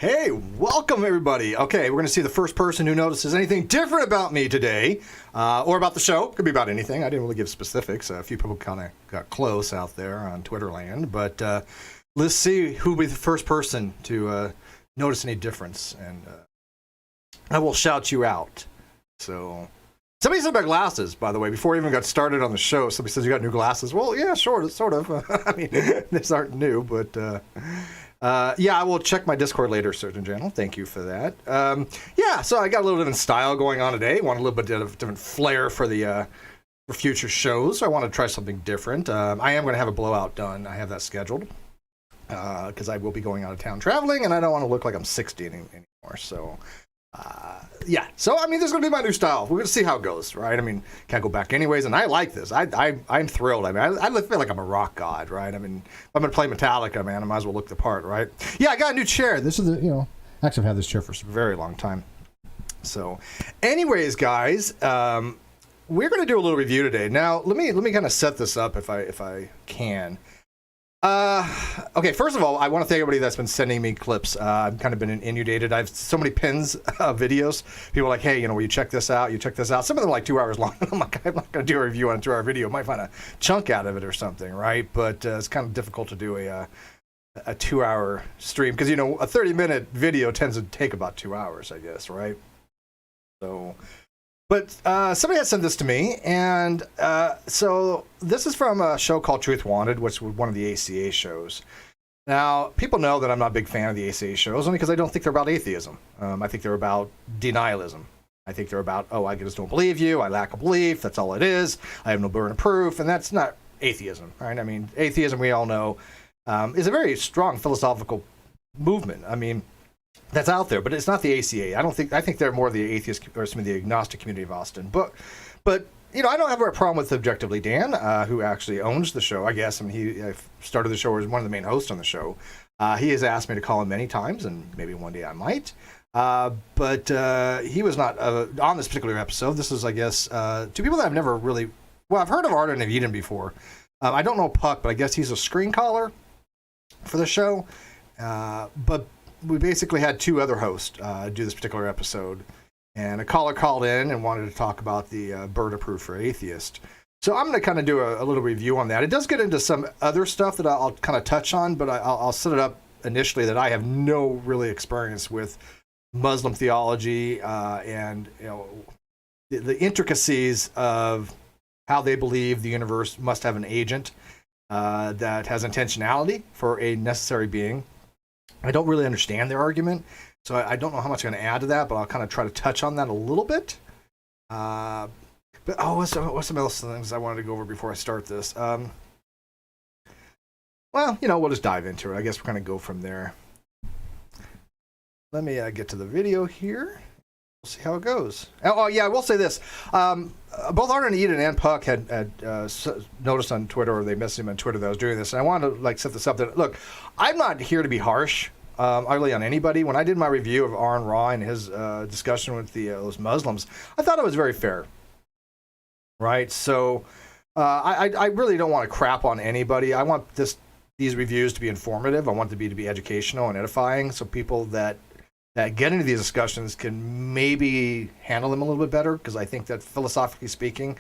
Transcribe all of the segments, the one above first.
Hey, welcome everybody. Okay, we're going to see the first person who notices anything different about me today, or about the show. Could be about anything. I didn't really give specifics. A few people kind of got close out there on Twitter land, but let's see who will be the first person to notice any difference, and I will shout you out. So, somebody said about glasses, by the way, before we even got started on the show. Somebody says you got new glasses. Well, yeah, sure, sort of. I mean, these aren't new, but. Yeah, I will check my Discord later, Surgeon General. Thank you for that. Yeah, so I got a little different style going on today. Want a little bit of different flair for the for future shows. So I want to try something different. I am going to have a blowout done. I have that scheduled because I will be going out of town traveling, and I don't want to look like I'm 60 anymore. So, yeah. So, I mean, this is going to be my new style. We're going to see how it goes, right? I mean, can't go back anyways, and I like this. I'm thrilled. I mean, I feel like I'm a rock god, right? I mean, if I'm going to play Metallica, man, I might as well look the part, right? Yeah, I got a new chair. This is actually I've had this chair for a very long time. So, anyways, guys, we're going to do a little review today. Now, let me kind of set this up if I can. Okay, first of all, I want to thank everybody that's been sending me clips. I've kind of been inundated. I have so many pins of videos. People are like, hey, will you check this out? You check this out. Some of them are like 2 hours long. I'm like, I'm not going to do a review on a 2-hour video. I might find a chunk out of it or something, right? But it's kind of difficult to do a 2-hour stream because, a 30-minute video tends to take about 2 hours, I guess, right? So... But somebody had sent this to me, and so this is from a show called Truth Wanted, which was one of the ACA shows. Now, people know that I'm not a big fan of the ACA shows, only because I don't think they're about atheism. I think they're about denialism. I think they're about, I just don't believe you, I lack a belief, that's all it is, I have no burden of proof, and that's not atheism, right? I mean, atheism, we all know, is a very strong philosophical movement. I mean, that's out there, but it's not the ACA. I think they're more the atheist or the agnostic community of Austin. But I don't have a problem with Objectively Dan, who actually owns the show, I guess. I mean, he started the show as one of the main hosts on the show. He has asked me to call him many times, and maybe one day I might. But he was not on this particular episode. This is, I guess, to people that I've never really... Well, I've heard of Arden of Eden before. I don't know Puck, but I guess he's a screen caller for the show. But we basically had 2 other hosts do this particular episode, and a caller called in and wanted to talk about the burden of proof for atheist. So I'm going to kind of do a little review on that. It does get into some other stuff that I'll kind of touch on, but I'll set it up initially that I have no really experience with Muslim theology and the intricacies of how they believe the universe must have an agent that has intentionality for a necessary being. I don't really understand their argument, so I don't know how much I'm going to add to that, but I'll kind of try to touch on that a little bit. But what's some else things I wanted to go over before I start this? Well, we'll just dive into it. I guess we're going to go from there. Let me get to the video here. We'll see how it goes. Oh yeah, I will say this. Both Arden Eden and Puck had noticed on Twitter, or they messaged him on Twitter that I was doing this, and I wanted to set this up. That look, I'm not here to be harsh, really on anybody. When I did my review of Aaron Ra and his discussion with those Muslims, I thought it was very fair. Right, so I really don't want to crap on anybody. I want these reviews to be informative. I want them to be educational and edifying, so people that get into these discussions can maybe handle them a little bit better, because I think that philosophically speaking,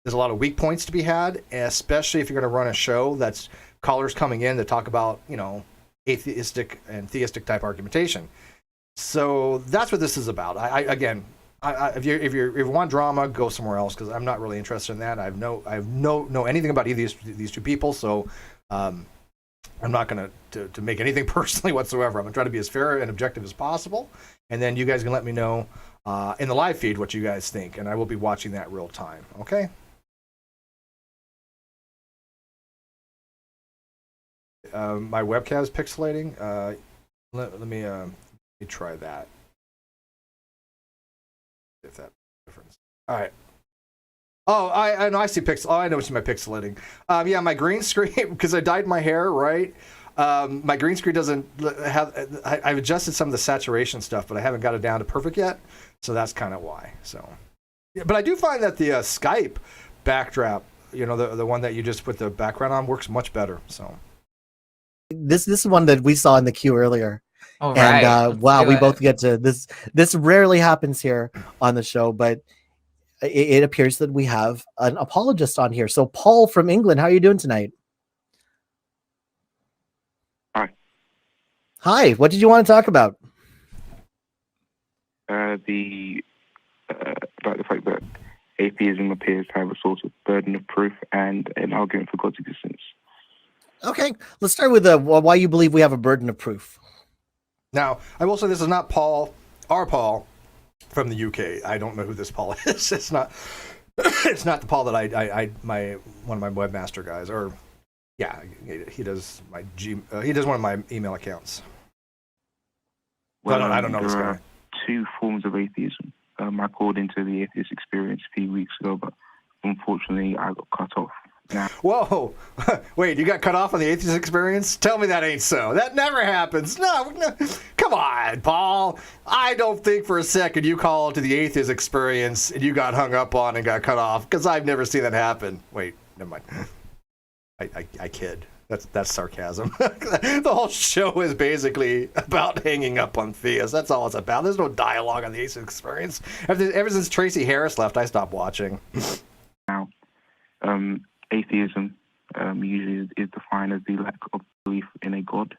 there's a lot of weak points to be had, especially if you're going to run a show that's callers coming in to talk about, atheistic and theistic type argumentation. So that's what this is about. If you want drama, go somewhere else, because I'm not really interested in that. I know anything about either these 2 people, so I'm not going to make anything personally whatsoever. I'm going to try to be as fair and objective as possible. And then you guys can let me know in the live feed what you guys think. And I will be watching that real time. Okay? My webcam is pixelating. Let me try that. If that makes a difference. All right. Oh, I know. I see pixel. Oh, I know what my pixelating. Yeah, my green screen, because I dyed my hair, right? My green screen doesn't have. I've adjusted some of the saturation stuff, but I haven't got it down to perfect yet. So that's kind of why. So, yeah, but I do find that the Skype backdrop, the one that you just put the background on, works much better. So this is one that we saw in the queue earlier. All And right. wow, we both get to this. This rarely happens here on the show, but it appears that we have an apologist on here. So, Paul from England, how are you doing tonight? Hi. Hi. What did you want to talk about? About the fact that atheism appears to have a sort of burden of proof and an argument for God's existence. Okay, let's start with why you believe we have a burden of proof. Now, I will say this is not Paul, our Paul from the UK. I don't know who this Paul is. It's not. It's not the Paul that one of my webmaster guys, or yeah, he does he does one of my email accounts. Well, I don't know this guy. There are two forms of atheism. I called into the Atheist Experience a few weeks ago, but unfortunately I got cut off. Now, whoa, wait, you got cut off on the Atheist Experience? Tell me that ain't so. That never happens. No, come on, Paul. I don't think for a second you called to the Atheist Experience and you got hung up on and got cut off, because I've never seen that happen. Wait, never mind. I kid. That's sarcasm. The whole show is basically about hanging up on theists. That's all it's about. There's no dialogue on the Atheist Experience. Ever since Tracy Harris left, I stopped watching. now, atheism usually is defined as the lack of belief in a God,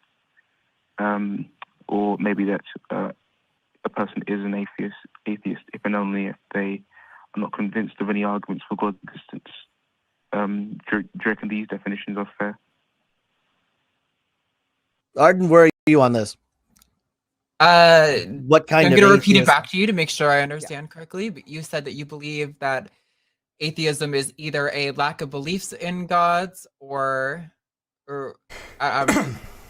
or maybe that a person is an atheist if and only if they are not convinced of any arguments for God's existence. Do you reckon these definitions are fair? Arden, where are you on this? What kind I'm of going to repeat it atheist- back to you to make sure I understand correctly. But you said that you believe that atheism is either a lack of beliefs in gods or I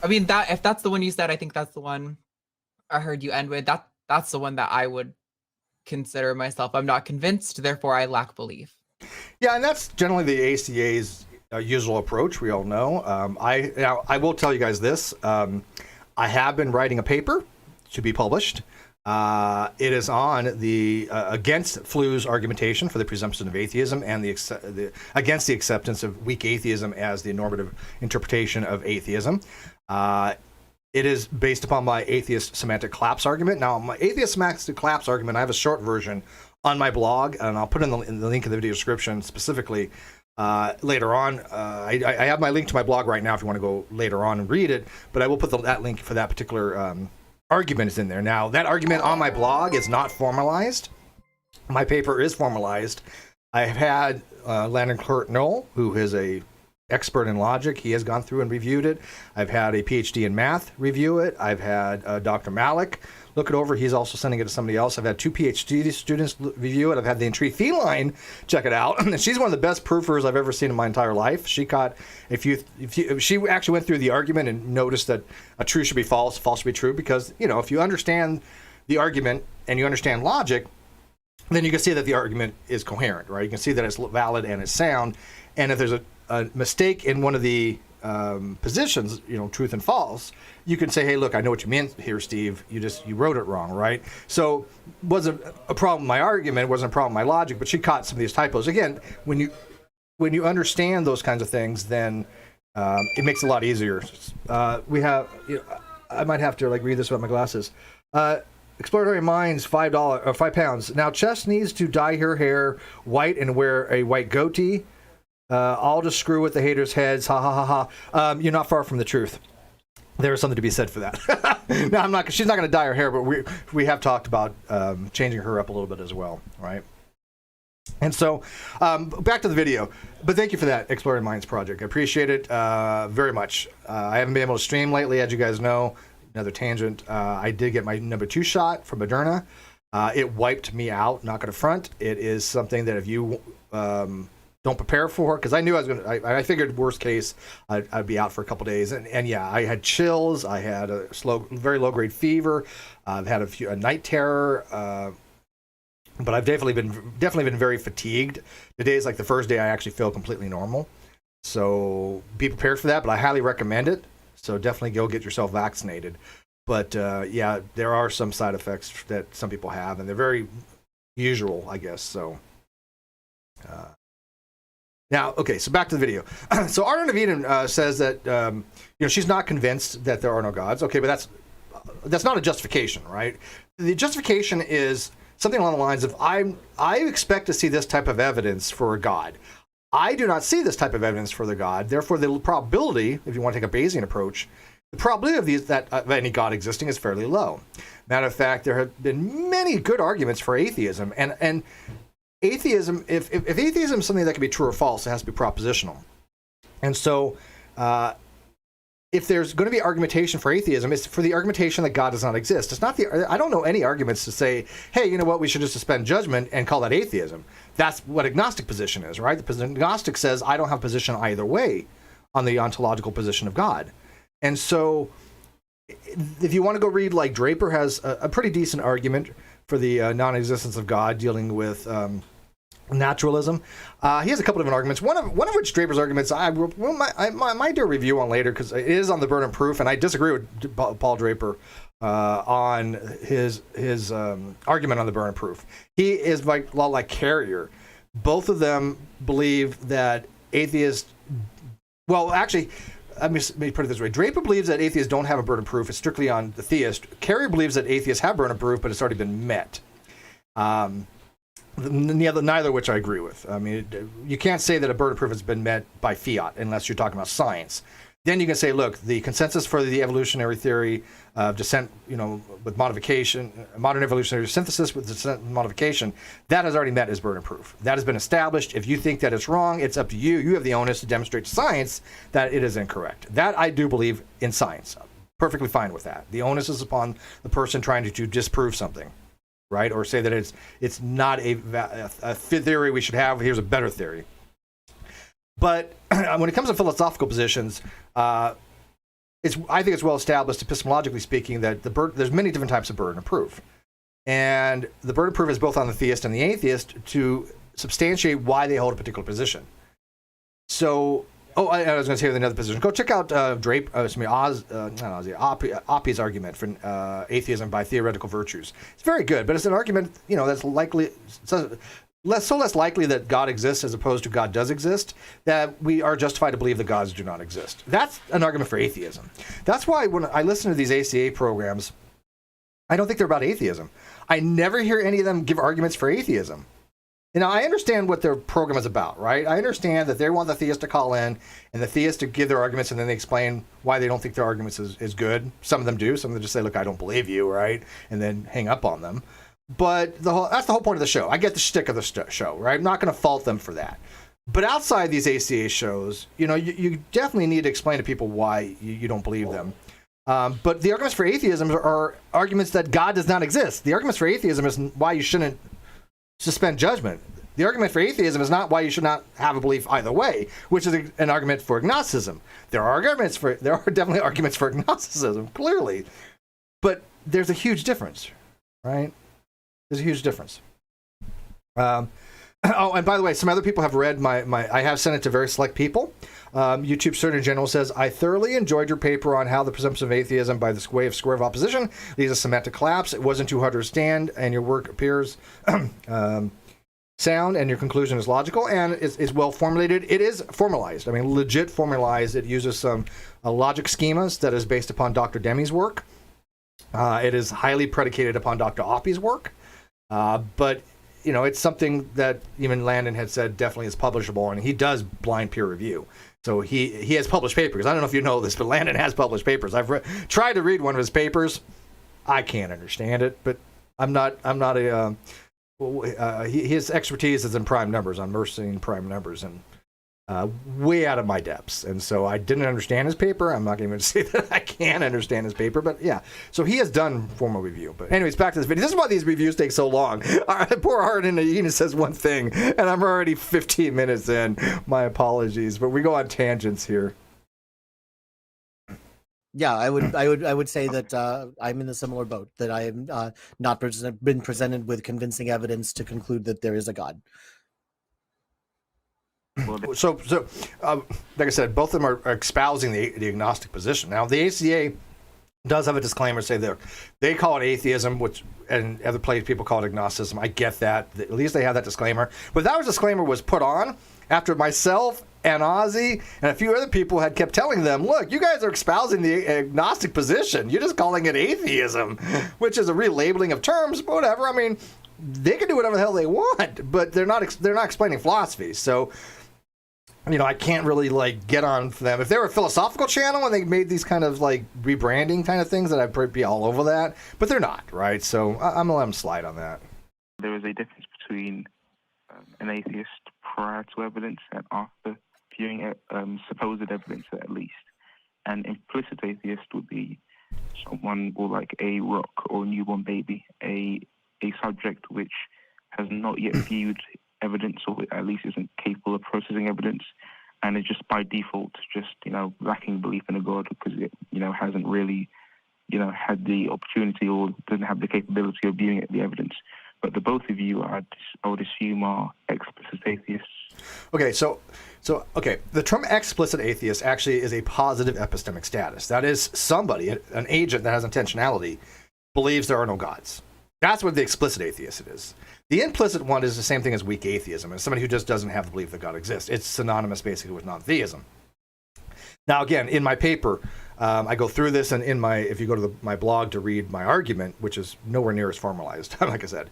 mean, that if that's the one you said, I think that's the one I heard you end with. That's the one that I would consider myself. I'm not convinced, therefore I lack belief. Yeah, and that's generally the ACA's usual approach. We all know. I will tell you guys this. I have been writing a paper to be published. It is on the against Flu's argumentation for the presumption of atheism and against the acceptance of weak atheism as the normative interpretation of atheism. It is based upon my Atheist Semantic Collapse argument. Now, my Atheist Semantic Collapse argument, I have a short version on my blog, and I'll put in the link in the video description specifically later on. I have my link to my blog right now if you want to go later on and read it, but I will put that link for that particular argument is in there. Now, that argument on my blog is not formalized. My paper is formalized. I've had Landon Clerk-Knoll, who is a expert in logic. He has gone through and reviewed it. I've had a PhD in math review it. I've had Dr. Malik look it over. He's also sending it to somebody else. I've had 2 PhD students review it. I've had the Intrigued Feline check it out. And she's one of the best proofers I've ever seen in my entire life. She caught, she actually went through the argument and noticed that a true should be false, false should be true, because, you know, if you understand the argument and you understand logic, then you can see that the argument is coherent, right? You can see that it's valid and it's sound. And if there's a mistake in one of the positions, you know, truth and false, you can say, hey, look, I know what you meant here, Steve. You wrote it wrong, right? So wasn't a problem with my argument, wasn't a problem with my logic, but she caught some of these typos. Again, when you understand those kinds of things, then it makes it a lot easier. We have, you know, I might have to read this without my glasses. Exploratory Minds, £5. Now, Chess needs to dye her hair white and wear a white goatee. I'll just screw with the haters' heads. Ha ha ha ha. You're not far from the truth. There is something to be said for that. No, she's not going to dye her hair, but we have talked about changing her up a little bit as well, right? And so, back to the video. But thank you for that Exploring Minds project. I appreciate it very much. I haven't been able to stream lately, as you guys know. Another tangent. I did get my number 2 shot from Moderna. It wiped me out, not going to front. It is something that if you don't prepare for, because I knew I was going to, I figured worst case, I'd be out for a couple days. And yeah, I had chills. I had a very low grade fever. I've had a night terror. But I've definitely been very fatigued. Today is like the first day I actually feel completely normal. So be prepared for that, but I highly recommend it. So definitely go get yourself vaccinated. But yeah, there are some side effects that some people have, and they're very usual, I guess. So now, okay, so back to the video. So Arden of Eden says that you know, she's not convinced that there are no gods. Okay, but that's that's not a justification, right? The justification is something along the lines of I expect to see this type of evidence for a God. I do not see this type of evidence for the God. Therefore, the probability, if you want to take a Bayesian approach, the probability of any God existing is fairly low. Matter of fact, there have been many good arguments for atheism, and atheism, if atheism is something that can be true or false, it has to be propositional. And so, if there's going to be argumentation for atheism, it's for the argumentation that God does not exist. It's not I don't know any arguments to say, hey, you know what, we should just suspend judgment and call that atheism. That's what agnostic position is, right? The agnostic says, I don't have a position either way on the ontological position of God. And so, if you want to go read, like Draper has a pretty decent argument for the non-existence of God, dealing with naturalism. He has a couple of different arguments. One of which Draper's arguments I might do a review on later, because it is on the burden of proof, and I disagree with Paul Draper on his argument on the burden of proof. He is like a lot like Carrier. Both of them believe that atheists. Well, actually, let me put it this way. Draper believes that atheists don't have a burden of proof. It's strictly on the theist. Carrier believes that atheists have burden of proof, but it's already been met. Neither of which I agree with. I mean, you can't say that a burden of proof has been met by fiat unless you're talking about science. Then you can say, look, the consensus for the evolutionary theory of descent, with modification, modern evolutionary synthesis with descent and modification, that has already met as burden of proof. That has been established. If you think that it's wrong, it's up to you. You have the onus to demonstrate to science that it is incorrect. That I do believe in science. Perfectly fine with that. The onus is upon the person trying to disprove something, right? Or say that it's not a theory we should have. Here's a better theory. But when it comes to philosophical positions, I think it's well established, epistemologically speaking, that there's many different types of burden of proof, and the burden of proof is both on the theist and the atheist to substantiate why they hold a particular position. So, I was going to say another position. Go check out Oppie's argument for atheism by theoretical virtues. It's very good, but it's an argument that's likely. Less likely that God exists as opposed to God does exist, that we are justified to believe that gods do not exist. That's an argument for atheism. That's why when I listen to these ACA programs, I don't think they're about atheism. I never hear any of them give arguments for atheism. I understand what their program is about, right? I understand that they want the theist to call in and the theist to give their arguments, and then they explain why they don't think their arguments is good. Some of them do. Some of them just say, look, I don't believe you, right? And then hang up on them. But that's the whole point of the show. I get the shtick of the show, right? I'm not going to fault them for that. But outside these ACA shows, you definitely need to explain to people why you don't believe them. But the arguments for atheism are arguments that God does not exist. The arguments for atheism is why you shouldn't suspend judgment. The argument for atheism is not why you should not have a belief either way, which is an argument for agnosticism. There are definitely arguments for agnosticism, clearly. But there's a huge difference, right? There's a huge difference. And by the way, some other people have read I have sent it to very select people. YouTube Surgeon General says, I thoroughly enjoyed your paper on how the presumption of atheism by the way of square of opposition leads to semantic collapse. It wasn't too hard to understand, and your work appears sound, and your conclusion is logical, and is well formulated. It is formalized. I mean, legit formalized. It uses some logic schemas that is based upon Dr. Demi's work. It is highly predicated upon Dr. Oppie's work. But it's something that even Landon had said definitely is publishable, and he does blind peer review. So he has published papers. I don't know if you know this, but Landon has published papers. I've tried to read one of his papers. I can't understand it, but I'm not a. His expertise is in prime numbers, on Mercian prime numbers, and way out of my depths. And so I didn't understand his paper. I'm not going to say that I can understand his paper, but yeah. So he has done formal review. But anyways, back to this video. This is why these reviews take so long. Poor Hardin Enos says one thing, and I'm already 15 minutes in. My apologies, but we go on tangents here. Yeah, I would say that I'm in a similar boat, that I am not been presented with convincing evidence to conclude that there is a God. So like I said, both of them are espousing the agnostic position. Now, the ACA does have a disclaimer, say they call it atheism, which and other places people call it agnosticism. I get that. At least they have that disclaimer. But that disclaimer was put on after myself and Ozzy and a few other people had kept telling them, look, you guys are espousing the agnostic position. You're just calling it atheism, which is a relabeling of terms, but whatever. I mean, they can do whatever the hell they want, but they're not explaining philosophy. So, you know, I can't really like get on for them. If they were a philosophical channel and they made these kind of like rebranding kind of things, then I'd probably be all over that. But they're not, right? So I'm gonna let them slide on that. There is a difference between an atheist prior to evidence and after viewing supposed evidence, at least. An implicit atheist would be someone or like a rock or a newborn baby, a subject which has not yet viewed evidence, or at least isn't capable of processing evidence, and is just by default just, you know, lacking belief in a God because it, you know, hasn't really, you know, had the opportunity or doesn't have the capability of viewing the evidence. But the both of you, I would assume, are explicit atheists. Okay, so the term explicit atheist actually is a positive epistemic status. That is, somebody, an agent that has intentionality, believes there are no gods. That's what the explicit atheist is. The implicit one is the same thing as weak atheism. It's somebody who just doesn't have the belief that God exists. It's synonymous basically with non-theism. Now, again, in my paper, I go through this, and if you go to my blog to read my argument, which is nowhere near as formalized, like I said,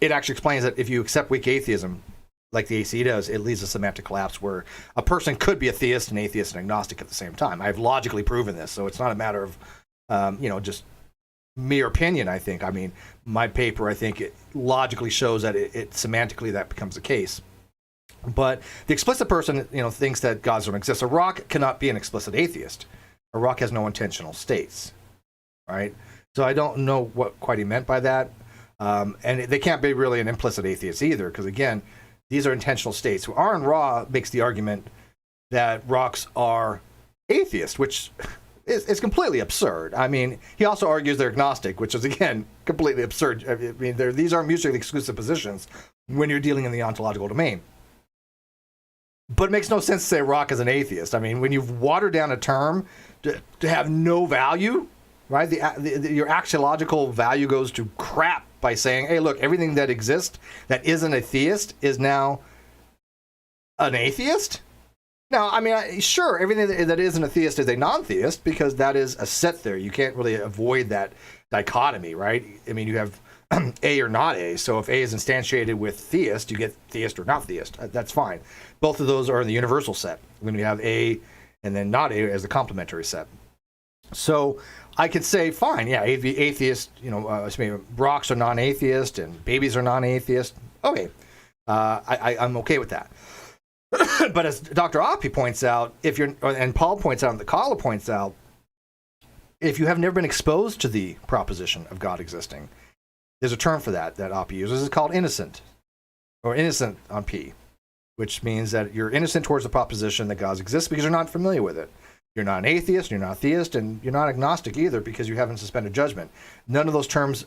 it actually explains that if you accept weak atheism, like the AC does, it leads to semantic collapse where a person could be a theist, an atheist, and agnostic at the same time. I've logically proven this, so it's not a matter of, just mere opinion, I think. I mean, my paper, I think it logically shows that it semantically that becomes the case. But the explicit person, you know, thinks that gods don't exist. A rock cannot be an explicit atheist. A rock has no intentional states, right? So I don't know what quite he meant by that. And they can't be really an implicit atheist either, because again, these are intentional states. Aaron Ra makes the argument that rocks are atheist, which is completely absurd. I mean, he also argues they're agnostic, which is, again, completely absurd. I mean, these are mutually exclusive positions when you're dealing in the ontological domain. But it makes no sense to say rock is an atheist. I mean, when you've watered down a term to have no value, right? Your axiological value goes to crap by saying, hey, look, everything that exists that isn't a theist is now an atheist? Now, I mean, sure, everything that isn't a theist is a non-theist because that is a set there. You can't really avoid that dichotomy, right? I mean, you have A or not A. So if A is instantiated with theist, you get theist or not theist. That's fine. Both of those are in the universal set. When you have A and then not A as the complementary set. So I could say, fine, yeah, atheist, rocks are non-atheist and babies are non-atheist. Okay, I'm okay with that. But as Dr. Oppie points out, and Paul points out, and the Kala points out, if you have never been exposed to the proposition of God existing, there's a term for that Oppie uses. It's called innocent, or innocent on P, which means that you're innocent towards the proposition that God exists because you're not familiar with it. You're not an atheist, you're not a theist, and you're not agnostic either because you haven't suspended judgment. None of those terms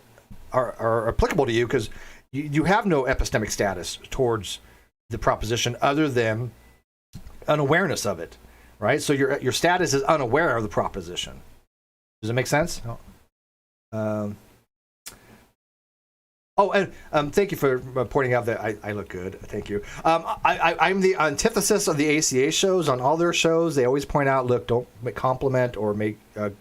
are applicable to you because you have no epistemic status towards the proposition other than unawareness of it, right? So your status is unaware of the proposition. Does it make sense? Thank you for pointing out that I look good. Thank you. I'm the antithesis of the ACA shows. On all their shows, they always point out, look, don't compliment or make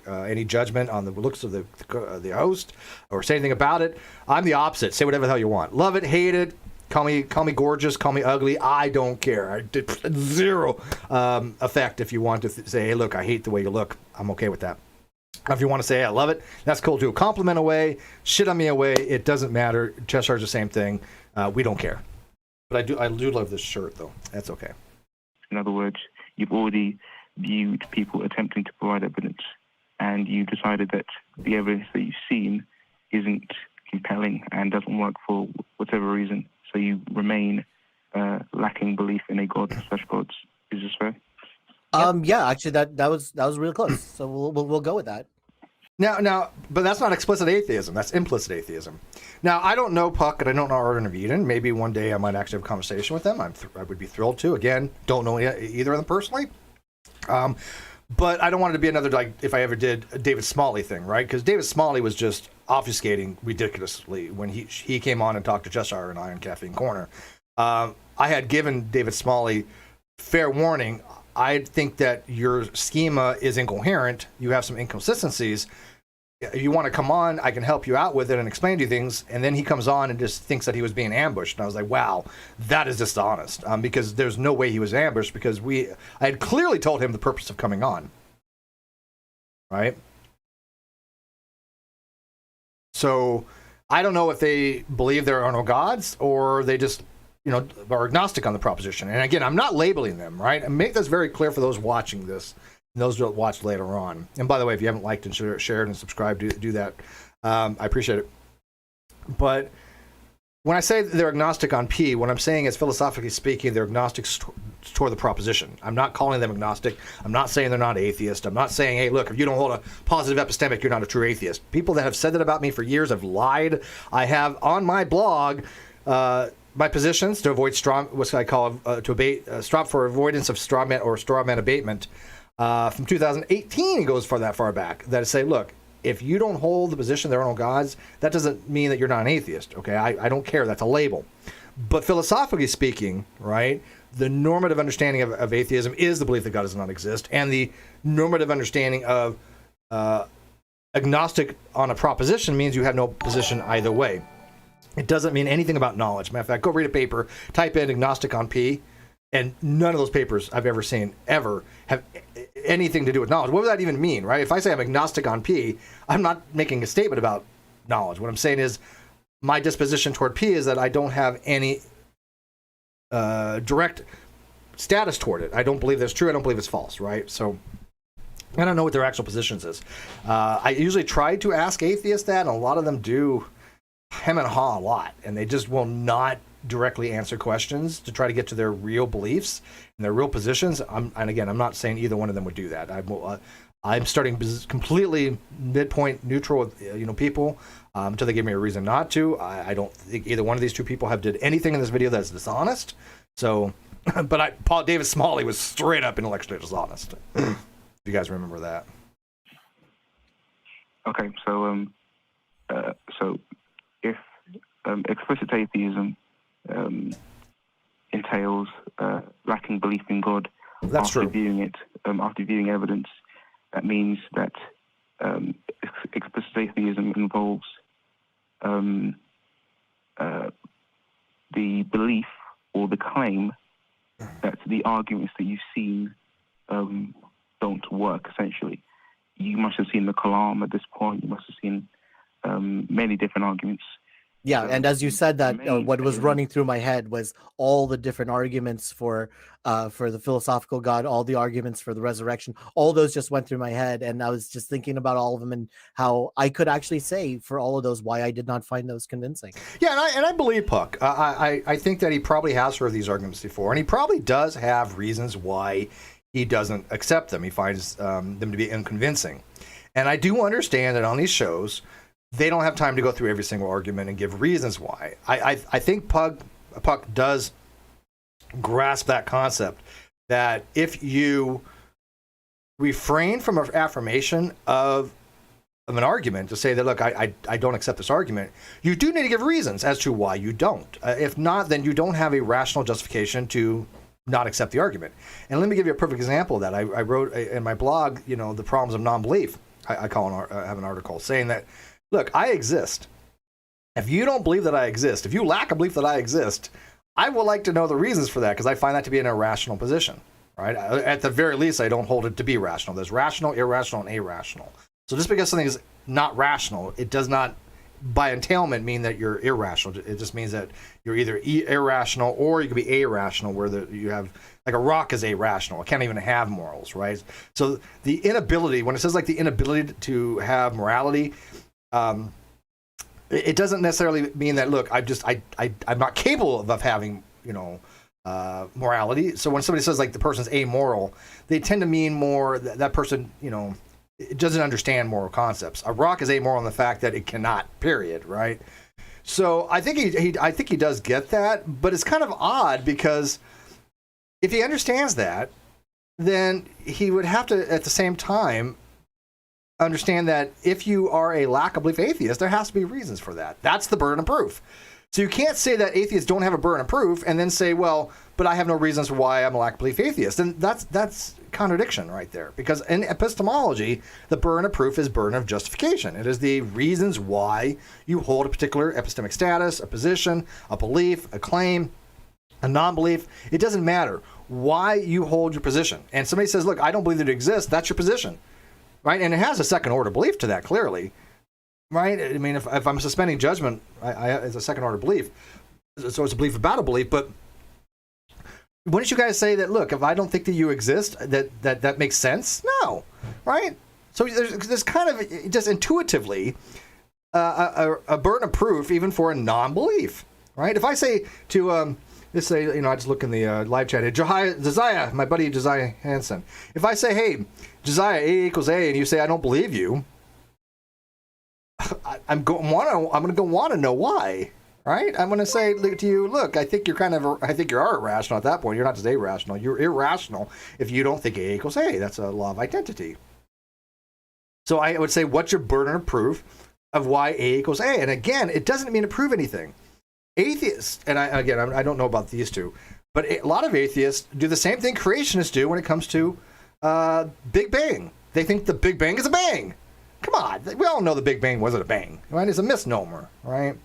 any judgment on the looks of the host or say anything about it. I'm the opposite. Say whatever the hell you want. Love it, hate it. Call me gorgeous, call me ugly. I don't care. I did zero effect if you want to say, hey, look, I hate the way you look. I'm okay with that. If you want to say, hey, I love it, that's cool too. Compliment away, shit on me away. It doesn't matter. Chest charge the same thing. We don't care. But I do love this shirt though. That's okay. In other words, you've already viewed people attempting to provide evidence, and you decided that the evidence that you've seen isn't compelling and doesn't work for whatever reason. So you remain lacking belief in a god/gods. Is this fair? Yeah, actually, that was really close. So we'll go with that. Now, but that's not explicit atheism. That's implicit atheism. Now, I don't know Puck and I don't know Arden of Eden. Maybe one day I might actually have a conversation with them. I would be thrilled to. Again, don't know either of them personally. But I don't want it to be another, like, if I ever did a David Smalley thing, right? Because David Smalley was just obfuscating ridiculously when he came on and talked to Cheshire and I on Caffeine Corner. I had given David Smalley fair warning. I think that your schema is incoherent. You have some inconsistencies. If you want to come on, I can help you out with it and explain to you things. And then he comes on and just thinks that he was being ambushed. And I was like, wow, that is dishonest. Because there's no way he was ambushed, because I had clearly told him the purpose of coming on. Right? So I don't know if they believe there are no gods, or they just, are agnostic on the proposition. And again, I'm not labeling them, right? And make this very clear for those watching this. Those that watch later on. And by the way, if you haven't liked and shared and subscribed, do that. I appreciate it. But when I say they're agnostic on P, what I'm saying is, philosophically speaking, they're agnostics toward the proposition. I'm not calling them agnostic. I'm not saying they're not atheist. I'm not saying, hey, look, if you don't hold a positive epistemic, you're not a true atheist. People that have said that about me for years have lied. I have on my blog my positions to avoid what's I call to abate for avoidance of straw man abatement. From 2018, it goes that far back, that say, look, if you don't hold the position there are no gods, that doesn't mean that you're not an atheist, okay? I don't care. That's a label. But philosophically speaking, right, the normative understanding of atheism is the belief that God does not exist, and the normative understanding of agnostic on a proposition means you have no position either way. It doesn't mean anything about knowledge. Matter of fact, go read a paper, type in agnostic on P, and none of those papers I've ever seen ever have anything to do with knowledge. What would that even mean, right? If I say I'm agnostic on P, I'm not making a statement about knowledge. What I'm saying is my disposition toward P is that I don't have any direct status toward it. I don't believe that's true. I don't believe it's false, right? So I don't know what their actual positions is. I usually try to ask atheists that, and a lot of them do hem and haw a lot, and they just will not directly answer questions to try to get to their real beliefs and their real positions. And again, I'm not saying either one of them would do that. I'm starting completely midpoint neutral with people until they give me a reason not to. I don't think either one of these two people have did anything in this video that's dishonest. So, but David Smalley was straight up intellectually dishonest. If you guys remember that. Okay, so if explicit atheism entails lacking belief in God That's after true. After viewing evidence, that means that explicit atheism involves the belief or the claim that the arguments that you've seen don't work, essentially. You must have seen the Kalam at this point. You must have seen many different arguments. Yeah, and as you said that, what was running through my head was all the different arguments for the philosophical God, all the arguments for the resurrection, all those just went through my head, and I was just thinking about all of them and how I could actually say for all of those why I did not find those convincing. Yeah, and I believe Puck. I think that he probably has heard these arguments before, and he probably does have reasons why he doesn't accept them. He finds them to be unconvincing. And I do understand that on these shows, they don't have time to go through every single argument and give reasons why. I think Puck does grasp that concept that if you refrain from an affirmation of an argument to say that, look, I don't accept this argument, you do need to give reasons as to why you don't. If not, then you don't have a rational justification to not accept the argument. And let me give you a perfect example of that. I wrote in my blog, the problems of non-belief. I have an article saying that, look, I exist. If you don't believe that I exist, if you lack a belief that I exist, I would like to know the reasons for that, because I find that to be an irrational position, right? At the very least, I don't hold it to be rational. There's rational, irrational, and irrational. So just because something is not rational, it does not, by entailment, mean that you're irrational. It just means that you're either irrational or you could be irrational, where you have, like a rock is irrational. It can't even have morals, right? So the inability, when it says like the inability to have morality, it doesn't necessarily mean that, look, I'm not capable of having, morality. So when somebody says like the person's amoral, they tend to mean more that person, it doesn't understand moral concepts. A rock is amoral in the fact that it cannot, period, right? So I think he does get that, but it's kind of odd, because if he understands that, then he would have to, at the same time, understand that if you are a lack of belief atheist, there has to be reasons for that. That's the burden of proof. So you can't say that atheists don't have a burden of proof and then say, well, but I have no reasons why I'm a lack of belief atheist. And that's contradiction right there. Because in epistemology, the burden of proof is burden of justification. It is the reasons why you hold a particular epistemic status, a position, a belief, a claim, a non-belief. It doesn't matter why you hold your position. And somebody says, look, I don't believe that it exists. That's your position. Right? And it has a second order belief to that, clearly. Right? I mean, if I'm suspending judgment, it's a second order belief. So it's a belief about a belief. But wouldn't you guys say that, look, if I don't think that you exist, that makes sense? No. Right? So there's kind of just intuitively a burden of proof even for a non-belief. Right? If I say to, let's say, I just look in the live chat here, Josiah, my buddy Josiah Hansen. If I say, hey, Josiah, A equals A, and you say, I don't believe you, I'm going to want to know why, right? I'm going to say to you, look, I think you are irrational at that point. You're not just irrational. You're irrational if you don't think A equals A. That's a law of identity. So I would say, what's your burden of proof of why A equals A? And again, it doesn't mean to prove anything. Atheists, and I don't know about these two, but a lot of atheists do the same thing creationists do when it comes to Big Bang. They think the Big Bang is a bang. Come on, we all know the Big Bang wasn't a bang, right? It's a misnomer, right?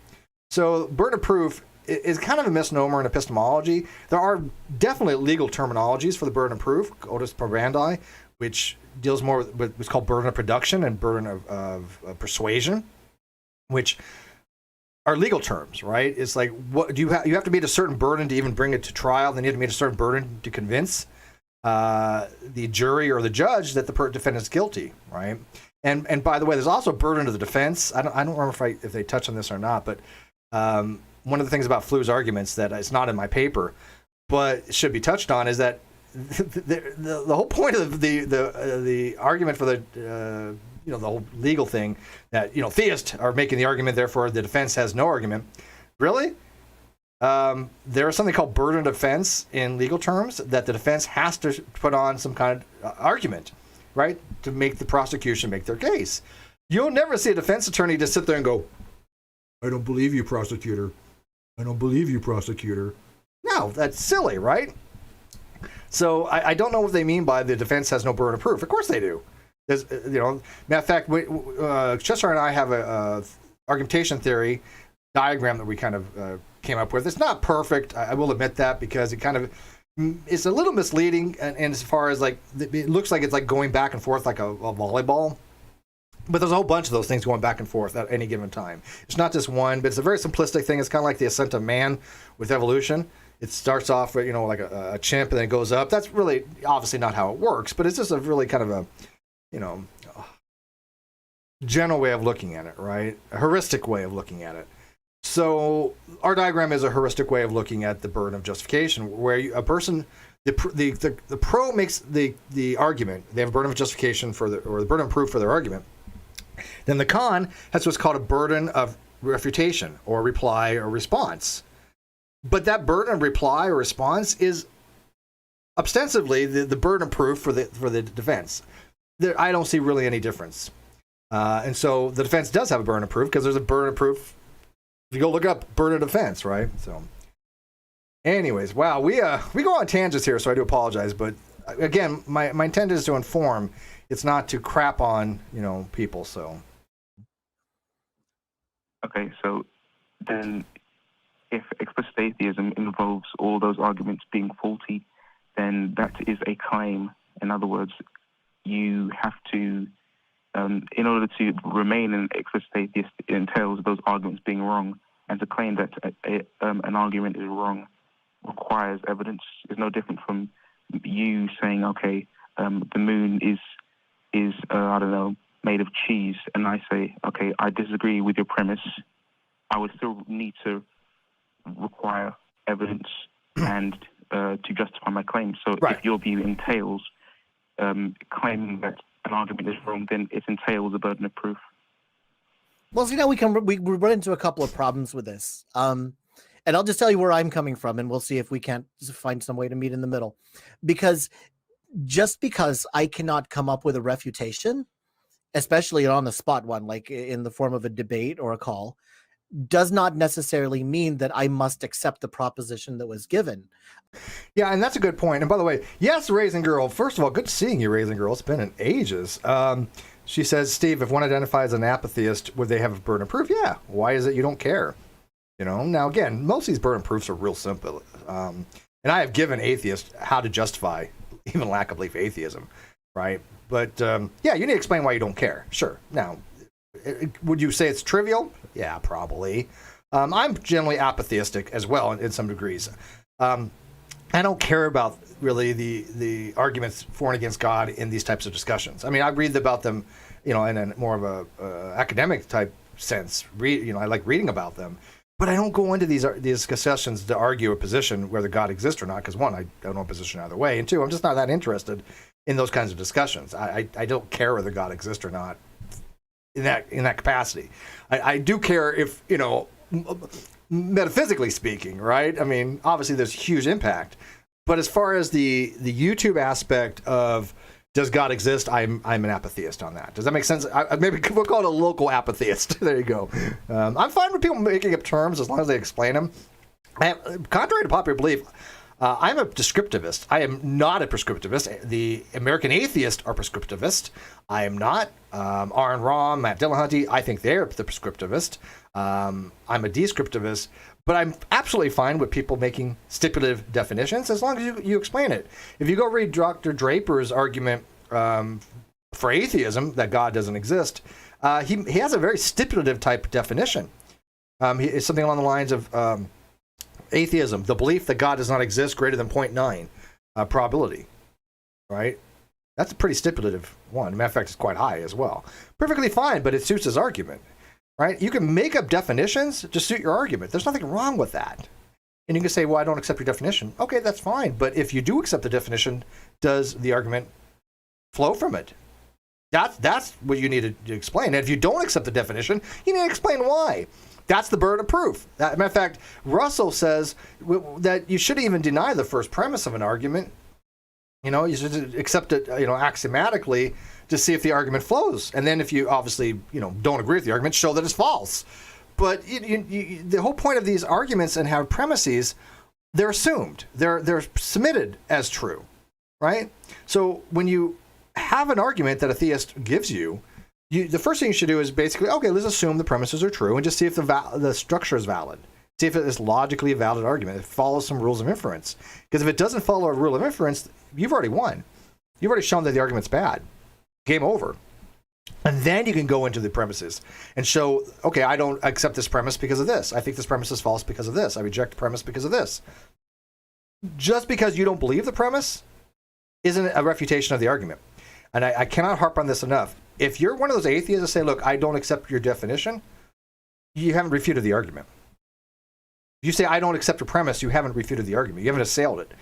So burden of proof is kind of a misnomer in epistemology. There are definitely legal terminologies for the burden of proof, modus operandi, which deals more with what's called burden of production and burden of persuasion, which are legal terms, right? It's like, what do you have to meet a certain burden to even bring it to trial, then you have to meet a certain burden to convince the jury or the judge that the defendant's guilty, right? And by the way, there's also a burden to the defense. I don't remember if they touch on this or not, but one of the things about Flu's arguments that it's not in my paper, but it should be touched on, is that the whole point of the argument for the the whole legal thing that theists are making the argument, therefore the defense has no argument. Really? There is something called burden of defense in legal terms, that the defense has to put on some kind of argument, right, to make the prosecution make their case. You'll never see a defense attorney just sit there and go, I don't believe you, prosecutor. I don't believe you, prosecutor. No, that's silly, right? So I don't know what they mean by the defense has no burden of proof. Of course they do. There's, matter of fact, Chester and I have a argumentation theory diagram that we kind of came up with. It's not perfect, I will admit that, because it kind of is a little misleading, and as far as like it looks like it's like going back and forth like a volleyball. But there's a whole bunch of those things going back and forth at any given time. It's not just one, but it's a very simplistic thing. It's kind of like the ascent of man with evolution. It starts off, like a chimp, and then it goes up. That's really obviously not how it works, but it's just a really kind of a general way of looking at it, right? A heuristic way of looking at it. So our diagram is a heuristic way of looking at the burden of justification, where a person, the pro makes the argument. They have a burden of justification or the burden of proof for their argument. Then the con has what's called a burden of refutation or reply or response. But that burden of reply or response is ostensibly the burden of proof for the defense. I don't see really any difference. And so the defense does have a burden of proof, because there's a burden of proof. If you go look up burden of defense, right? So anyways, wow, we go on tangents here, so I do apologize. But again, my intent is to inform. It's not to crap on, people, so. Okay, so then if explicit atheism involves all those arguments being faulty, then that is a claim. In other words, you have to, in order to remain an explicit atheist, it entails those arguments being wrong. And to claim that an argument is wrong requires evidence. It's no different from you saying, okay, the moon is I don't know, made of cheese, and I say, okay, I disagree with your premise. I would still need to require evidence and to justify my claim. So right. If your view entails claiming that an argument is wrong, then it entails a burden of proof. Well, we run into a couple of problems with this. And I'll just tell you where I'm coming from, and we'll see if we can't find some way to meet in the middle. Because just because I cannot come up with a refutation, especially an on the spot one, like in the form of a debate or a call, does not necessarily mean that I must accept the proposition that was given. Yeah, and that's a good point. And by the way, yes, Raisin Girl, first of all, good seeing you, Raisin Girl. It's been in ages. She says, Steve, if one identifies an atheist, would they have a burden of proof? Yeah. Why is it you don't care? You know, now again, most of these burden proofs are real simple. And I have given atheists how to justify even lack of belief atheism, right? But yeah, you need to explain why you don't care. Sure. Now, would you say it's trivial? Yeah, probably. I'm generally apatheistic as well in some degrees. I don't care about really the arguments for and against God in these types of discussions. I mean, I read about them, you know, in a more of a academic type sense. I like reading about them, but I don't go into these discussions to argue a position whether God exists or not. Because one, I don't know a position either way, and two, I'm just not that interested in those kinds of discussions. I don't care whether God exists or not in that capacity. I do care if, you know, metaphysically speaking, right? I mean, obviously there's huge impact, but as far as the YouTube aspect of does God exist, I'm an apatheist on that. Does that make sense? Maybe we'll call it a local apatheist. There you go. I'm fine with people making up terms as long as they explain them. Contrary to popular belief, I'm a descriptivist. I am not a prescriptivist. The American atheists are prescriptivist. I am not. Aaron Rahm, Matt Dillahunty, I think they're the prescriptivist. I'm a descriptivist, but I'm absolutely fine with people making stipulative definitions as long as you explain it. If you go read Dr. Draper's argument for atheism, that God doesn't exist, he has a very stipulative type definition. It's something along the lines of atheism, the belief that God does not exist greater than 0.9 probability, right? That's a pretty stipulative one. Matter of fact, it's quite high as well. Perfectly fine, but it suits his argument, right? You can make up definitions to suit your argument. There's nothing wrong with that. And you can say, well, I don't accept your definition. Okay, that's fine. But if you do accept the definition, does the argument flow from it? That's what you need to explain. And if you don't accept the definition, you need to explain why. That's the burden of proof. Matter of fact, Russell says that you shouldn't even deny the first premise of an argument. You know, you should accept it, you know, axiomatically to see if the argument flows. And then if you obviously, you know, don't agree with the argument, show that it's false. But the whole point of these arguments and have premises, they're assumed. They're submitted as true, right? So when you have an argument that a theist gives you, the first thing you should do is basically, okay, let's assume the premises are true and just see if the structure is valid. See if it is logically a valid argument. It follows some rules of inference. Because if it doesn't follow a rule of inference, you've already won. You've already shown that the argument's bad. Game over. And then you can go into the premises and show, okay, I don't accept this premise because of this. I think this premise is false because of this. I reject the premise because of this. Just because you don't believe the premise isn't a refutation of the argument. And I cannot harp on this enough. If you're one of those atheists that say, look, I don't accept your definition, you haven't refuted the argument. If you say, I don't accept your premise, you haven't refuted the argument. You haven't assailed it.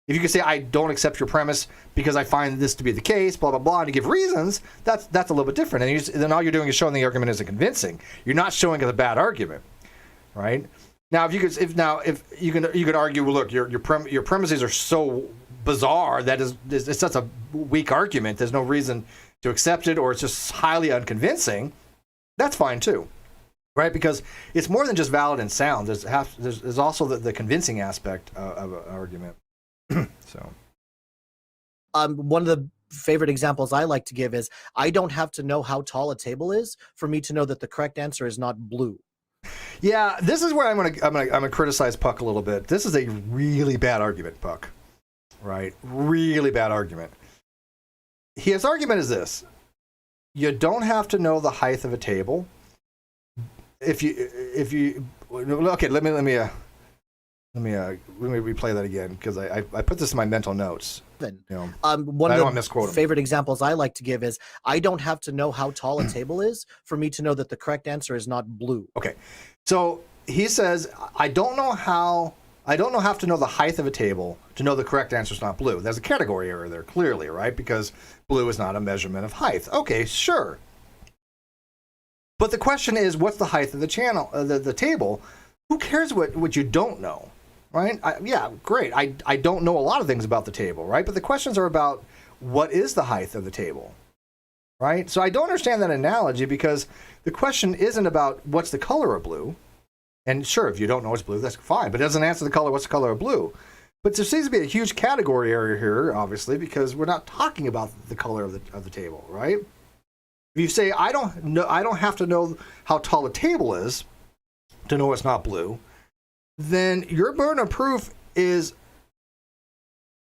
If you can say, I don't accept your premise because I find this to be the case, blah, blah, blah, and you give reasons, that's a little bit different. And then all you're doing is showing the argument isn't convincing. You're not showing it a bad argument, right? Now, if you could argue, well, look, your premises are so bizarre that it's such a weak argument. There's no reason to accept it, or it's just highly unconvincing. That's fine too, right? Because it's more than just valid and sound. There's also the convincing aspect of an argument. So, one of the favorite examples I like to give is I don't have to know how tall a table is for me to know that the correct answer is not blue. Yeah, this is where I'm gonna criticize Puck a little bit. This is a really bad argument, Puck. Right? Really bad argument. His argument is this: you don't have to know the height of a table. If you okay, let me replay that again, because I put this in my mental notes. One I don't of the favorite examples I like to give is I don't have to know how tall a table is for me to know that the correct answer is not blue. Okay, so he says I don't have to know the height of a table to know the correct answer is not blue. There's a category error there, clearly, right? Because blue is not a measurement of height. Okay, sure. But the question is, what's the height of the table? Who cares what you don't know, right? Yeah, great. I don't know a lot of things about the table, right? But the questions are about what is the height of the table, right? So I don't understand that analogy, because the question isn't about what's the color of blue. And sure, if you don't know what's blue, that's fine, but it doesn't answer the color, what's the color of blue. But there seems to be a huge category area here, obviously, because we're not talking about the color of the table, right? If you say, I don't have to know how tall a table is to know it's not blue, then your burden of proof is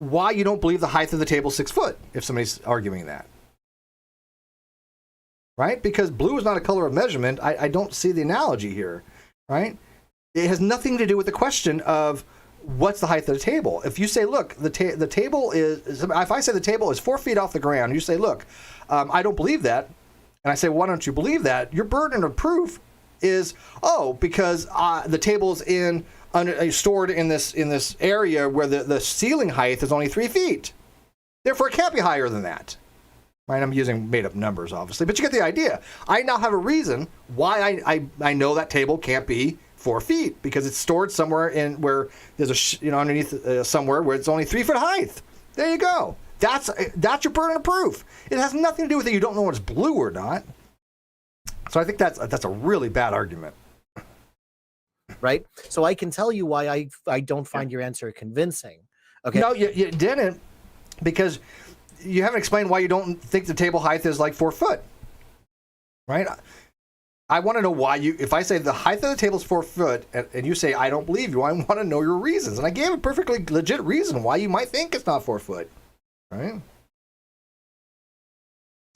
why you don't believe the height of the table is 6 foot, if somebody's arguing that. Right? Because blue is not a color of measurement. I don't see the analogy here, right? It has nothing to do with the question of what's the height of the table. If you say, look, the table is, if I say the table is 4 feet off the ground, you say, look, I don't believe that. And I say, why don't you believe that? Your burden of proof is, because the table is stored in this area where the ceiling height is only 3 feet. Therefore, it can't be higher than that. Right? I'm using made-up numbers, obviously, but you get the idea. I now have a reason why I know that table can't be 4 feet, because it's stored somewhere in where there's underneath somewhere where it's only 3 foot height. There you go. That's your burden of proof. It has nothing to do with it. You don't know what's blue or not. So I think that's a really bad argument. Right? So I can tell you why I don't find your answer convincing. Okay. No, you didn't, because you haven't explained why you don't think the table height is like 4 foot. Right? I want to know why if I say the height of the table is 4 foot and you say I don't believe you, I want to know your reasons. And I gave a perfectly legit reason why you might think it's not 4 foot. Right?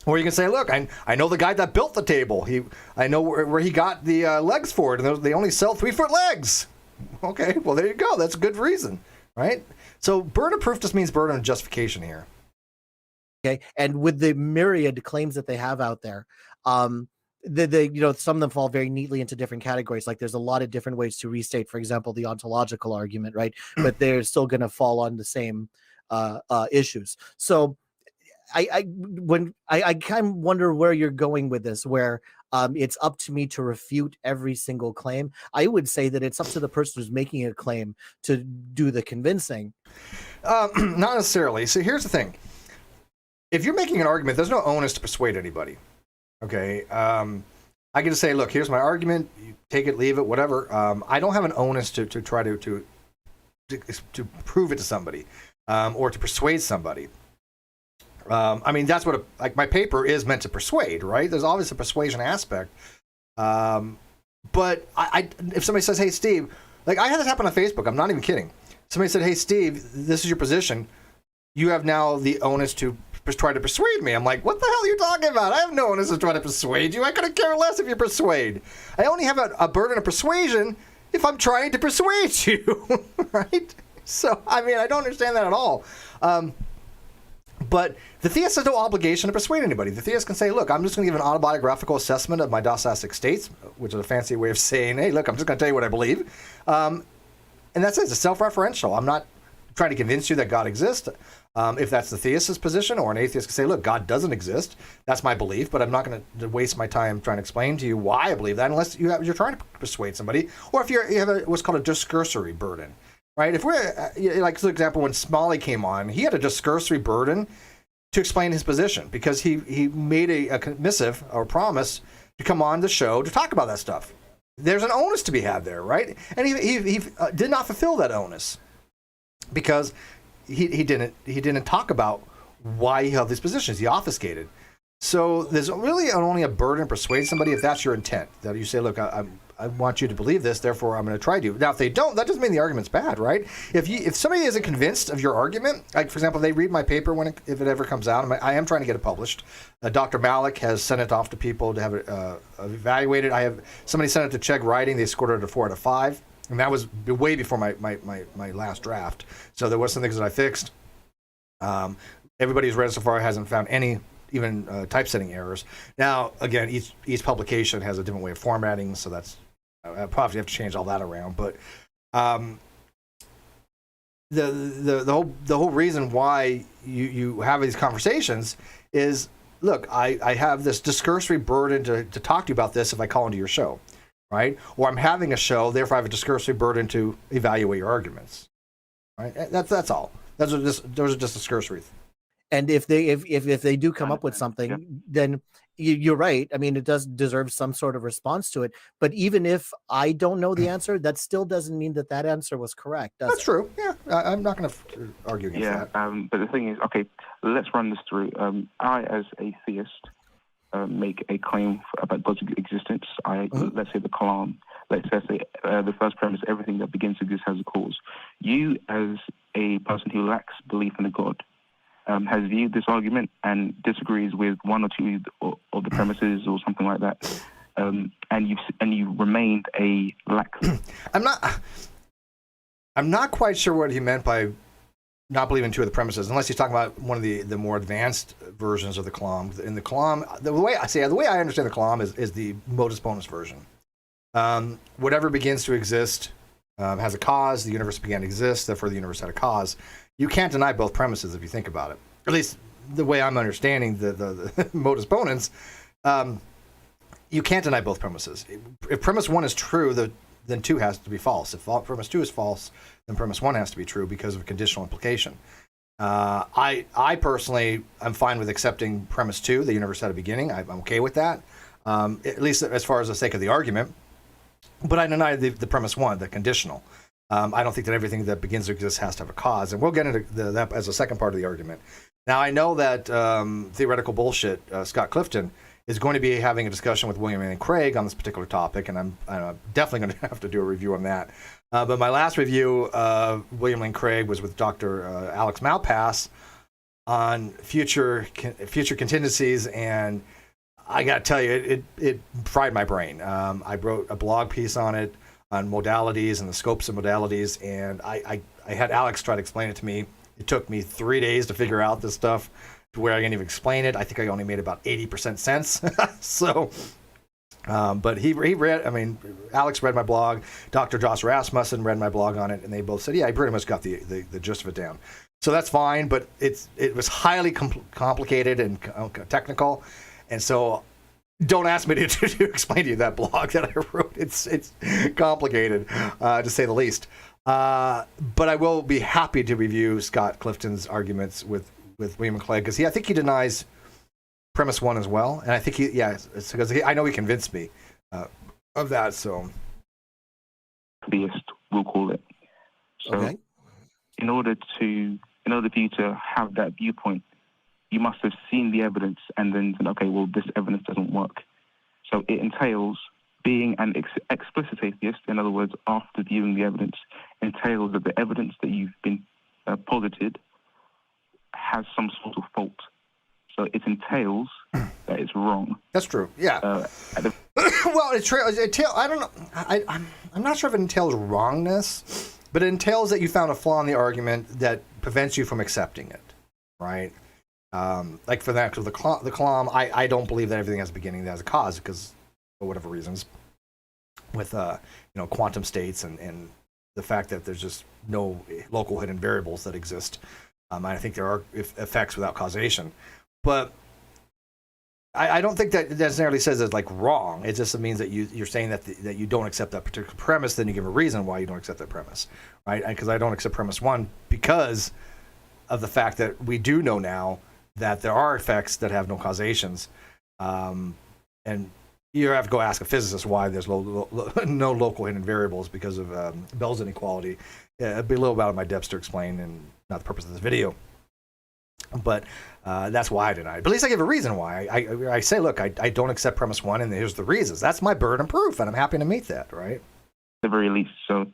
Or you can say, look, I know the guy that built the table. I know where he got the legs for it, and they only sell 3 foot legs. Okay, well, there you go. That's a good reason, right? So burden of proof just means burden of justification here. Okay, and with the myriad claims that they have out there, some of them fall very neatly into different categories. Like there's a lot of different ways to restate, for example, the ontological argument, right? But they're still going to fall on the same issues. So I kind of wonder where you're going with this, where it's up to me to refute every single claim. I would say that it's up to the person who's making a claim to do the convincing. Not necessarily. So here's the thing. If you're making an argument, there's no onus to persuade anybody. Okay? I can just say, look, here's my argument. You take it, leave it, whatever. I don't have an onus to try to prove it to somebody or to persuade somebody. That's what my paper is meant to persuade, right? There's always a persuasion aspect. But if somebody says, hey, Steve, like I had this happen on Facebook. I'm not even kidding. Somebody said, hey, Steve, this is your position. You have now the onus to try to persuade me. I'm like, what the hell are you talking about? I have no onus to try to persuade you. I couldn't care less if you persuade. I only have a burden of persuasion if I'm trying to persuade you, right? So, I don't understand that at all. But the theist has no obligation to persuade anybody. The theist can say, look, I'm just going to give an autobiographical assessment of my doxastic states, which is a fancy way of saying, hey, look, I'm just going to tell you what I believe. And that's it. It's self-referential. I'm not trying to convince you that God exists. If that's the theist's position, or an atheist can say, look, God doesn't exist. That's my belief, but I'm not going to waste my time trying to explain to you why I believe that unless you're trying to persuade somebody, or if you have what's called a discursory burden. Right? If we're, like, for example, when Smalley came on, he had a discursory burden to explain his position because he made a missive or promise to come on the show to talk about that stuff. There's an onus to be had there, right? And he did not fulfill that onus because he didn't talk about why he held these positions. He obfuscated. So there's really only a burden to persuade somebody if that's your intent. That you say, look, I want you to believe this, therefore I'm going to try to. Now, if they don't, that doesn't mean the argument's bad, right? If somebody isn't convinced of your argument, like, for example, they read my paper if it ever comes out, I am trying to get it published. Dr. Malik has sent it off to people to have it evaluated. Somebody sent it to Chegg Writing. They scored it a 4 out of 5. And that was way before my last draft. So there was some things that I fixed. Everybody who's read it so far hasn't found any even typesetting errors. Now, again, each publication has a different way of formatting, so that's I probably have to change all that around. But the whole reason why you have these conversations is, look, I have this discursory burden to talk to you about this if I call into your show, right? Or I'm having a show, therefore I have a discursory burden to evaluate your arguments, right? That's all. Those are just discursory. And if they do come up with something, then you're right. I mean, it does deserve some sort of response to it. But even if I don't know the answer, that still doesn't mean that answer was correct. That's true. Yeah, I'm not going to argue against that. But the thing is, okay, let's run this through. I, as a theist, make a claim about God's existence. Let's say the Kalam. Let's say the first premise: everything that begins to exist has a cause. You, as a person who lacks belief in a God, has viewed this argument and disagrees with one or two of the premises or something like that, and you've remained a laxer. I'm not quite sure what he meant by not believing two of the premises, unless he's talking about one of the more advanced versions of the Kalam. In the Kalam, the way I understand the Kalam is the modus ponens version. Whatever begins to exist has a cause. The universe began to exist, therefore the universe had a cause. You can't deny both premises if you think about it. At least the way I'm understanding the modus ponens, you can't deny both premises. If premise one is true, then two has to be false. If premise two is false, then premise one has to be true because of conditional implication. I personally am fine with accepting premise two, the universe had a beginning. I'm okay with that, at least as far as the sake of the argument. But I deny the premise one, the conditional. I don't think that everything that begins to exist has to have a cause. And we'll get into that as a second part of the argument. Now, I know that Theoretical Bullshit, Scott Clifton, is going to be having a discussion with William and Craig on this particular topic, and I'm definitely going to have to do a review on that. But my last review of William and Craig was with Dr. Alex Malpass on future contingencies, and I got to tell you, it fried my brain. I wrote a blog piece on it, on modalities and the scopes of modalities, and I had Alex try to explain it to me. It took me 3 days to figure out this stuff to where I can't even explain it. I think I only made about 80% sense. So, but he read, Alex read my blog, Dr. Josh Rasmussen read my blog on it, and they both said, yeah, I pretty much got the gist of it down. So that's fine, but it was highly complicated and technical, and so don't ask me to explain to you that blog that I wrote. It's complicated, to say the least. But I will be happy to review Scott Clifton's arguments with William and Craig, because I think he denies premise one as well, and I think it's because I know he convinced me of that. So, theist, we'll call it. So, okay. In order for you to have that viewpoint, you must have seen the evidence and then said, okay, well, this evidence doesn't work. So it entails being an explicit atheist. In other words, after viewing the evidence, entails that the evidence that you've been posited has some sort of fault. So it entails that it's wrong. That's true. Yeah. Well, I don't know. I'm not sure if it entails wrongness, but it entails that you found a flaw in the argument that prevents you from accepting it, right? Like for that, the Kalam, I don't believe that everything has a beginning that has a cause, because for whatever reasons, with quantum states and the fact that there's just no local hidden variables that exist. I think there are effects without causation, but I don't think that necessarily says it's like wrong. It just means that you're saying that you don't accept that particular premise. Then you give a reason why you don't accept that premise, right? Because I don't accept premise one because of the fact that we do know now that there are effects that have no causations, and you have to go ask a physicist why there's no local hidden variables because of Bell's inequality. It'd be a little out of my depths to explain, and not the purpose of this video. But that's why I deny it. But at least I give a reason why. I say, look, I don't accept premise one, and here's the reasons. That's my burden of proof, and I'm happy to meet that, right? At the very least. So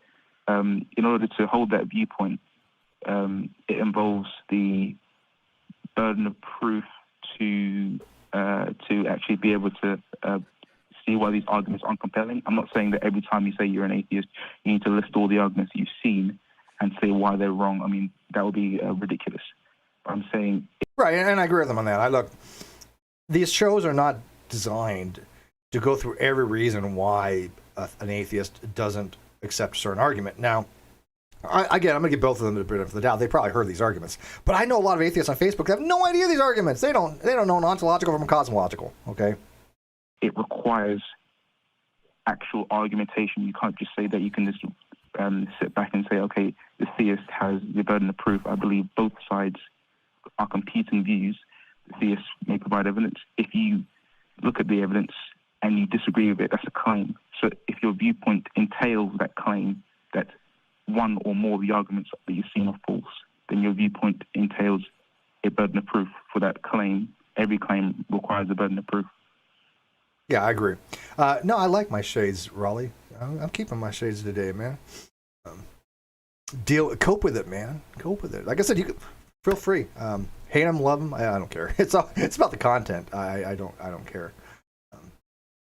in order to hold that viewpoint, it involves the burden of proof to actually be able to see why these arguments aren't compelling. I'm not saying that every time you say you're an atheist, you need to list all the arguments you've seen and say why they're wrong. I mean, that would be ridiculous. I'm saying... Right, and I agree with them on that. Look, these shows are not designed to go through every reason why an atheist doesn't accept a certain argument. Now, again, I'm going to give both of them the benefit of the doubt. They probably heard these arguments. But I know a lot of atheists on Facebook that have no idea these arguments. They don't know ontological from cosmological, okay? It requires actual argumentation. You can't just say that you can just sit back and say, okay, the theist has the burden of proof. I believe both sides are competing views, the theists may provide evidence. If you look at the evidence and you disagree with it, that's a claim. So if your viewpoint entails that claim that one or more of the arguments that you've seen are false, then your viewpoint entails a burden of proof for that claim. Every claim requires a burden of proof. Yeah, I agree. No, I like my shades, Raleigh. I'm keeping my shades today, man. Cope with it, man. Cope with it. Like I said, you can feel free. Hate them, love them. I don't care. It's about the content. I don't care.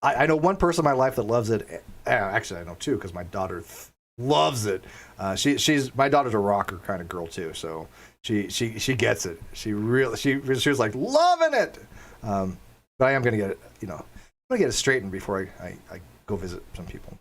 I know one person in my life that loves it. Actually, I know two because my daughter loves it. My daughter's a rocker kind of girl too, so she gets it. She was like loving it. But I am gonna get it. I'm gonna get it straightened before I go visit some people.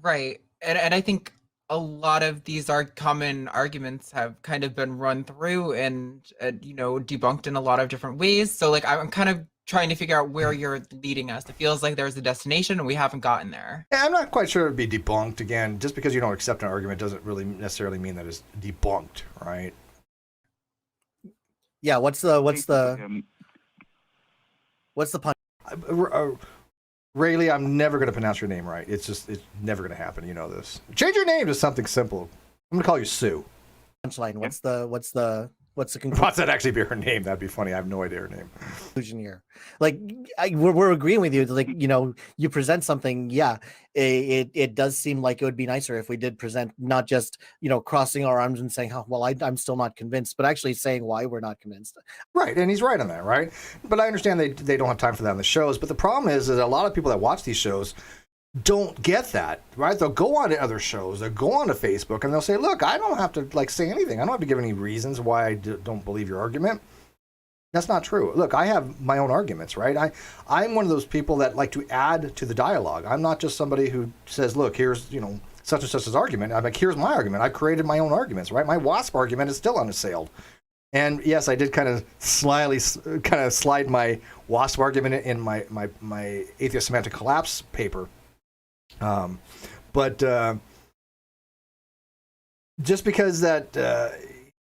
Right. And I think a lot of these common arguments have kind of been run through and debunked in a lot of different ways. So like I'm kind of trying to figure out where you're leading us. It feels like there's a destination and we haven't gotten there. Yeah, I'm not quite sure it'd be debunked. Again, just because you don't accept an argument doesn't really necessarily mean that it's debunked, right? Yeah, what's the pun? Rayleigh, I'm never going to pronounce your name right. It's never going to happen. You know this. Change your name to something simple. I'm going to call you Sue. Punchline. What's the conclusion? What's that actually be her name? That'd be funny. I have no idea her name. Here, like we're agreeing with you. Like you present something. Yeah, it does seem like it would be nicer if we did present not just crossing our arms and saying, "Oh, well, I'm still not convinced," but actually saying why we're not convinced. Right, and he's right on that, right? But I understand they don't have time for that on the shows. But the problem is that a lot of people that watch these shows don't get that, right? They'll go on to other shows, they'll go on to Facebook, and they'll say, look, I don't have to say anything. I don't have to give any reasons why I don't believe your argument. That's not true. Look, I have my own arguments, right? I'm one of those people that like to add to the dialogue. I'm not just somebody who says, look, here's, such and such's argument. I'm like, here's my argument. I've created my own arguments, right? My WASP argument is still unassailed. And yes, I did kind of slide my WASP argument in my Atheist Semantic Collapse paper. But just because that,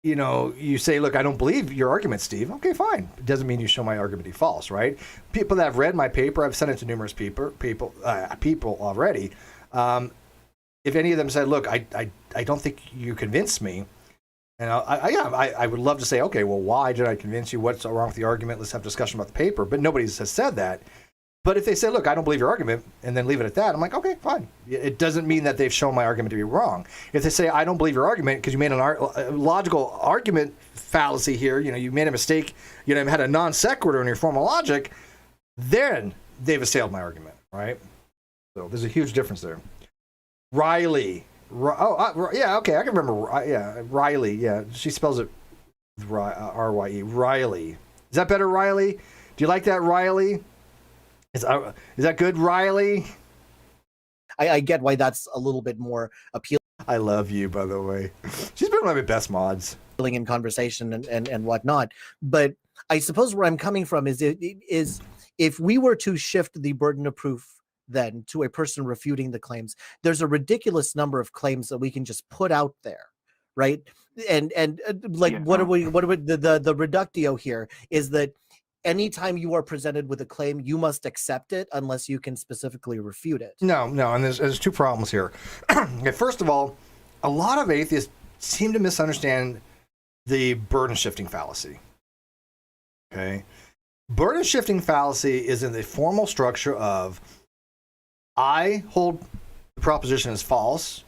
you say, look, I don't believe your argument, Steve. Okay, fine. It doesn't mean you show my argument to be false, right? People that have read my paper, I've sent it to numerous people already. If any of them said, look, I don't think you convinced me. And I would love to say, okay, well, why did I convince you? What's wrong with the argument? Let's have a discussion about the paper. But nobody has said that. But if they say, look, I don't believe your argument, and then leave it at that, I'm like, okay, fine. It doesn't mean that they've shown my argument to be wrong. If they say, I don't believe your argument because you made a logical argument fallacy here, you made a mistake, had a non sequitur in your formal logic, then they've assailed my argument, right? So there's a huge difference there. Riley. Yeah, okay, I can remember. Yeah, Riley. Yeah, she spells it R-Y-E. Riley. Is that better, Riley? Do you like that, Riley? Is that good, Riley? I get why that's a little bit more appealing. I love you, by the way. She's been one of my best mods. In conversation and whatnot. But I suppose where I'm coming from is if we were to shift the burden of proof then to a person refuting the claims, there's a ridiculous number of claims that we can just put out there, right? And what are the reductio here is that anytime you are presented with a claim, you must accept it unless you can specifically refute it. No, and there's two problems here. Okay, first of all, a lot of atheists seem to misunderstand the burden shifting fallacy. Okay, burden shifting fallacy is in the formal structure of I hold the proposition as false.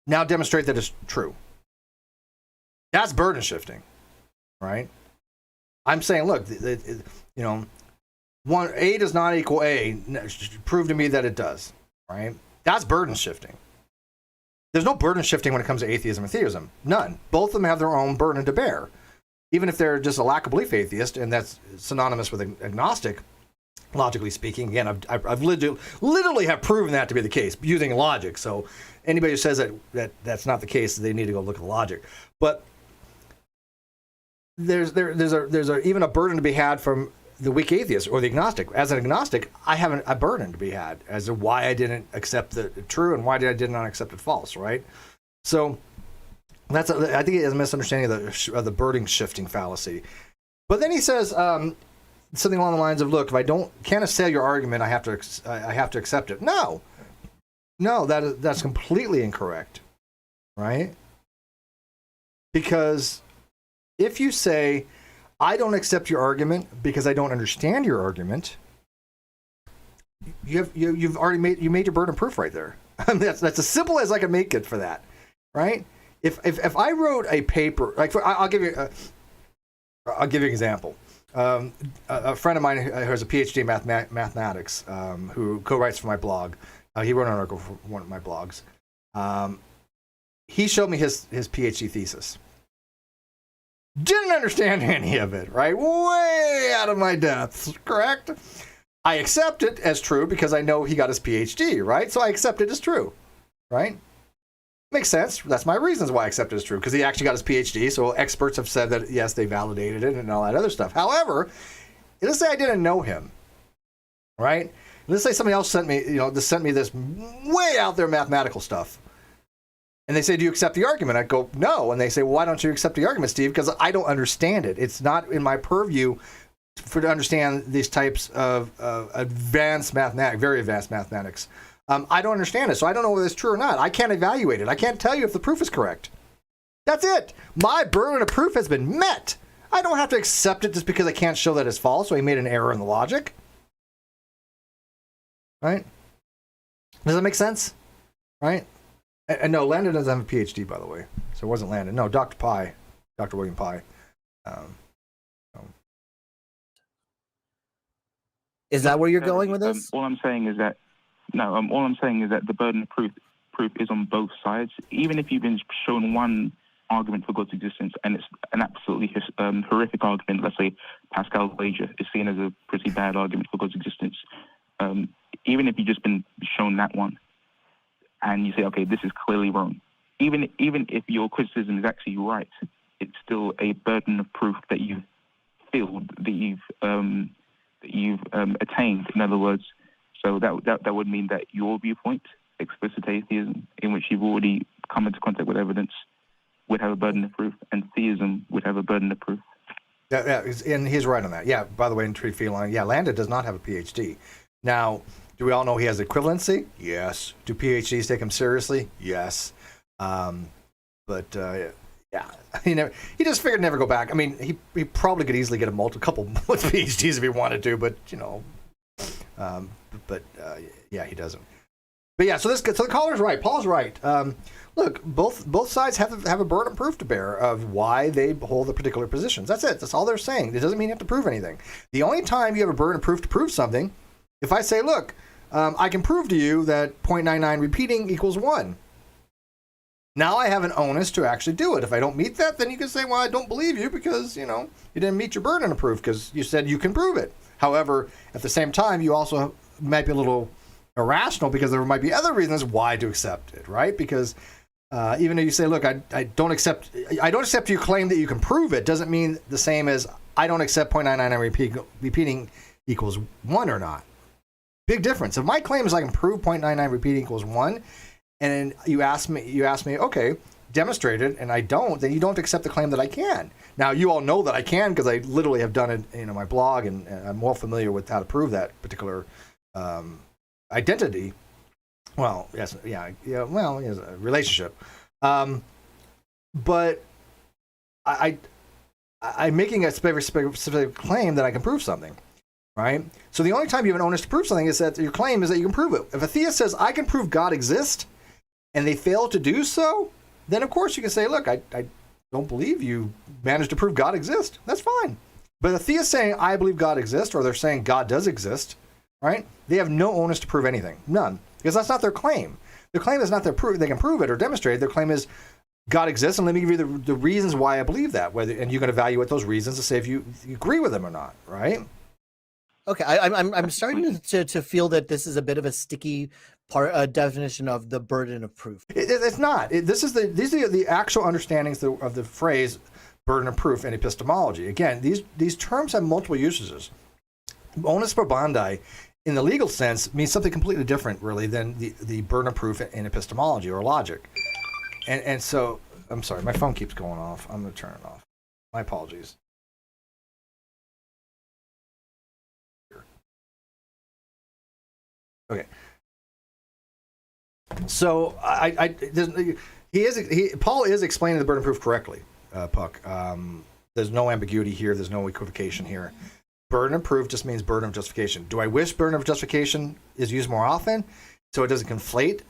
Now demonstrate that it's true. That's burden shifting, right? I'm saying, look, A does not equal A. Prove to me that it does, right? That's burden shifting. There's no burden shifting when it comes to atheism and theism. None. Both of them have their own burden to bear. Even if they're just a lack of belief atheist, and that's synonymous with agnostic, logically speaking. Again, I've literally have proven that to be the case using logic. So anybody who says that's not the case, they need to go look at the logic. But there's even a burden to be had from the weak atheist or the agnostic. As an agnostic, I have a burden to be had as to why I didn't accept the true and why I did not accept it false, right? So I think he has a misunderstanding of the burden shifting fallacy. But then he says something along the lines of, "Look, if I can't assail your argument, I have to accept it." No, that's completely incorrect, right? Because if you say, "I don't accept your argument because I don't understand your argument," you've already made your burden of proof right there. That's as simple as I can make it for that, right? If I wrote a paper, like I'll give you an example. A friend of mine who has a PhD in mathematics, who co-writes for my blog, he wrote an article for one of my blogs. He showed me his PhD thesis. Didn't understand any of it, right? Way out of my depths, correct? I accept it as true because I know he got his PhD, right? So I accept it as true, right? Makes sense. That's my reasons why I accept it as true, because he actually got his PhD. So experts have said that, yes, they validated it and all that other stuff. However, let's say I didn't know him, right? Let's say somebody else sent me this way out there mathematical stuff. And they say, "Do you accept the argument?" I go, "No." And they say, "Well, why don't you accept the argument, Steve?" Because I don't understand it. It's not in my purview to understand these types of advanced mathematics, very advanced mathematics. I don't understand it, so I don't know whether it's true or not. I can't evaluate it. I can't tell you if the proof is correct. That's it. My burden of proof has been met. I don't have to accept it just because I can't show that it's false, so he made an error in the logic. Right? Does that make sense? Right? And no, Landon doesn't have a PhD, by the way. So it wasn't Landon. No, Dr. William Pye. Is that where you're going with this? All I'm saying is that the burden of proof is on both sides. Even if you've been shown one argument for God's existence and it's an absolutely horrific argument, let's say Pascal's wager is seen as a pretty bad argument for God's existence. Even if you've just been shown that one, and you say, "Okay, this is clearly wrong," even if your criticism is actually right, it's still a burden of proof that you've filled, that you've attained. In other words, so that would mean that your viewpoint, explicit atheism, in which you've already come into contact with evidence, would have a burden of proof, and theism would have a burden of proof. Yeah, and he's right on that. Yeah, by the way, in Treat Feline, Landon does not have a PhD. Now, do we all know he has equivalency? Yes. Do PhDs take him seriously? Yes. He just figured never go back. I mean, he probably could easily get a couple more PhDs if he wanted to, but he doesn't. But yeah, so the caller's right. Paul's right. Look, both sides have a burden of proof to bear of why they hold the particular positions. That's it. That's all they're saying. It doesn't mean you have to prove anything. The only time you have a burden of proof to prove something, if I say, "Look, I can prove to you that 0.99 repeating equals 1. Now I have an onus to actually do it. If I don't meet that, then you can say, "Well, I don't believe you because, you didn't meet your burden of proof because you said you can prove it." However, at the same time, you also might be a little irrational because there might be other reasons why to accept it, right? Because even if you say, "Look, I don't accept your claim that you can prove it," doesn't mean the same as I don't accept 0.99 repeating equals 1 or not. Big difference. If my claim is I can prove 0.99 repeating equals 1, and you ask me, "Okay, demonstrate it," and I don't, then you don't accept the claim that I can. Now, you all know that I can because I literally have done it in my blog, and I'm well familiar with how to prove that particular identity. Well, yes, a relationship. But I'm making a specific claim that I can prove something. Right? So the only time you have an onus to prove something is that your claim is that you can prove it. If a theist says, "I can prove God exists," and they fail to do so, then of course you can say, "Look, I don't believe you managed to prove God exists." That's fine. But the theist saying, "I believe God exists," or they're saying God does exist, right? They have no onus to prove anything. None. Because that's not their claim. Their claim is not their proof. They can prove it or demonstrate it. Their claim is God exists, and let me give you the reasons why I believe that. And you can evaluate those reasons to say if you agree with them or not, right? Okay, I'm starting to feel that this is a bit of a sticky definition of the burden of proof. It's not. These are the actual understandings of the phrase burden of proof in epistemology. Again, these terms have multiple usages. Onus probandi, in the legal sense, means something completely different, really, than the burden of proof in epistemology or logic. And so I'm sorry, my phone keeps going off. I'm going to turn it off. My apologies. Okay. So Paul is explaining the burden of proof correctly, Puck. There's no ambiguity here. There's no equivocation here. Burden of proof just means burden of justification. Do I wish burden of justification is used more often so it doesn't conflate,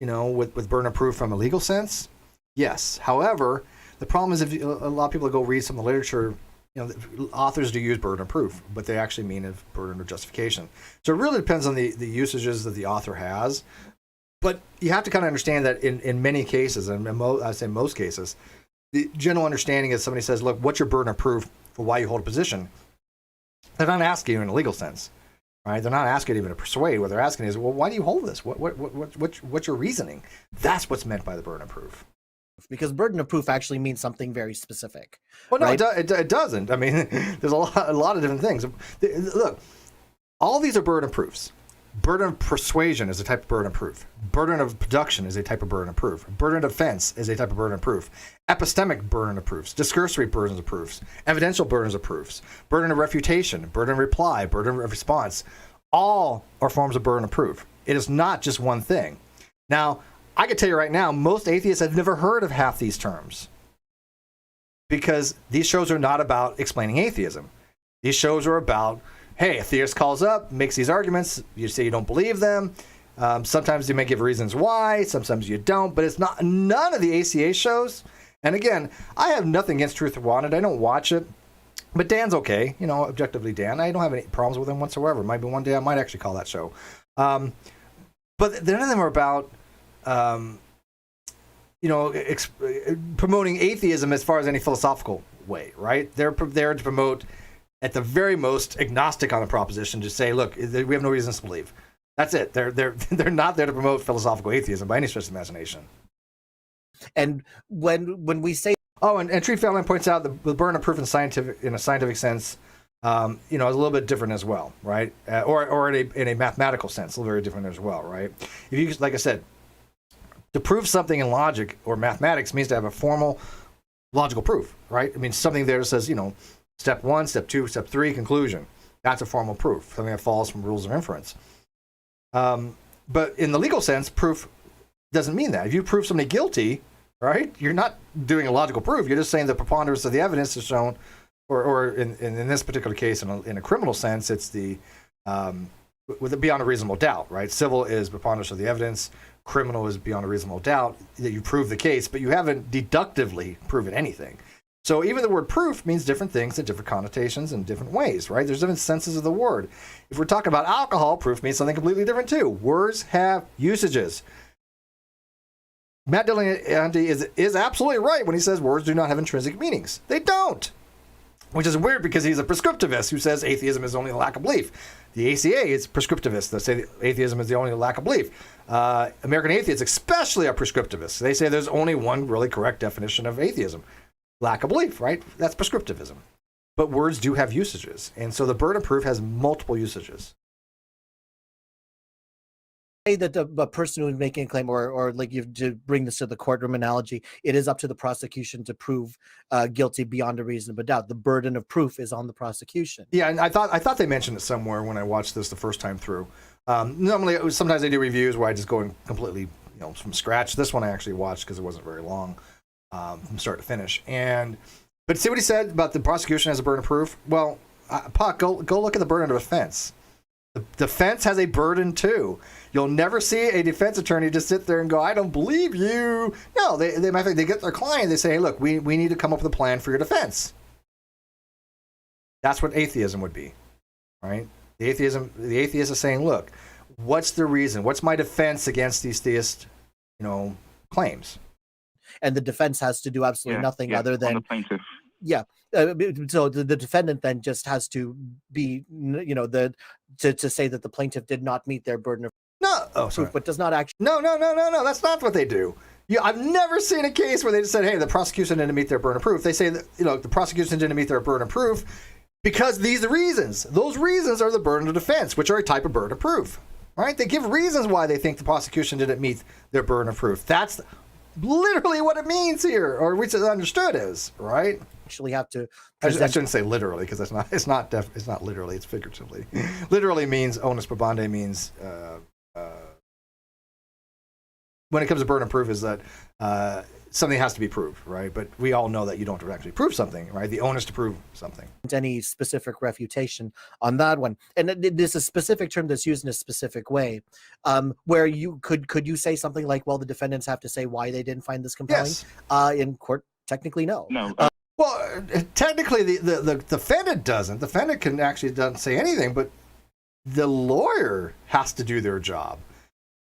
with burden of proof from a legal sense? Yes. However, the problem is if a lot of people go read some of the literature, authors do use burden of proof, but they actually mean a burden of justification. So it really depends on the usages that the author has. But you have to kind of understand that in many cases, and I say most cases, the general understanding is somebody says, look, what's your burden of proof for why you hold a position? They're not asking you in a legal sense, right? They're not asking even to persuade. What they're asking is, well, why do you hold this? What's your reasoning? That's what's meant by the burden of proof. Because burden of proof actually means something very specific. Well, no, right? it doesn't. I mean, there's a lot of different things. Look, all these are burden of proofs. Burden of persuasion is a type of burden of proof. Burden of production is a type of burden of proof. Burden of defense is a type of burden of proof. Epistemic burden of proofs. Discursory burdens of proofs. Evidential burdens of proofs. Burden of refutation. Burden of reply. Burden of response. All are forms of burden of proof. It is not just one thing. Now, I can tell you right now, most atheists have never heard of half these terms because these shows are not about explaining atheism. These shows are about, hey, a theist calls up, makes these arguments, you say you don't believe them. Sometimes you may give reasons why, sometimes you don't, but it's not none of the ACA shows. And again, I have nothing against Truth or Wanted. I don't watch it, but Dan's okay. Objectively, Dan, I don't have any problems with him whatsoever. Maybe one day I might actually call that show. But none of them are about promoting atheism as far as any philosophical way, right? They're there to promote, at the very most, agnostic on the proposition, to say, look, we have no reasons to believe. That's it. They're not there to promote philosophical atheism by any stretch of the imagination. And when we say, and Tree Feldman points out the burden of proof in a scientific sense, is a little bit different as well, right? Or in a mathematical sense, a little very different as well, right? If you, like I said, to prove something in logic or mathematics means to have a formal logical proof, right? I mean, something there says, step 1, step 2, step 3, conclusion. That's a formal proof, something that follows from rules of inference. But in the legal sense, proof doesn't mean that. If you prove somebody guilty, right, you're not doing a logical proof. You're just saying the preponderance of the evidence is shown, or in this particular case, in a criminal sense, it's the with it beyond a reasonable doubt, right? Civil is preponderance of the evidence. Criminal is beyond a reasonable doubt that you prove the case, but you haven't deductively proven anything. So even the word proof means different things in different connotations in different ways, right? There's different senses of the word. If we're talking about alcohol, proof means something completely different too. Words have usages. Matt Dillon is absolutely right when he says words do not have intrinsic meanings. They don't. Which is weird because he's a prescriptivist who says atheism is only a lack of belief. The ACA is prescriptivists that say atheism is the only lack of belief. American atheists especially are prescriptivists. They say there's only one really correct definition of atheism. Lack of belief, right? That's prescriptivism. But words do have usages. And so the burden of proof has multiple usages. say that the person who's making a claim, or like you to bring this to the courtroom analogy, it is up to the prosecution to prove guilty beyond a reasonable doubt. The burden of proof is on the prosecution. Yeah, and I thought they mentioned it somewhere when I watched this the first time through. Normally, sometimes I do reviews where I just go in completely, from scratch. This one I actually watched because it wasn't very long from start to finish. But see what he said about the prosecution as a burden of proof? Well, Puck, go look at the burden of defense. The defense has a burden too. You'll never see a defense attorney just sit there and go, I don't believe you. No, they matter of fact, they get their client, they say, hey, look, we need to come up with a plan for your defense. That's what atheism would be, right? The atheist is saying, look, what's the reason? What's my defense against these theist, claims? And the defense has to do absolutely nothing other than the plaintiff. Yeah. So the defendant then just has to be, to say that the plaintiff did not meet their burden of proof, but does not actually. No. That's not what they do. I've never seen a case where they just said, hey, the prosecution didn't meet their burden of proof. They say that, the prosecution didn't meet their burden of proof because these reasons. Those reasons are the burden of defense, which are a type of burden of proof, right? They give reasons why they think the prosecution didn't meet their burden of proof. That's literally what it means here, or which is understood as, right? Actually have to I present shouldn't say literally, because it's not literally, it's figuratively. Literally means onus probandi, means when it comes to burden of proof is that something has to be proved, right? But we all know that you don't have to actually prove something, right? The onus to prove something. any specific refutation on that one. And this is a specific term that's used in a specific way, where you could you say something like, well, the defendants have to say why they didn't find this compelling? Yes. In court, technically, no. No. Well, technically, the defendant doesn't. The defendant can actually doesn't say anything, but the lawyer has to do their job.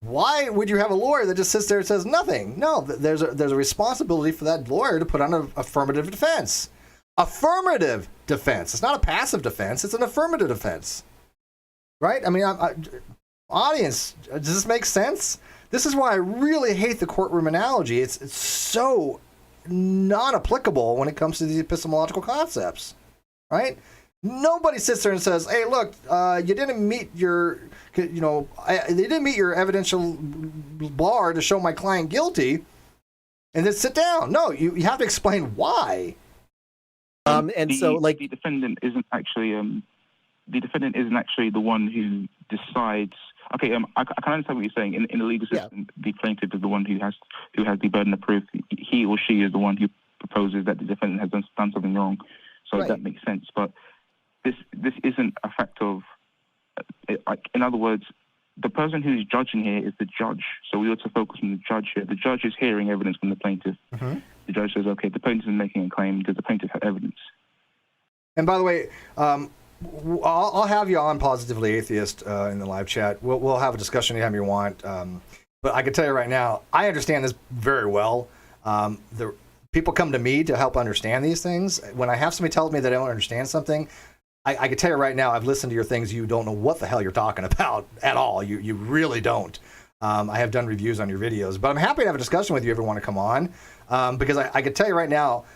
Why would you have a lawyer that just sits there and says nothing? No, there's a responsibility for that lawyer to put on an affirmative defense. Affirmative defense. It's not a passive defense. It's an affirmative defense. Right? I mean, audience, does this make sense? This is why I really hate the courtroom analogy. It's so not applicable when it comes to these epistemological concepts, right? Nobody sits there and says, "Hey, look, you didn't meet your, they didn't meet your evidential bar to show my client guilty," and then sit down. No, you have to explain why. The defendant isn't actually the one who decides. Okay, I can understand what you're saying. In the legal system, the plaintiff is the one who has the burden of proof. He or she is the one who proposes that the defendant has done something wrong. So Right. that makes sense. But this isn't a fact of. In other words, the person who's judging here is the judge. So we ought to focus on the judge here. The judge is hearing evidence from the plaintiff. Mm-hmm. The judge says, "Okay, the plaintiff is making a claim. Does the plaintiff have evidence?" And by the way, I'll have you on Positively Atheist in the live chat. We'll have a discussion anytime you want. But I can tell you right now, I understand this very well. The people come to me to help understand these things. When I have somebody tell me that I don't understand something, I can tell you right now, I've listened to your things. You don't know what the hell you're talking about at all. You really don't. I have done reviews on your videos, but I'm happy to have a discussion with you if you want to come on, because I can tell you right now,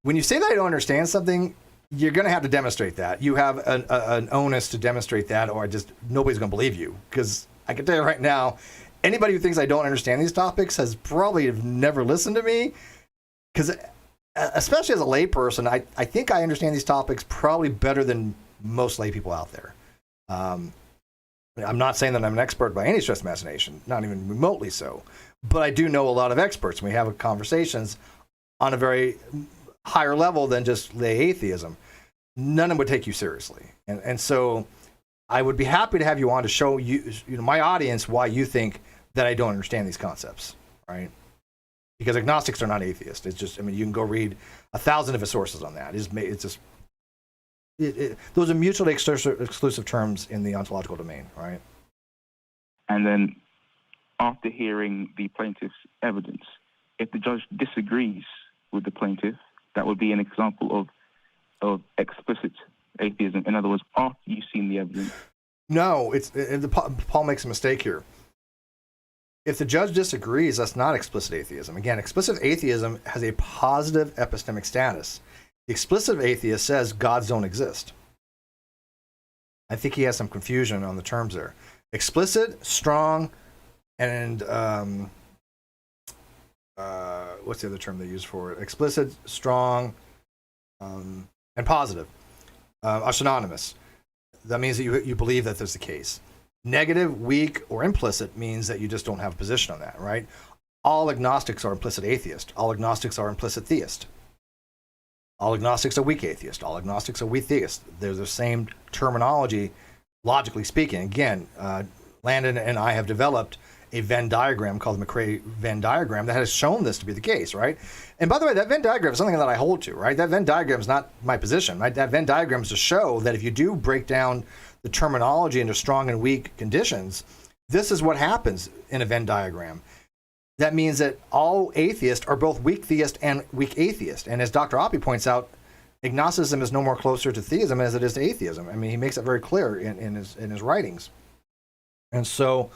when you say that I don't understand something, you're going to have to demonstrate that. You have an onus to demonstrate that, or nobody's going to believe you. Because I can tell you right now, anybody who thinks I don't understand these topics has probably never listened to me. Because especially as a layperson, I think I understand these topics probably better than most lay people out there. I'm not saying that I'm an expert by any stretch of imagination, not even remotely so. But I do know a lot of experts. We have conversations on a very higher level than just lay atheism. None of them would take you seriously. And so I would be happy to have you on to show you my audience why you think that I don't understand these concepts, right? Because agnostics are not atheists. It's just, you can go read 1,000 of his sources on that. Those are mutually exclusive terms in the ontological domain, right? And then after hearing the plaintiff's evidence, if the judge disagrees with the plaintiff, that would be an example of explicit atheism. In other words, after you've seen the evidence. No, Paul makes a mistake here. If the judge disagrees, that's not explicit atheism. Again, explicit atheism has a positive epistemic status. The explicit atheist says gods don't exist. I think he has some confusion on the terms there. Explicit, strong, and what's the other term they use for it? Explicit, strong, and positive are synonymous. That means that you believe that there's the case. Negative, weak, or implicit means that you just don't have a position on that, right? All agnostics are implicit atheist. All agnostics are implicit theist. All agnostics are weak atheist. All agnostics are weak theist. They're the same terminology, logically speaking. Again, Landon and I have developed a Venn diagram called the McCrae Venn diagram that has shown this to be the case, right? And by the way, that Venn diagram is something that I hold to, right? That Venn diagram is not my position, right? That Venn diagram is to show that if you do break down the terminology into strong and weak conditions, this is what happens in a Venn diagram. That means that all atheists are both weak theist and weak atheist. And as Dr. Oppie points out, agnosticism is no more closer to theism as it is to atheism. I mean, he makes it very clear in his writings. And so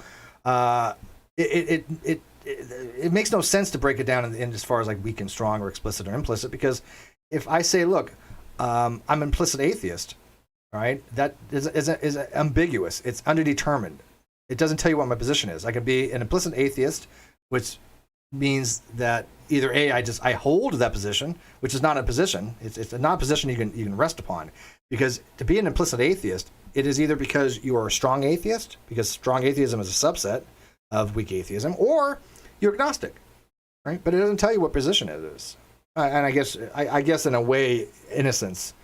it makes no sense to break it down in as far as like weak and strong or explicit or implicit, because if I say, look, I'm an implicit atheist, right? That is ambiguous. It's underdetermined. It doesn't tell you what my position is. I could be an implicit atheist, which means that either A, I hold that position, which is not a position. It's not a position you can rest upon. Because to be an implicit atheist, it is either because you are a strong atheist, because strong atheism is a subset of weak atheism, or you're agnostic, right? But it doesn't tell you what position it is. And I guess in a way, innocence,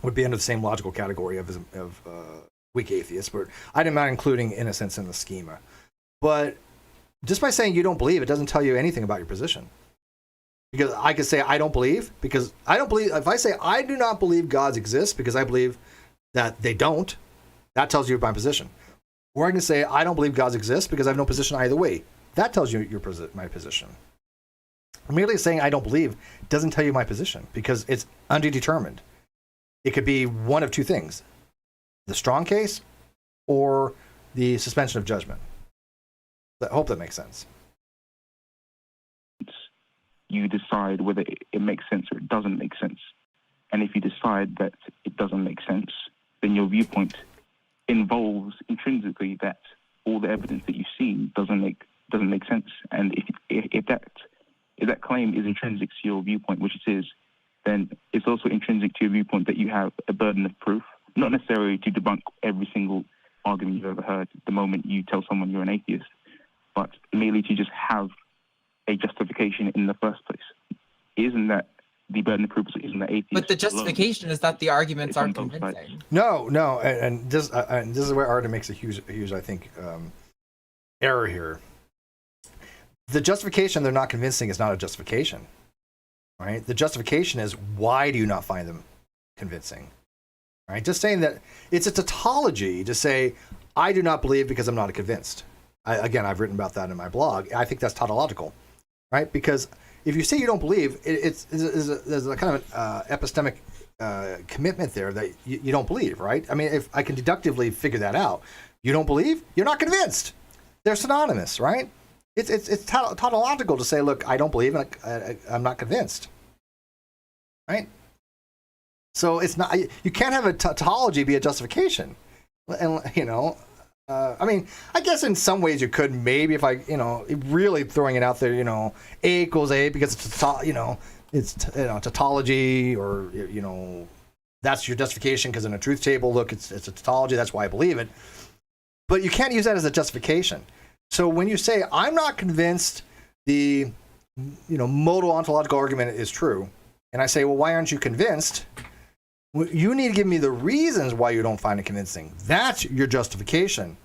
would be under the same logical category of weak atheists, but I'm not including innocence in the schema. But just by saying you don't believe, it doesn't tell you anything about your position. Because I could say I don't believe, because I don't believe, if I say I do not believe gods exist because I believe that they don't, that tells you my position. Or I can say I don't believe gods exist because I have no position either way. That tells you my position. Merely saying I don't believe doesn't tell you my position because it's undetermined. It could be one of two things: the strong case or the suspension of judgment. I hope that makes sense. You decide whether it makes sense or it doesn't make sense. And if you decide that it doesn't make sense, then your viewpoint involves intrinsically that all the evidence that you've seen doesn't make sense. And if that claim is intrinsic to your viewpoint, which it is, then it's also intrinsic to your viewpoint that you have a burden of proof, not necessarily to debunk every single argument you've ever heard the moment you tell someone you're an atheist, but merely to just have a justification in the first place. Isn't that the burden of proof? Isn't that atheist? But the justification is that the arguments aren't convincing. No, and this is where Arden makes a huge, I think, error here. The justification they're not convincing is not a justification, right? The justification is why do you not find them convincing, right? Just saying that it's a tautology to say I do not believe because I'm not convinced. I've written about that in my blog. I think that's tautological, right? Because if you say you don't believe, there's a kind of epistemic commitment there that you don't believe, right? I mean, if I can deductively figure that out, you don't believe, you're not convinced. They're synonymous, right? It's tautological to say, look, I don't believe, and I'm not convinced, right? So it's not, you can't have a tautology be a justification, and I mean, I guess in some ways you could, maybe if I, really throwing it out there, A equals A because it's tautology, or, that's your justification because in a truth table, look, it's a tautology, that's why I believe it. But you can't use that as a justification. So when you say, I'm not convinced the, modal ontological argument is true, and I say, well, why aren't you convinced? You need to give me the reasons why you don't find it convincing. That's your justification,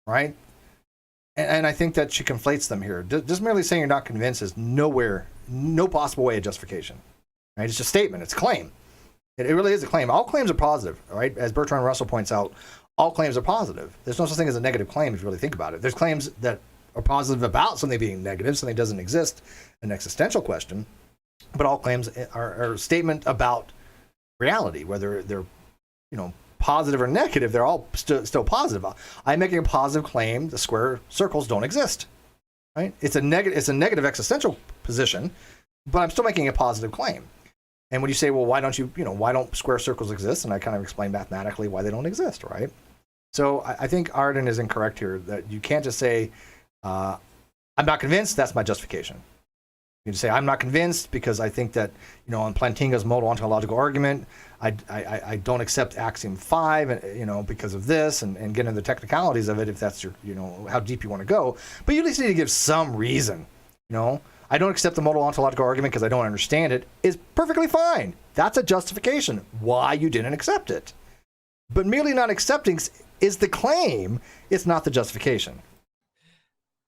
right? And I think that she conflates them here. Just merely saying you're not convinced is no possible way of justification, right? It's just a statement. It's a claim. It really is a claim. All claims are positive, right? As Bertrand Russell points out, all claims are positive. There's no such thing as a negative claim if you really think about it. There's claims that are positive about something being negative, something doesn't exist, an existential question, but all claims are a statement about reality, whether they're positive or negative, they're all still positive. I'm making a positive claim the square circles don't exist, right? It's a negative existential position, but I'm still making a positive claim. And when you say, well, why don't square circles exist? And I kind of explain mathematically why they don't exist, right? So I think Arden is incorrect here, that you can't just say, I'm not convinced, that's my justification. You can say, I'm not convinced because I think that, on Plantinga's modal ontological argument, I don't accept axiom 5, because of this, and get into the technicalities of it if that's your, how deep you want to go. But you at least need to give some reason, I don't accept the modal ontological argument because I don't understand it is perfectly fine. That's a justification why you didn't accept it. But merely not accepting is the claim, it's not the justification.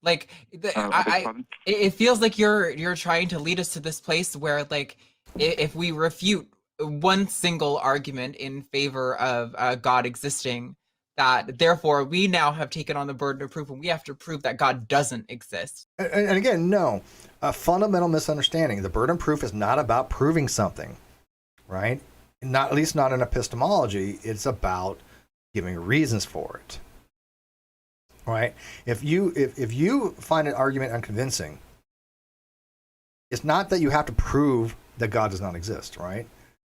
Like, it feels like you're trying to lead us to this place where, like, if we refute one single argument in favor of God existing, that therefore we now have taken on the burden of proof, and we have to prove that God doesn't exist. And again, no, a fundamental misunderstanding. The burden of proof is not about proving something, right? At least not in epistemology. It's about giving reasons for it. Right? If you find an argument unconvincing, it's not that you have to prove that God does not exist, right?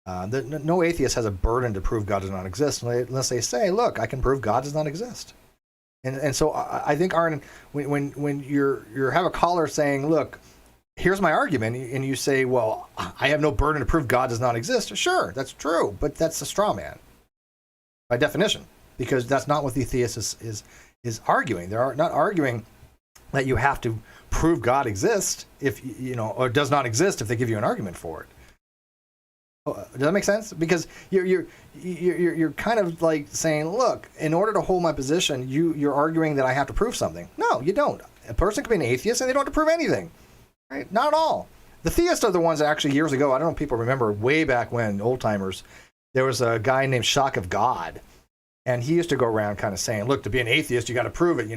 No atheist has a burden to prove God does not exist unless they say, look, I can prove God does not exist. And so I think, Arden, when you have a caller saying, look, here's my argument, and you say, well, I have no burden to prove God does not exist. Sure, that's true, but that's a straw man by definition, because that's not what the theist is arguing. They're not arguing that you have to prove God exists or does not exist if they give you an argument for it. Does that make sense? Because you're kind of like saying, look, in order to hold my position, you're arguing that I have to prove something. No, you don't. A person can be an atheist and they don't have to prove anything, right? Not at all. The theists are the ones that actually years ago, I don't know if people remember, way back when, old timers, there was a guy named Shock of God. And he used to go around kind of saying, look, to be an atheist, you got to prove it.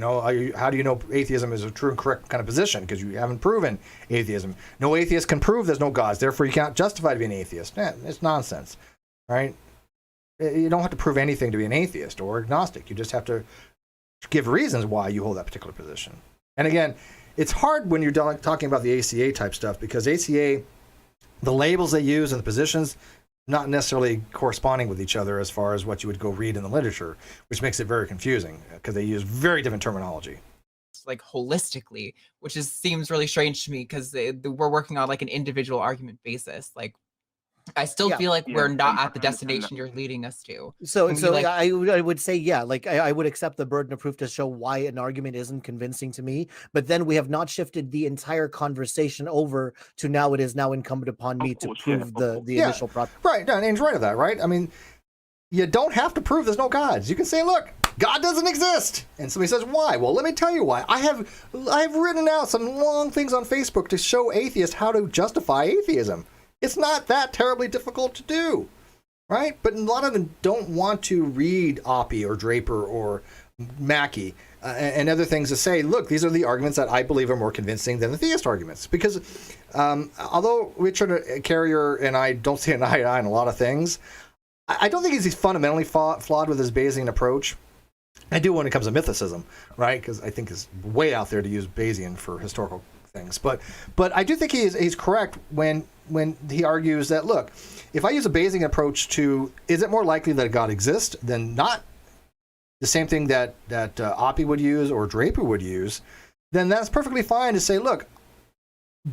How do you know atheism is a true and correct kind of position? Because you haven't proven atheism. No atheist can prove there's no gods. Therefore, you can't justify to be an atheist. It's nonsense, right? You don't have to prove anything to be an atheist or agnostic. You just have to give reasons why you hold that particular position. And again, it's hard when you're talking about the ACA type stuff, because ACA, the labels they use and the positions, not necessarily corresponding with each other as far as what you would go read in the literature, which makes it very confusing because they use very different terminology. Like holistically, which seems really strange to me, because we're working on like an individual argument basis. Like, I still feel like we're not at the destination you're leading us to. So I would say, like I would accept the burden of proof to show why an argument isn't convincing to me, but then we have not shifted the entire conversation over to now it is now incumbent upon me to prove the initial prop. Right, no, and he's right of that, right? I mean, you don't have to prove there's no gods. You can say, look, God doesn't exist. And somebody says, why? Well, let me tell you why. I have written out some long things on Facebook to show atheists how to justify atheism. It's not that terribly difficult to do, right? But a lot of them don't want to read Oppie or Draper or Mackey and other things to say, look, these are the arguments that I believe are more convincing than the theist arguments. Because although Richard Carrier and I don't see an eye to eye on a lot of things, I don't think he's fundamentally flawed with his Bayesian approach. I do when it comes to mythicism, right? Because I think it's way out there to use Bayesian for historical things. But I do think he's correct when he argues that, look, if I use a Bayesian approach to, is it more likely that God exists than not, the same thing that Oppie would use or Draper would use, then that's perfectly fine to say, look,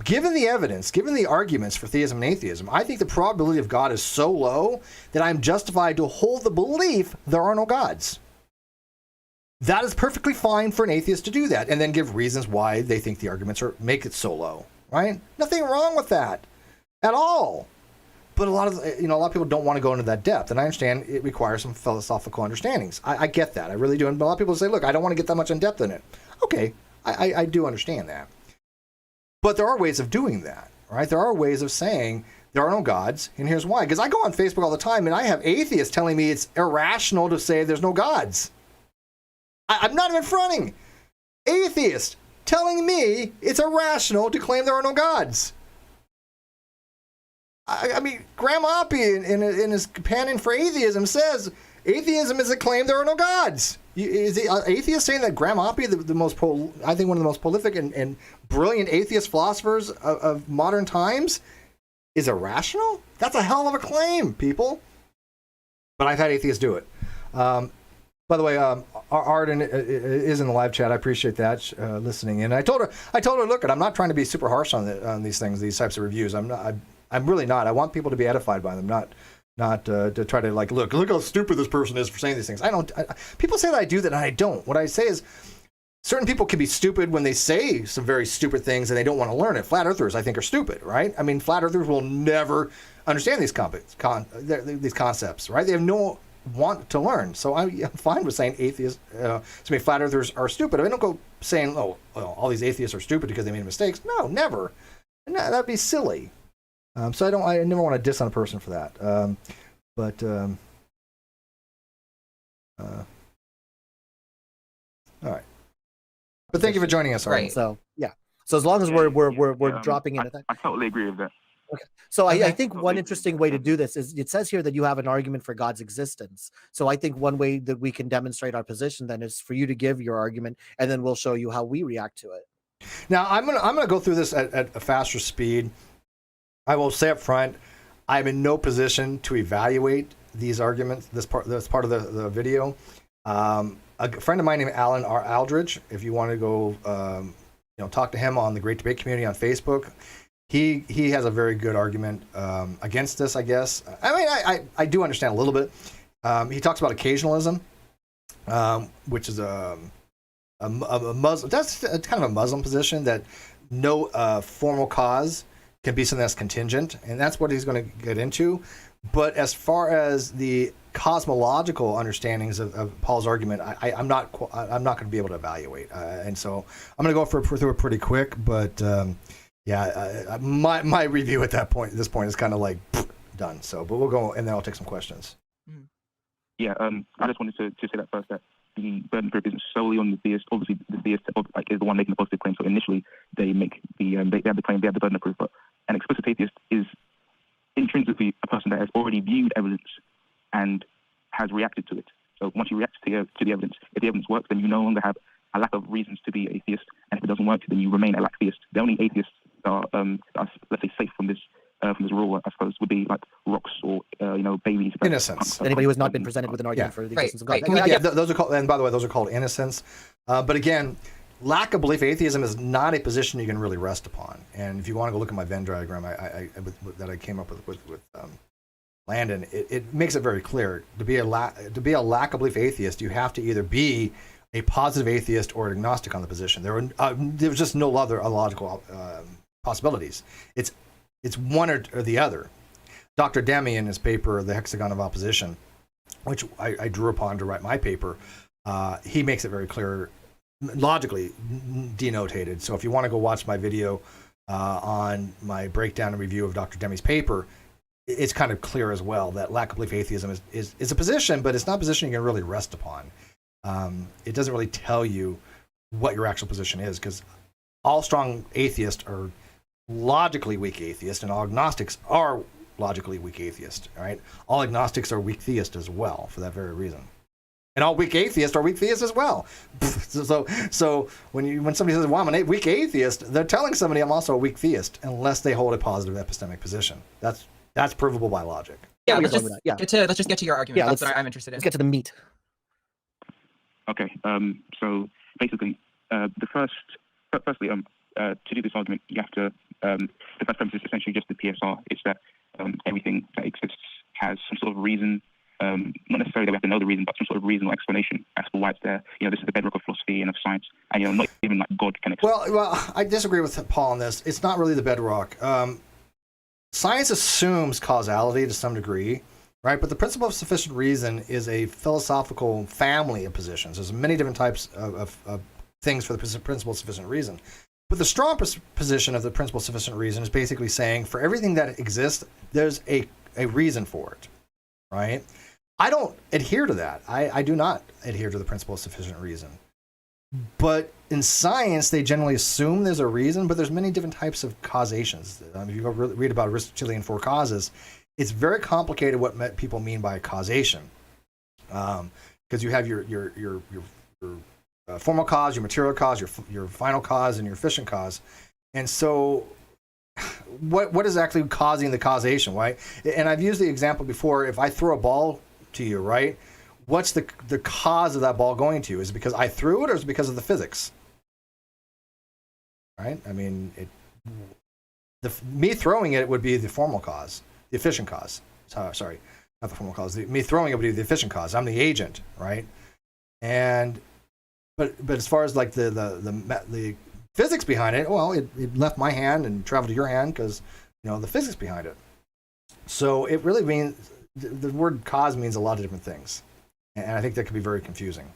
given the evidence, given the arguments for theism and atheism, I think the probability of God is so low that I'm justified to hold the belief there are no gods. That is perfectly fine for an atheist to do that, and then give reasons why they think the arguments make it so low, right? Nothing wrong with that at all. But a lot of people don't want to go into that depth, and I understand it requires some philosophical understandings. I get that, I really do. And a lot of people say, look, I don't want to get that much in depth in it. Okay, I do understand that. But there are ways of doing that, right? There are ways of saying there are no gods, and here's why. Because I go on Facebook all the time, and I have atheists telling me it's irrational to say there's no gods. I'm not even fronting. Atheists telling me it's irrational to claim there are no gods. I mean, Graham Oppie in his Companion for Atheism says atheism is a claim there are no gods. Is the atheist saying that Graham Oppie, I think one of the most prolific and brilliant atheist philosophers of modern times, is irrational? That's a hell of a claim, people. But I've had atheists do it. By the way, Arden is in the live chat. I appreciate that listening in. I told her, look, I'm not trying to be super harsh on these things, these types of reviews. I'm really not. I want people to be edified by them, not to try to look how stupid this person is for saying these things. People say that I do that, and I don't. What I say is, certain people can be stupid when they say some very stupid things and they don't want to learn it. Flat earthers, I think, are stupid, right? I mean, flat earthers will never understand these concepts, right? They have no want to learn. So I'm fine with saying flat earthers are stupid. I don't go saying, all these atheists are stupid because they made mistakes. No, never. No, that'd be silly. So I never want to diss on a person for that. All right. But thank you for joining us. Right. So So as long as we're dropping in. I totally agree with that. Okay. So I think one interesting way to do this is, it says here that you have an argument for God's existence. So I think one way that we can demonstrate our position then is for you to give your argument, and then we'll show you how we react to it. Now I'm gonna go through this at a faster speed. I will say up front, I'm in no position to evaluate these arguments. This part of the video. a friend of mine named Alan R. Aldridge. If you want to go, talk to him on the Great Debate Community on Facebook, he has a very good argument against this, I guess. I mean, I do understand a little bit. He talks about occasionalism, which is a Muslim. That's kind of a Muslim position, that no formal cause can be something that's contingent, and that's what he's going to get into. But as far as the cosmological understandings of Paul's argument, I'm not going to be able to evaluate, and so I'm going to go through it pretty quick. But my review at this point is kind of like done. So, but we'll go, and then I'll take some questions. Yeah, I just wanted to say that first, that the burden of proof isn't solely on the theist. Obviously, the theist is the one making the positive claim. So initially, they make they have the claim, they have the burden of proof. But an explicit atheist is intrinsically a person that has already viewed evidence and has reacted to it. So once you react to the evidence, if the evidence works, then you no longer have a lack of reasons to be atheist. And if it doesn't work, then you remain a lack theist. The only atheists that are let's say, safe from this rule, I suppose, would be like rocks or babies. Innocence. Anybody who has not been presented with an argument for the existence of God. Those are called. And by the way, those are called innocence. But again, lack of belief atheism is not a position you can really rest upon. And if you want to go look at my Venn diagram that I came up with Landon, it makes it very clear. To be a lack of belief atheist, you have to either be a positive atheist or an agnostic on the position. There's just no other logical possibilities. It's one or the other. Dr. Demi, in his paper, The Hexagon of Opposition, which I drew upon to write my paper, he makes it very clear, logically denotated. So if you want to go watch my video on my breakdown and review of Dr. Demi's paper, it's kind of clear as well that lack of belief atheism is a position, but it's not a position you can really rest upon. It doesn't really tell you what your actual position is, because all strong atheists are logically weak atheists, and all agnostics are logically weak atheists. Right? All agnostics are weak theists as well, for that very reason. And all weak atheists are weak theists as well. So when somebody says, "Well, I'm a weak atheist," they're telling somebody I'm also a weak theist, unless they hold a positive epistemic position. That's provable by logic. Yeah, let's just get to your argument. That's what I'm interested in. Let's get to the meat. Okay. So basically, firstly, to do this argument, you have to. The first premise is essentially just the PSR. It's that everything that exists has some sort of reason. Not necessarily that we have to know the reason, but some sort of reason or explanation as to why it's there. This is the bedrock of philosophy and of science, and not even like God can explain. Well, I disagree with Paul on this. It's not really the bedrock. Science assumes causality to some degree, right? But the principle of sufficient reason is a philosophical family of positions. There's many different types of things for the principle of sufficient reason. But the strong position of the principle of sufficient reason is basically saying for everything that exists, there's a reason for it, right? I don't adhere to that. I do not adhere to the principle of sufficient reason. But in science, they generally assume there's a reason, but there's many different types of causations. If you go read about Aristotelian four causes, it's very complicated what people mean by causation. Because you have your formal cause, your material cause, your final cause, and your efficient cause. And so what is actually causing the causation, right? And I've used the example before. If I throw a ball to you, right, what's the cause of that ball going to you? Is it because I threw it, or is it because of the physics? Right? I mean, me throwing it would be the formal cause, the efficient cause. Sorry, not the formal cause. Me throwing it would be the efficient cause. I'm the agent, right? But as far as like the physics behind it, well, it left my hand and traveled to your hand because the physics behind it. So it really means the word cause means a lot of different things, and I think that could be very confusing.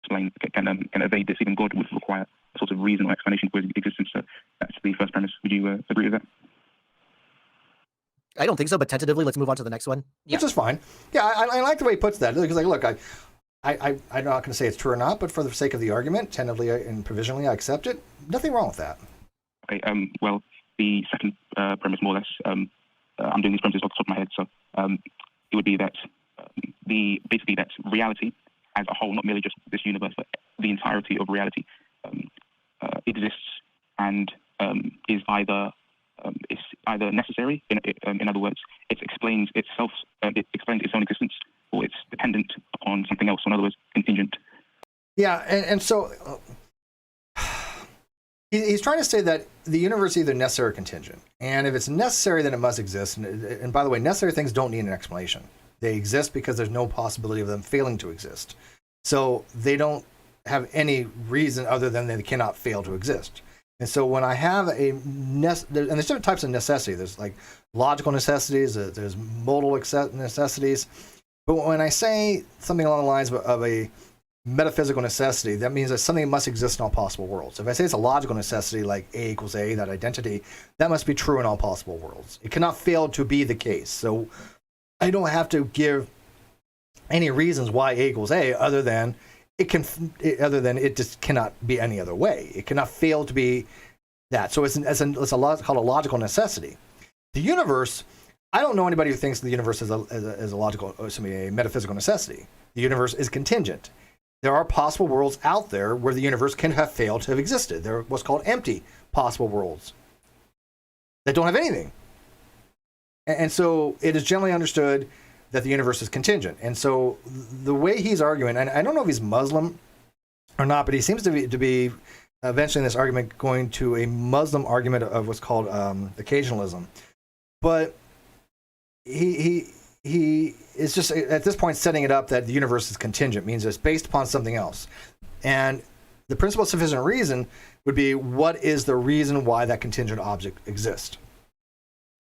Explain can evade this. Even God would require a sort of reason or explanation for his existence. So that's the first premise. Would you agree with that? I don't think so, but tentatively, let's move on to the next one. Which is fine. Yeah, I like the way he puts that, because look, I'm not going to say it's true or not, but for the sake of the argument, tentatively and provisionally, I accept it. Nothing wrong with that. Okay. Well, the second premise, more or less, I'm doing these premises off the top of my head, so it would be that basically that reality as a whole, not merely just this universe, but the entirety of reality exists and is either necessary. In other words, it explains itself. It explains its own existence, or it's dependent on something else, or in other words, contingent. Yeah, and so he's trying to say that the universe is either necessary or contingent. And if it's necessary, then it must exist. And by the way, necessary things don't need an explanation. They exist because there's no possibility of them failing to exist. So they don't have any reason other than they cannot fail to exist. And so when I have and there's different types of necessity. There's like logical necessities, there's modal necessities. But when I say something along the lines of a metaphysical necessity, that means that something must exist in all possible worlds. If I say it's a logical necessity, like A equals A, that identity, that must be true in all possible worlds. It cannot fail to be the case. So I don't have to give any reasons why A equals A other than it just cannot be any other way. It cannot fail to be that. So it's called a logical necessity. The universe, I don't know anybody who thinks the universe is a logical, or a metaphysical necessity. The universe is contingent. There are possible worlds out there where the universe can have failed to have existed. There are what's called empty possible worlds that don't have anything. And so it is generally understood that the universe is contingent. And so the way he's arguing, and I don't know if he's Muslim or not, but he seems to be eventually in this argument going to a Muslim argument of what's called occasionalism. But he is just at this point setting it up that the universe is contingent, means it's based upon something else. And the principle of sufficient reason would be, what is the reason why that contingent object exists?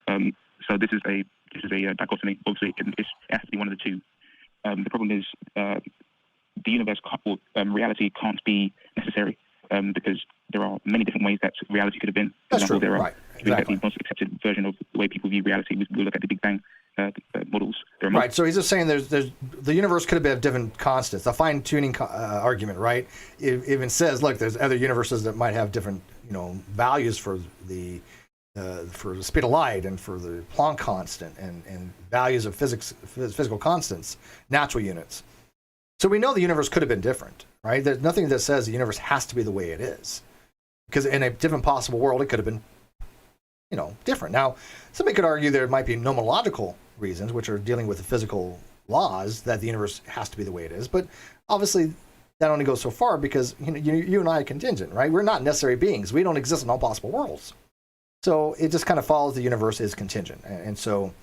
So this is a dichotomy. Obviously, it has to be one of the two. The problem is the universe, reality can't be necessary because there are many different ways that reality could have been. For example, there are, right. Exactly. The most accepted version of the way people view reality. We look at the Big Bang models. Right. So he's just saying there's the universe could have been different constants. A fine-tuning argument, right? It even says, look, there's other universes that might have different, values for the speed of light and for the Planck constant and values of physical constants, natural units. So we know the universe could have been different, right? There's nothing that says the universe has to be the way it is, because in a different possible world, it could have been, different. Now, somebody could argue there might be nomological reasons, which are dealing with the physical laws, that the universe has to be the way it is. But obviously, that only goes so far because you and I are contingent, right? We're not necessary beings. We don't exist in all possible worlds. So it just kind of follows the universe is contingent. And so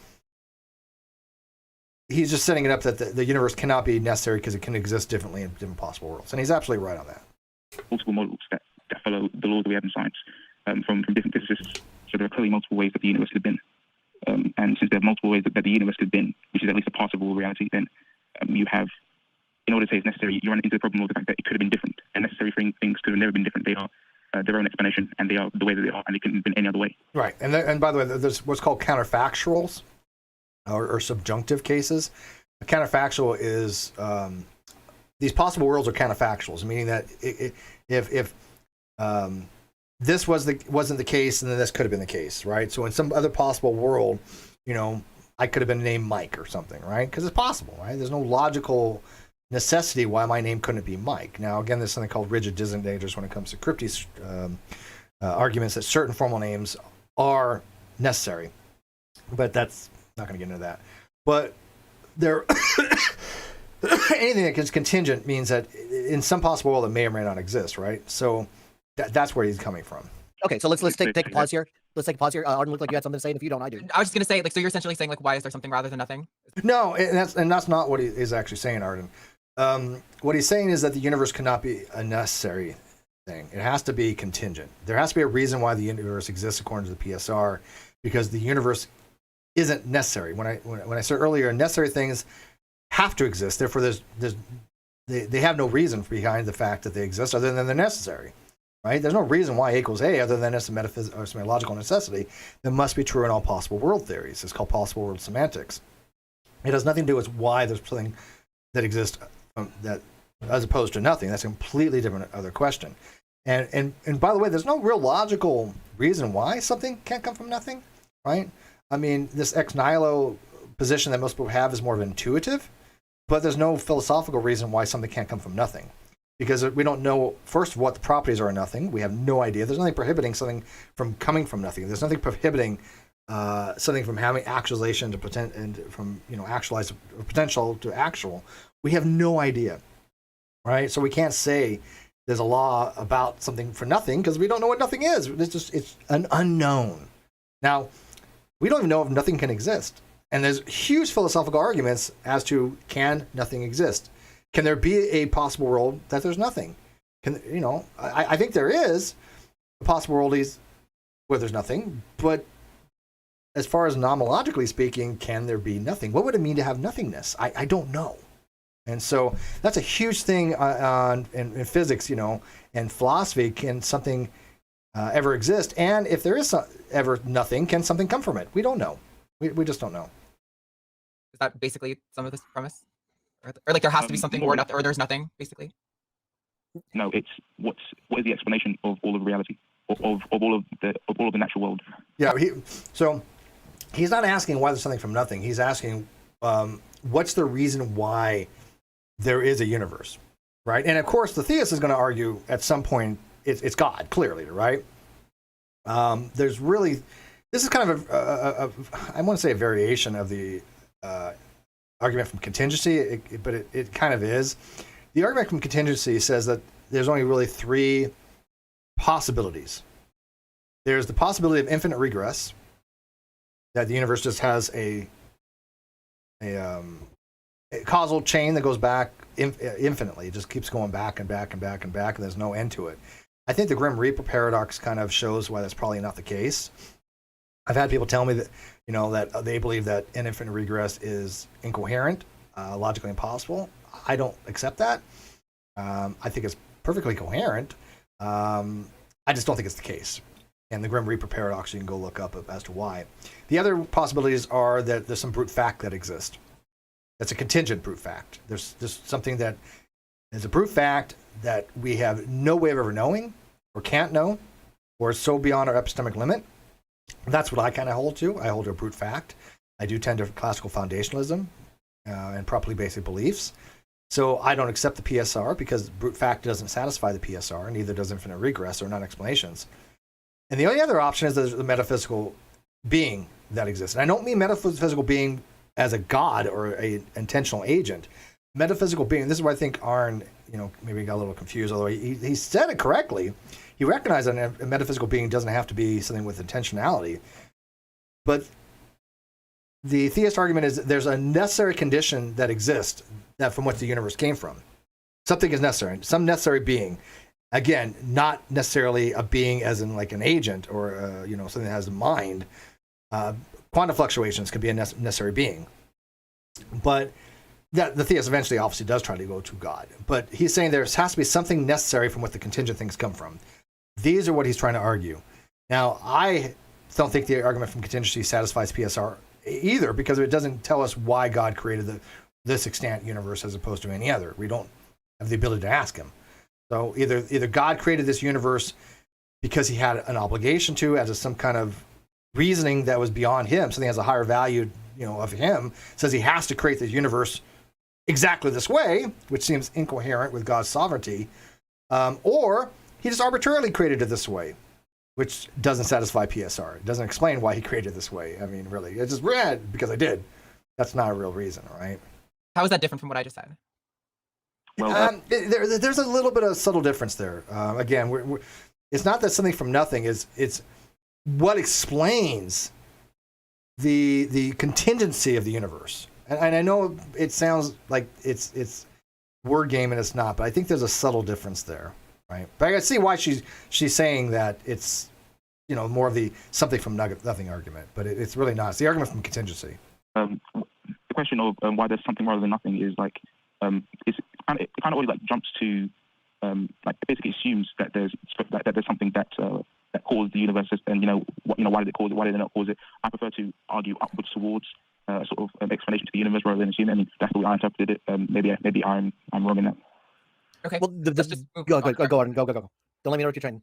he's just setting it up that the universe cannot be necessary because it can exist differently in different possible worlds. And he's absolutely right on that. Multiple models that follow the laws that we have in science from different physicists. So there are clearly multiple ways that the universe could have been. And since there are multiple ways that the universe could have been, which is at least a possible reality, then you have, in order to say it's necessary, you run into the problem of the fact that it could have been different. And necessary things could have never been different. They are their own explanation, and they are the way that they are, and they couldn't have been any other way. Right. And by the way, there's what's called counterfactuals or subjunctive cases. A counterfactual is these possible worlds are counterfactuals, meaning that if this wasn't the case, and then this could have been the case, right? So in some other possible world, I could have been named Mike or something, right? Because it's possible, right? There's no logical necessity why my name couldn't be Mike. Now, again, there's something called rigid designators when it comes to cryptic arguments that certain formal names are necessary, but that's not going to get into that. But there, anything that is contingent means that in some possible world it may or may not exist, right? So that's where he's coming from. Okay, so let's take a pause here. Let's take a pause here. Arden, looked like you had something to say, and if you don't, I do. I was just gonna say, so you're essentially saying, why is there something rather than nothing? No, and that's not what he is actually saying, Arden. What he's saying is that the universe cannot be a necessary thing. It has to be contingent. There has to be a reason why the universe exists according to the PSR, because the universe isn't necessary. When I said earlier, necessary things have to exist. Therefore, they have no reason behind the fact that they exist other than they're necessary. Right? There's no reason why A equals A other than it's a metaphysical or some logical necessity that must be true in all possible world theories. It's called possible world semantics. It has nothing to do with why there's something that exists that as opposed to nothing. That's a completely different other question. And by the way, there's no real logical reason why something can't come from nothing, right? I mean, this ex nihilo position that most people have is more of intuitive, but there's no philosophical reason why something can't come from nothing. Because we don't know, first, what the properties are of nothing. We have no idea. There's nothing prohibiting something from coming from nothing. There's nothing prohibiting something from having actualization to from actualized potential to actual, We have no idea, right? So we can't say there's a law about something for nothing because we don't know what nothing is. It's an unknown. Now, we don't even know if nothing can exist. And there's huge philosophical arguments as to, can nothing exist? Can there be a possible world that there's nothing? I think there is a possible world where there's nothing, but as far as nomologically speaking, can there be nothing? What would it mean to have nothingness? I don't know. And so that's a huge thing in physics, and philosophy. Can something ever exist? And if there is ever nothing, can something come from it? We don't know. We just don't know. Is that basically some of this premise? Or like there has to be something or nothing, or there's nothing, basically? No, it's what is the explanation of all of reality, of all of the natural world? Yeah. So he's not asking why there's something from nothing. He's asking what's the reason why there is a universe, right? And of course, the theist is going to argue at some point it's God, clearly, right? There's really, this is kind of I want to say a variation of the argument from contingency, but it kind of is. The argument from contingency says that there's only really three possibilities. There's the possibility of infinite regress, that the universe just has a causal chain that goes back infinitely. It just keeps going back and back and back and back, and there's no end to it. I think the Grim Reaper paradox kind of shows why that's probably not the case. I've had people tell me that, that they believe that an infinite regress is incoherent, logically impossible. I don't accept that. I think it's perfectly coherent. I just don't think it's the case. And the Grim Reaper paradox, you can go look up as to why. The other possibilities are that there's some brute fact that exists. That's a contingent brute fact. There's something that is a brute fact that we have no way of ever knowing, or can't know, or is so beyond our epistemic limit. That's what I kind of hold to. I hold to a brute fact. I do tend to classical foundationalism and properly basic beliefs. So I don't accept the PSR because brute fact doesn't satisfy the PSR, and neither does infinite regress or non-explanations. And the only other option is there's the metaphysical being that exists. And I don't mean metaphysical being as a god or an intentional agent. Metaphysical being, this is where I think Arn, maybe got a little confused, although he said it correctly. He recognized that a metaphysical being doesn't have to be something with intentionality. But the theist argument is there's a necessary condition that exists that from which the universe came from. Something is necessary, some necessary being. Again, not necessarily a being as in like an agent or something that has a mind. Quantum fluctuations can be a necessary being. But the theist eventually obviously does try to go to God. But he's saying there has to be something necessary from what the contingent things come from. These are what he's trying to argue. Now, I don't think the argument from contingency satisfies PSR either, because it doesn't tell us why God created this extant universe as opposed to any other. We don't have the ability to ask him. So either God created this universe because he had an obligation to, as some kind of reasoning that was beyond him, something has a higher value, of him, says he has to create this universe exactly this way, which seems incoherent with God's sovereignty, or he just arbitrarily created it this way, which doesn't satisfy PSR. It doesn't explain why he created it this way. I mean, really, it's just because I did. That's not a real reason, right? How is that different from what I just said? Well, there's a little bit of subtle difference there. Again, it's not that something from nothing is. It's what explains the contingency of the universe. And I know it sounds like it's word game and it's not, but I think there's a subtle difference there, right? But I can see why she's saying that it's more of the something from nothing argument, but it's really not. It's the argument from contingency. The question of why there's something rather than nothing is like it kind of always like jumps to like it basically assumes that there's something that caused the universe, and why did it cause it? Why did it not cause it? I prefer to argue upwards towards sort of an explanation to the universe rather than assume. I mean, that's the way I interpreted it. Maybe I'm wrong in that. Okay. Well, let's just move go on. on. Don't let me know what you're trying.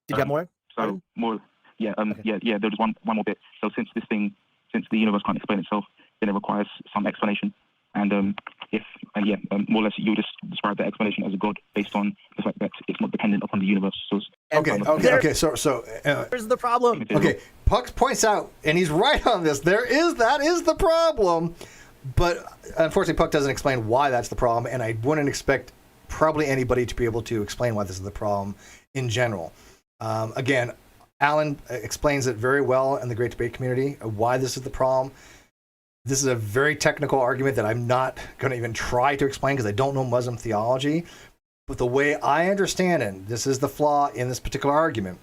Did you have more? So more, yeah, Okay. yeah. There was one more bit. So since the universe can't explain itself, then it requires some explanation. And more or less, you just describe that explanation as a god based on the fact that it's not dependent upon the universe. So Okay. So here's the problem. okay. Puck points out, and he's right on this. That is the problem. But unfortunately, Puck doesn't explain why that's the problem, and I wouldn't expect probably anybody to be able to explain why this is the problem in general. Again, Alan explains it very well in the Great Debate Community why this is the problem. This is a very technical argument that I'm not going to even try to explain because I don't know Muslim theology. But the way I understand it, this is the flaw in this particular argument,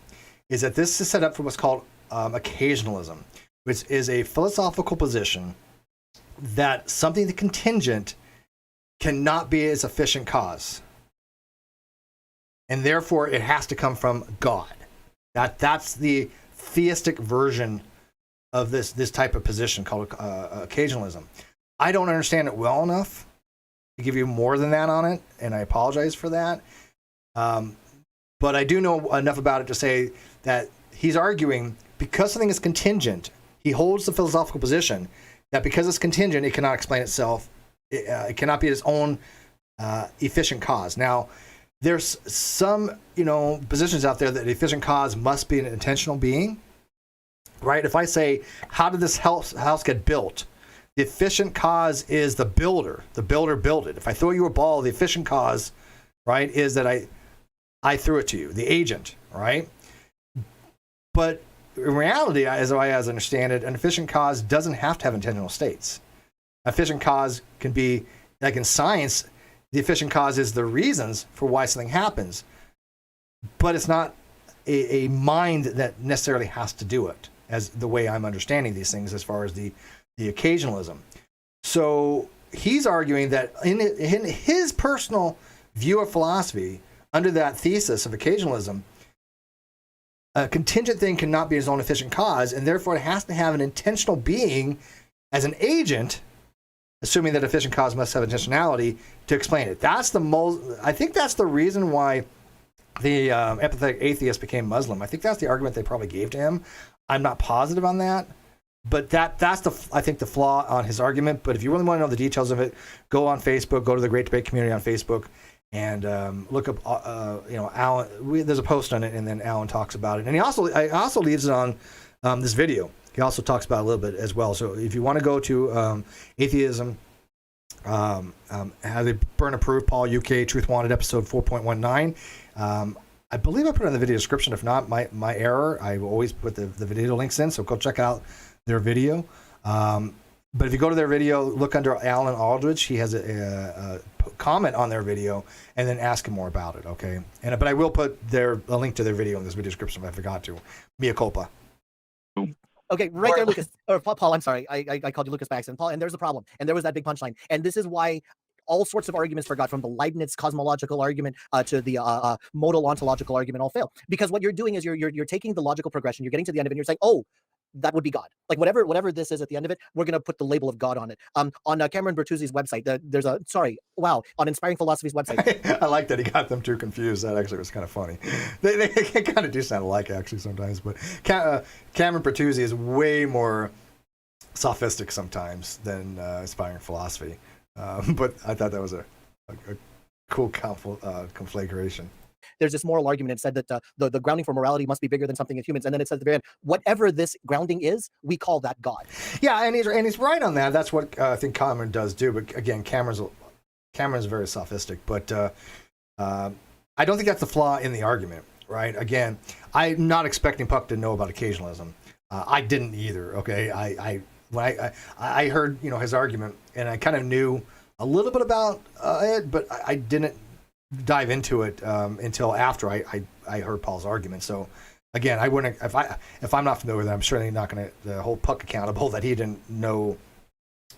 is that this is set up for what's called occasionalism, which is a philosophical position that something that's contingent cannot be a sufficient cause. And therefore, it has to come from God. That's the theistic version of this type of position called occasionalism. I don't understand it well enough to give you more than that on it, and I apologize for that. But I do know enough about it to say that he's arguing because something is contingent, he holds the philosophical position that because it's contingent, it cannot explain itself. It cannot be its own efficient cause. Now, there's some, positions out there that the efficient cause must be an intentional being, right? If I say, how did this house get built? The efficient cause is the builder. The builder built it. If I throw you a ball, the efficient cause, right, is that I threw it to you, the agent, right? But in reality, as I understand it, an efficient cause doesn't have to have intentional states. An efficient cause can be, like in science, the efficient cause is the reasons for why something happens, but it's not a mind that necessarily has to do it, as the way I'm understanding these things as far as the occasionalism. So he's arguing that in his personal view of philosophy, under that thesis of occasionalism, a contingent thing cannot be its own efficient cause, and therefore it has to have an intentional being as an agent, assuming that efficient cause must have intentionality to explain it. I think that's the reason why the empathetic atheist became Muslim. I think that's the argument they probably gave to him. I'm not positive on that, but that's I think the flaw on his argument. But if you really want to know the details of it, go on Facebook, go to the Great Debate Community on Facebook, and look up, Alan. There's a post on it, and then Alan talks about it. And he also leaves it on this video. He also talks about it a little bit as well. So if you want to go to Atheism, How They Burn Approved, Paul UK, Truth Wanted, episode 4.19. I believe I put it in the video description. If not, my error. I always put the video links in, so go check out their video. But if you go to their video, look under Alan Aldridge. He has a comment on their video, and then ask him more about it, okay? But I will put a link to their video in this video description if I forgot to. Mea culpa. Okay, right there, Lucas. Or Paul, I'm sorry. I called you Lucas by accident. Paul, and there's a problem. And there was that big punchline. And this is why all sorts of arguments for God, from the Leibniz cosmological argument to the modal ontological argument, all fail. Because what you're doing is you're taking the logical progression, you're getting to the end of it, and you're saying, oh, that would be God. Like whatever this is at the end of it, we're going to put the label of God on it. On Cameron Bertuzzi's website, on Inspiring Philosophy's website. I like that he got them too confused. That actually was kind of funny. They kind of do sound alike actually sometimes, but Cameron Bertuzzi is way more sophistic sometimes than Inspiring Philosophy. But I thought that was a cool conflagration. There's this moral argument. It said that the grounding for morality must be bigger than something in humans. And then it says at the very end, whatever this grounding is, we call that God. Yeah, and he's right on that. That's what I think Cameron does do. But again, Cameron's very sophistic. But I don't think that's the flaw in the argument, right? Again, I'm not expecting Puck to know about occasionalism. I didn't either. Okay, when I heard his argument, and I kind of knew a little bit about it, but I didn't dive into it until after I heard Paul's argument. So again, I wouldn't, if I'm not familiar with it, I'm certainly not going to hold Puck accountable that he didn't know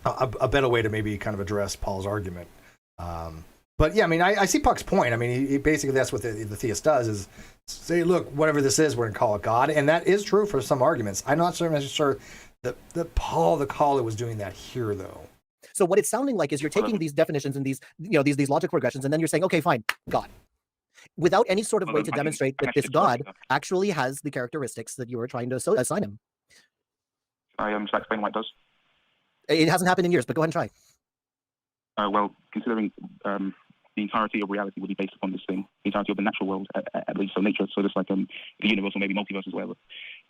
a better way to maybe kind of address Paul's argument. But yeah, I mean, I see Puck's point. I mean, he basically, that's what the theist does, is say, look, whatever this is, we're going to call it God. And that is true for some arguments. I'm not sure that Paul the Caller was doing that here, though. So what it's sounding like is you're taking these definitions and these logical regressions, and then you're saying, okay, fine, God, without any sort of way to demonstrate that this God actually has the characteristics that you were trying to assign him. Shall I explain why it does? It hasn't happened in years, but go ahead and try. Well, considering the entirety of reality will be based upon this thing, the entirety of the natural world, at least, so nature, so just like the universe or maybe multiverse as well.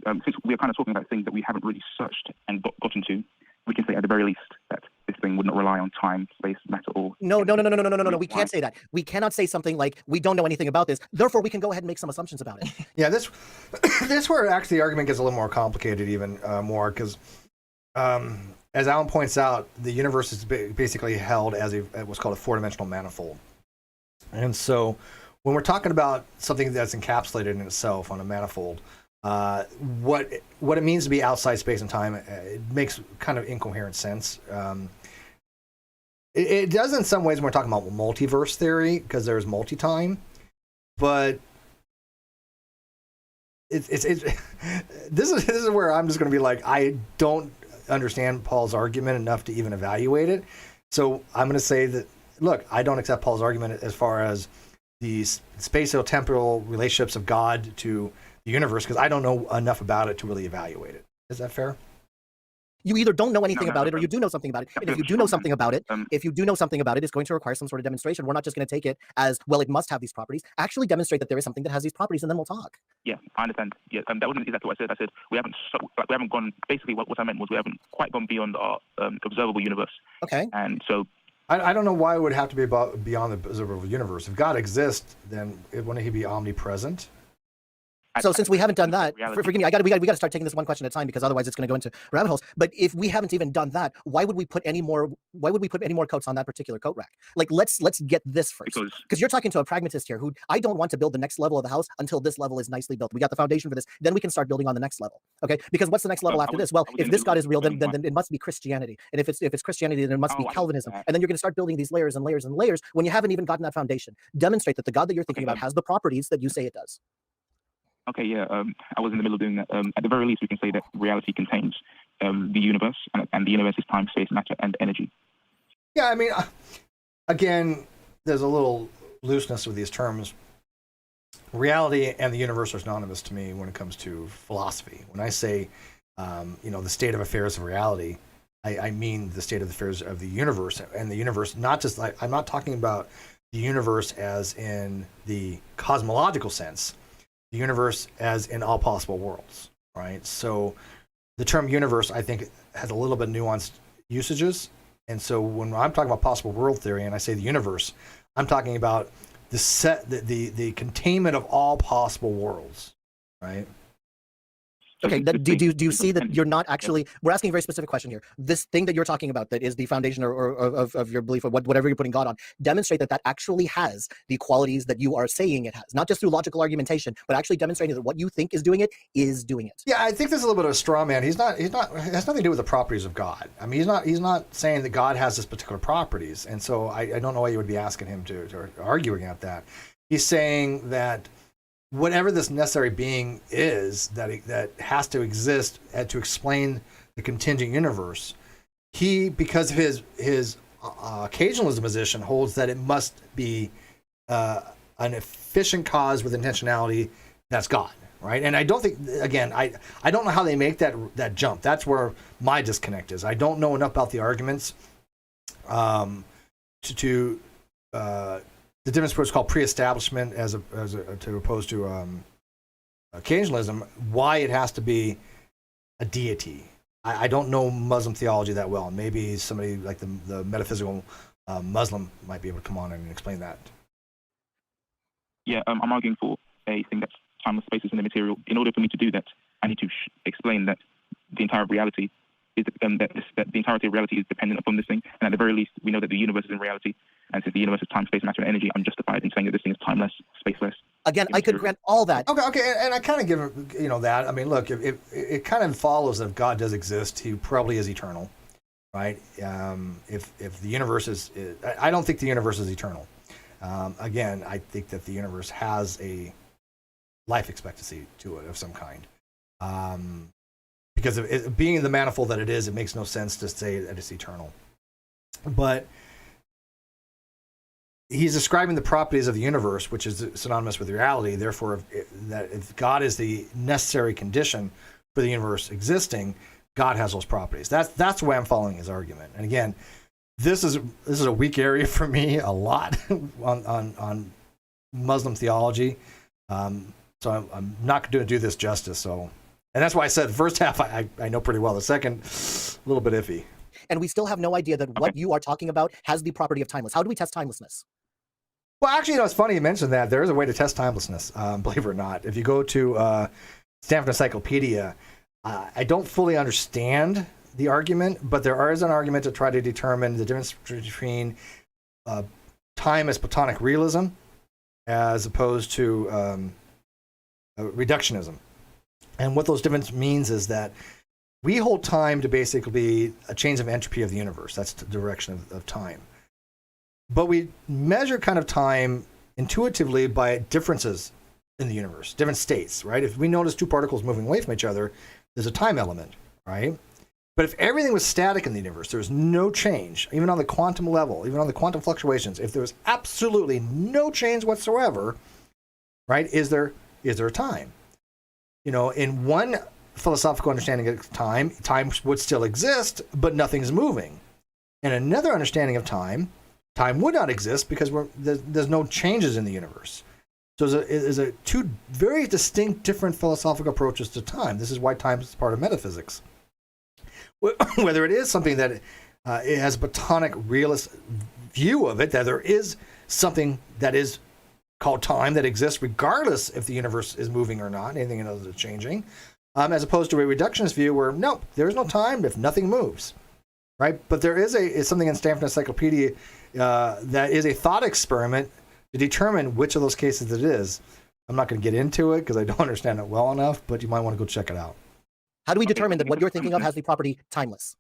Since we are kind of talking about things that we haven't really searched and gotten to, we can say at the very least that this thing would not rely on time, space, matter, or... No. We can't say that. We cannot say something like, we don't know anything about this, therefore we can go ahead and make some assumptions about it. Yeah, this where actually the argument gets a little more complicated, even more, because as Alan points out, the universe is basically held as what's called a four-dimensional manifold. And so when we're talking about something that's encapsulated in itself on a manifold, what it means to be outside space and time, it makes kind of incoherent sense. It does in some ways when we're talking about multiverse theory, because there's multi-time, but this is where I'm just going to be like, I don't understand Paul's argument enough to even evaluate it. So I'm going to say that, look, I don't accept Paul's argument as far as the spatio-temporal relationships of God to the universe, because I don't know enough about it to really evaluate it. Is that fair? You either don't know anything about it, or you do know something about it. And if you do know something about it, it's going to require some sort of demonstration. We're not just going to take it as, well, it must have these properties. Actually demonstrate that there is something that has these properties, and then we'll talk. Yeah, I understand. Yeah, that wasn't exactly what I said. I said we haven't gone. Basically, what I meant was we haven't quite gone beyond our observable universe. Okay. And so I don't know why it would have to be beyond the observable universe. If God exists, then wouldn't he be omnipresent? So since we haven't done that, forgive me, we got to start taking this one question at a time, because otherwise it's going to go into rabbit holes. But if we haven't even done that, why would we put any more coats on that particular coat rack? Like, let's get this first, because you're talking to a pragmatist here who, I don't want to build the next level of the house until this level is nicely built. We got the foundation for this, then we can start building on the next level. Okay, because what's the next level after this? Well, if this God is real, then it must be Christianity, and if it's Christianity, then it must be Calvinism, and then you're going to start building these layers and layers and layers when you haven't even gotten that foundation. Demonstrate that the God that you're thinking about has the properties that you say it does. Okay, yeah, I was in the middle of doing that. At the very least, we can say that reality contains the universe, and the universe is time, space, matter, and energy. Yeah, I mean, again, there's a little looseness with these terms. Reality and the universe are synonymous to me when it comes to philosophy. When I say, the state of affairs of reality, I mean the state of affairs of the universe, and the universe, not just like, I'm not talking about the universe as in the cosmological sense, the universe as in all possible worlds, right? So the term universe, I think, has a little bit nuanced usages. And so when I'm talking about possible world theory and I say the universe, I'm talking about the containment of all possible worlds, right? Okay, do you see that you're not actually, we're asking a very specific question here. This thing that you're talking about that is the foundation of your belief, or whatever you're putting God on, demonstrate that actually has the qualities that you are saying it has, not just through logical argumentation, but actually demonstrating that what you think is doing it is doing it. Yeah, I think there's a little bit of a straw man. It has nothing to do with the properties of God. I mean, he's not saying that God has this particular properties. And so I don't know why you would be asking him to arguing at that. He's saying that whatever this necessary being is that has to exist to explain the contingent universe, he, because of his occasionalism position, holds that it must be an efficient cause with intentionality. That's God, right? And I don't think, again, I don't know how they make that jump. That's where my disconnect is. I don't know enough about the arguments to the difference between what's called pre-establishment as to opposed to occasionalism, why it has to be a deity. I don't know Muslim theology that well. Maybe somebody like the metaphysical Muslim might be able to come on and explain that. Yeah, I'm arguing for a thing that's timeless, spaces, and immaterial. In order for me to do that, I need to explain that the entire reality is that the entirety of reality is dependent upon this thing, and at the very least, we know that the universe is in reality, and since the universe is time, space, matter, and energy, I'm justified in saying that this thing is timeless, spaceless. Again, I could grant all that. Okay, and I kind of give that. I mean, look, if it kind of follows that if God does exist, he probably is eternal, right? If the universe is, I don't think the universe is eternal. Again, I think that the universe has a life expectancy to it of some kind. Because of it being the manifold that it is, it makes no sense to say that it's eternal. But he's describing the properties of the universe, which is synonymous with reality. Therefore, if God is the necessary condition for the universe existing, God has those properties. That's the way I'm following his argument. And again, this is a weak area for me a lot on Muslim theology. So I'm not going to do this justice. So. And that's why I said the first half I know pretty well. The second, a little bit iffy. and we still have no idea that what you are talking about has the property of timeless. How do we test timelessness? Well, actually, it's funny you mentioned that. There is a way to test timelessness, believe it or not. If you go to Stanford Encyclopedia, I don't fully understand the argument, but there is an argument to try to determine the difference between time as Platonic realism as opposed to reductionism. And what those differences means is that we hold time to basically be a change of entropy of the universe. That's the direction of time. But we measure kind of time intuitively by differences in the universe, different states, right? If we notice two particles moving away from each other, there's a time element, right? But if everything was static in the universe, there's no change, even on the quantum level, even on the quantum fluctuations, if there was absolutely no change whatsoever, right, is there a time? You know, in one philosophical understanding of time, time would still exist, but nothing's moving. In another understanding of time, time would not exist because there's no changes in the universe. So there's a two very distinct, different philosophical approaches to time. This is why time is part of metaphysics. Whether it is something that it has a Platonic realist view of it, that there is something that is called time that exists regardless if the universe is moving or not, anything else is changing, as opposed to a reductionist view where, no, there is no time if nothing moves, right? But there is something in Stanford Encyclopedia that is a thought experiment to determine which of those cases it is. I'm not going to get into it because I don't understand it well enough, but you might want to go check it out. How do we determine that what you're thinking of has the property timeless?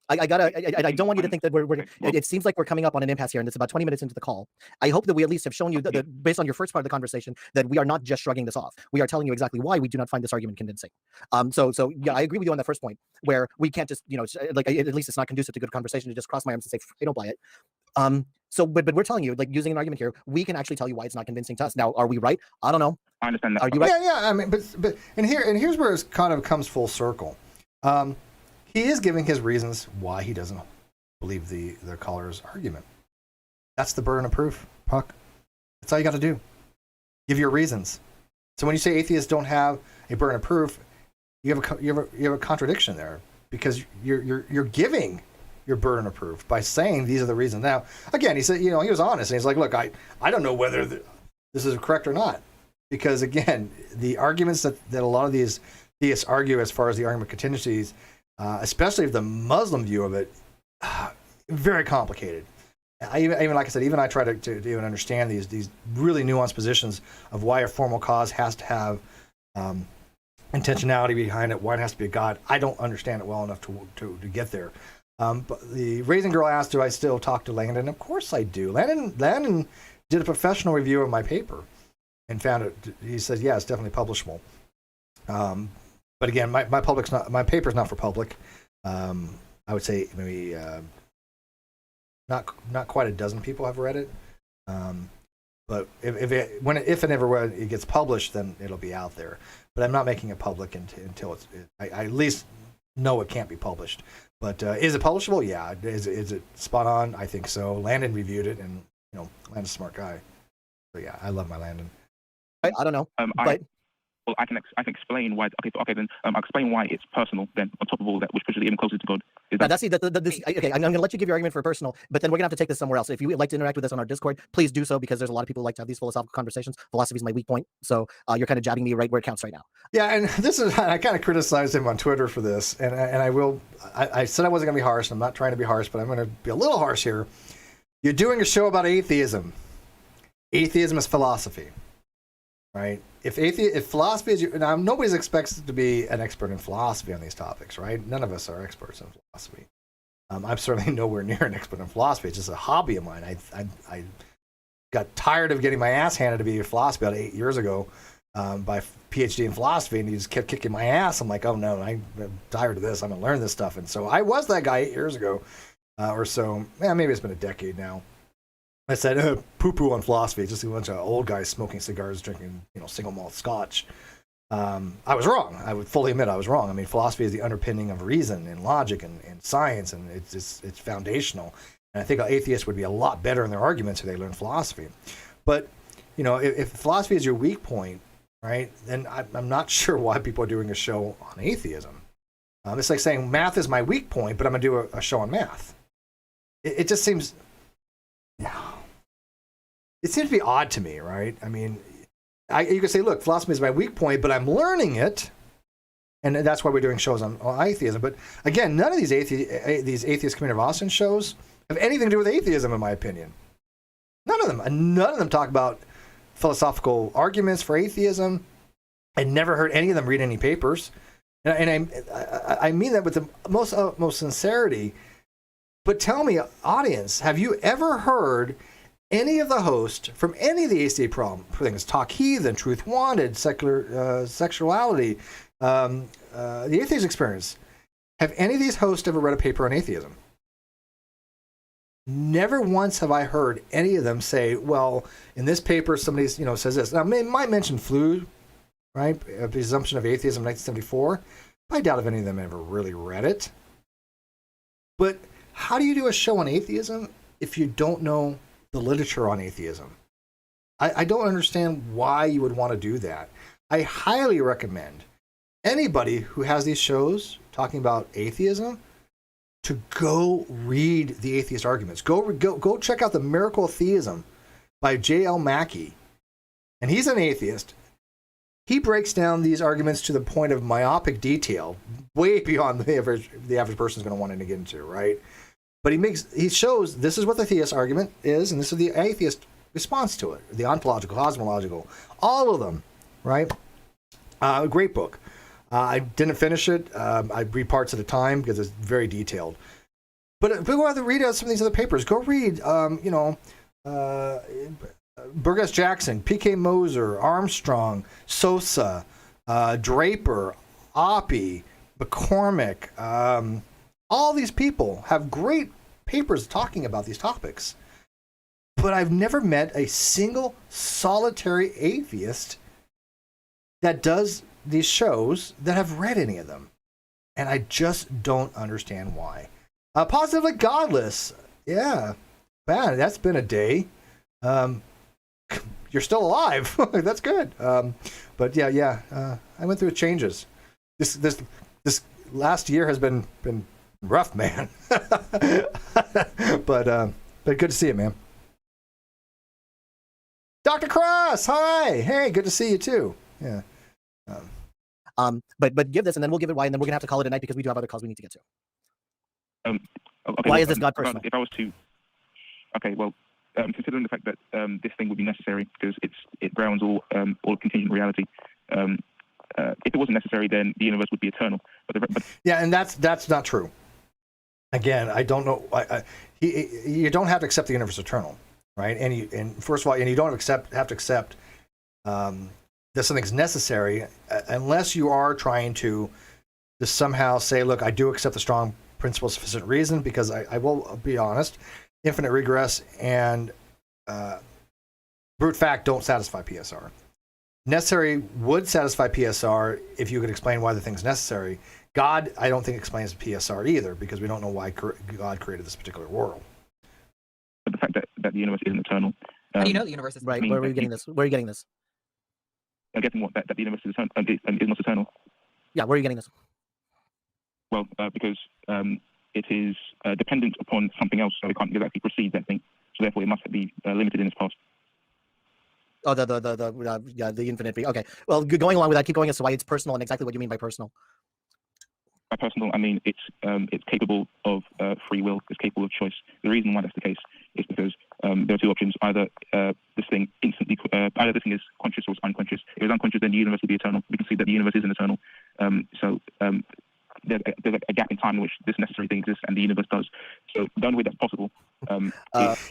I don't want you to think that it seems like we're coming up on an impasse here, and it's about 20 minutes into the call. I hope that we at least have shown you that based on your first part of the conversation, that we are not just shrugging this off. We are telling you exactly why we do not find this argument convincing. So yeah, I agree with you on that first point, where we can't just, like, at least it's not conducive to good conversation to just cross my arms and say, I don't buy it. But we're telling you, like, using an argument here, we can actually tell you why it's not convincing to us. Now, are we right? I don't know. I understand that. Are you right? Yeah. I mean, but here's where it kind of comes full circle. He is giving his reasons why he doesn't believe the caller's argument. That's the burden of proof, Puck. That's all you got to do. Give your reasons. So when you say atheists don't have a burden of proof, you have a contradiction there, because you're giving your burden of proof by saying these are the reasons. Now, again, he said, he was honest, and he's like, look, I don't know whether this is correct or not, because again, the arguments that a lot of these theists argue as far as the argument contingencies, especially the Muslim view of it, very complicated. Even like I said, even I try to even understand these really nuanced positions of why a formal cause has to have intentionality behind it, why it has to be a God. I don't understand it well enough to get there. But the Raising Girl asked, do I still talk to Landon? Of course I do. Landon did a professional review of my paper and found it. He said, yeah, it's definitely publishable. But again, my paper's not for public. I would say maybe not quite a dozen people have read it. But if and ever it gets published, then it'll be out there. But I'm not making it public until I at least know it can't be published. But is it publishable? Yeah. Is it spot on? I think so. Landon reviewed it, and Landon's a smart guy. So yeah, I love my Landon. I don't know, but. Well, I can explain why. Okay, then I'll explain why it's personal. Then on top of all that, which pushes it even closer to God. Okay, I'm going to let you give your argument for personal, but then we're going to have to take this somewhere else. If you would like to interact with us on our Discord, please do so, because there's a lot of people who like to have these philosophical conversations. Philosophy is my weak point, so you're kind of jabbing me right where it counts right now. Yeah, and I kind of criticized him on Twitter for this, and I said I wasn't going to be harsh. And I'm not trying to be harsh, but I'm going to be a little harsh here. You're doing a show about atheism. Atheism is philosophy. Right? If philosophy is now, nobody expects to be an expert in philosophy on these topics, right? None of us are experts in philosophy. I'm certainly nowhere near an expert in philosophy. It's just a hobby of mine. I got tired of getting my ass handed to be a philosophy about 8 years ago by PhD in philosophy, and he just kept kicking my ass. I'm like, oh no, I'm tired of this. I'm gonna learn this stuff. And so I was that guy 8 years ago or so. Yeah, maybe it's been a decade now. I said, poo-poo on philosophy. Just a bunch of old guys smoking cigars, drinking, single malt scotch. I was wrong. I would fully admit I was wrong. I mean, philosophy is the underpinning of reason and logic and science, and it's foundational. And I think atheists would be a lot better in their arguments if they learned philosophy. But, if philosophy is your weak point, right, then I'm not sure why people are doing a show on atheism. It's like saying math is my weak point, but I'm going to do a show on math. It just seems, it seems to be odd to me, right? I mean, you could say, look, philosophy is my weak point, but I'm learning it. And that's why we're doing shows on atheism. But again, none of these Atheist Community of Austin shows have anything to do with atheism, in my opinion. None of them. And none of them talk about philosophical arguments for atheism. I never heard any of them read any papers. And I mean that with the most sincerity. But tell me, audience, have you ever heard any of the hosts from any of the ACA problem things, Talk Heathen, Truth Wanted, Secular Sexuality, the Atheist Experience, have any of these hosts ever read a paper on atheism? Never once have I heard any of them say, well, in this paper, somebody says this. Now, they might mention Flew, right? The Assumption of Atheism, 1974. I doubt if any of them ever really read it. But how do you do a show on atheism if you don't know the literature on atheism? I don't understand why you would want to do that. I highly recommend anybody who has these shows talking about atheism to go read the atheist arguments. Go check out The Miracle of Theism by J.L. Mackie. And he's an atheist. He breaks down these arguments to the point of myopic detail, way beyond the average person is going to want to get into, right? But he shows this is what the theist argument is, and this is the atheist response to it. The ontological, cosmological, all of them, right? Great book. I didn't finish it. I read parts at a time because it's very detailed. But go out and read some of these other papers. Go read, Burgess Jackson, P.K. Moser, Armstrong, Sosa, Draper, Oppie, McCormick. All these people have great papers talking about these topics. But I've never met a single solitary atheist that does these shows that have read any of them. And I just don't understand why. Positively Godless. Yeah. Man, that's been a day. You're still alive. That's good. But I went through changes. This last year has been rough, man. but good to see you, man. Dr. Cross, hi. Hey, good to see you too. Yeah. But give this, and then we'll give it why, and then we're gonna have to call it a night because we do have other calls we need to get to. Okay, why is this God personal? If I was to, considering the fact that this thing would be necessary because it grounds all contingent reality. If it wasn't necessary, then the universe would be eternal. But yeah, and that's not true. Again, I don't know. You don't have to accept the universe eternal, right? And first of all, you don't have to accept that something's necessary unless you are trying to somehow say, look, I do accept the strong principle of sufficient reason, because I will be honest, infinite regress and brute fact don't satisfy PSR. Necessary would satisfy PSR if you could explain why the thing's necessary. God, I don't think explains PSR either, because we don't know why God created this particular world. But the fact that the universe isn't eternal. How do you know the universe is right? Where are you getting this? Where are you getting this? I'm getting that the universe is not eternal. Yeah, where are you getting this? Well, because it is dependent upon something else, so it can't exactly precede that thing. So therefore, it must be limited in its past. Oh, the infinite. Okay. Well, going along with that, keep going as to why it's personal and exactly what you mean by personal. By personal, I mean it's capable of free will. It's capable of choice. The reason why that's the case is because there are two options: either this thing either this thing is conscious or it's unconscious. If it's unconscious, then the universe will be eternal. We can see that the universe isn't eternal. There's a gap in time in which this necessary thing exists and the universe does. So the only way that's possible.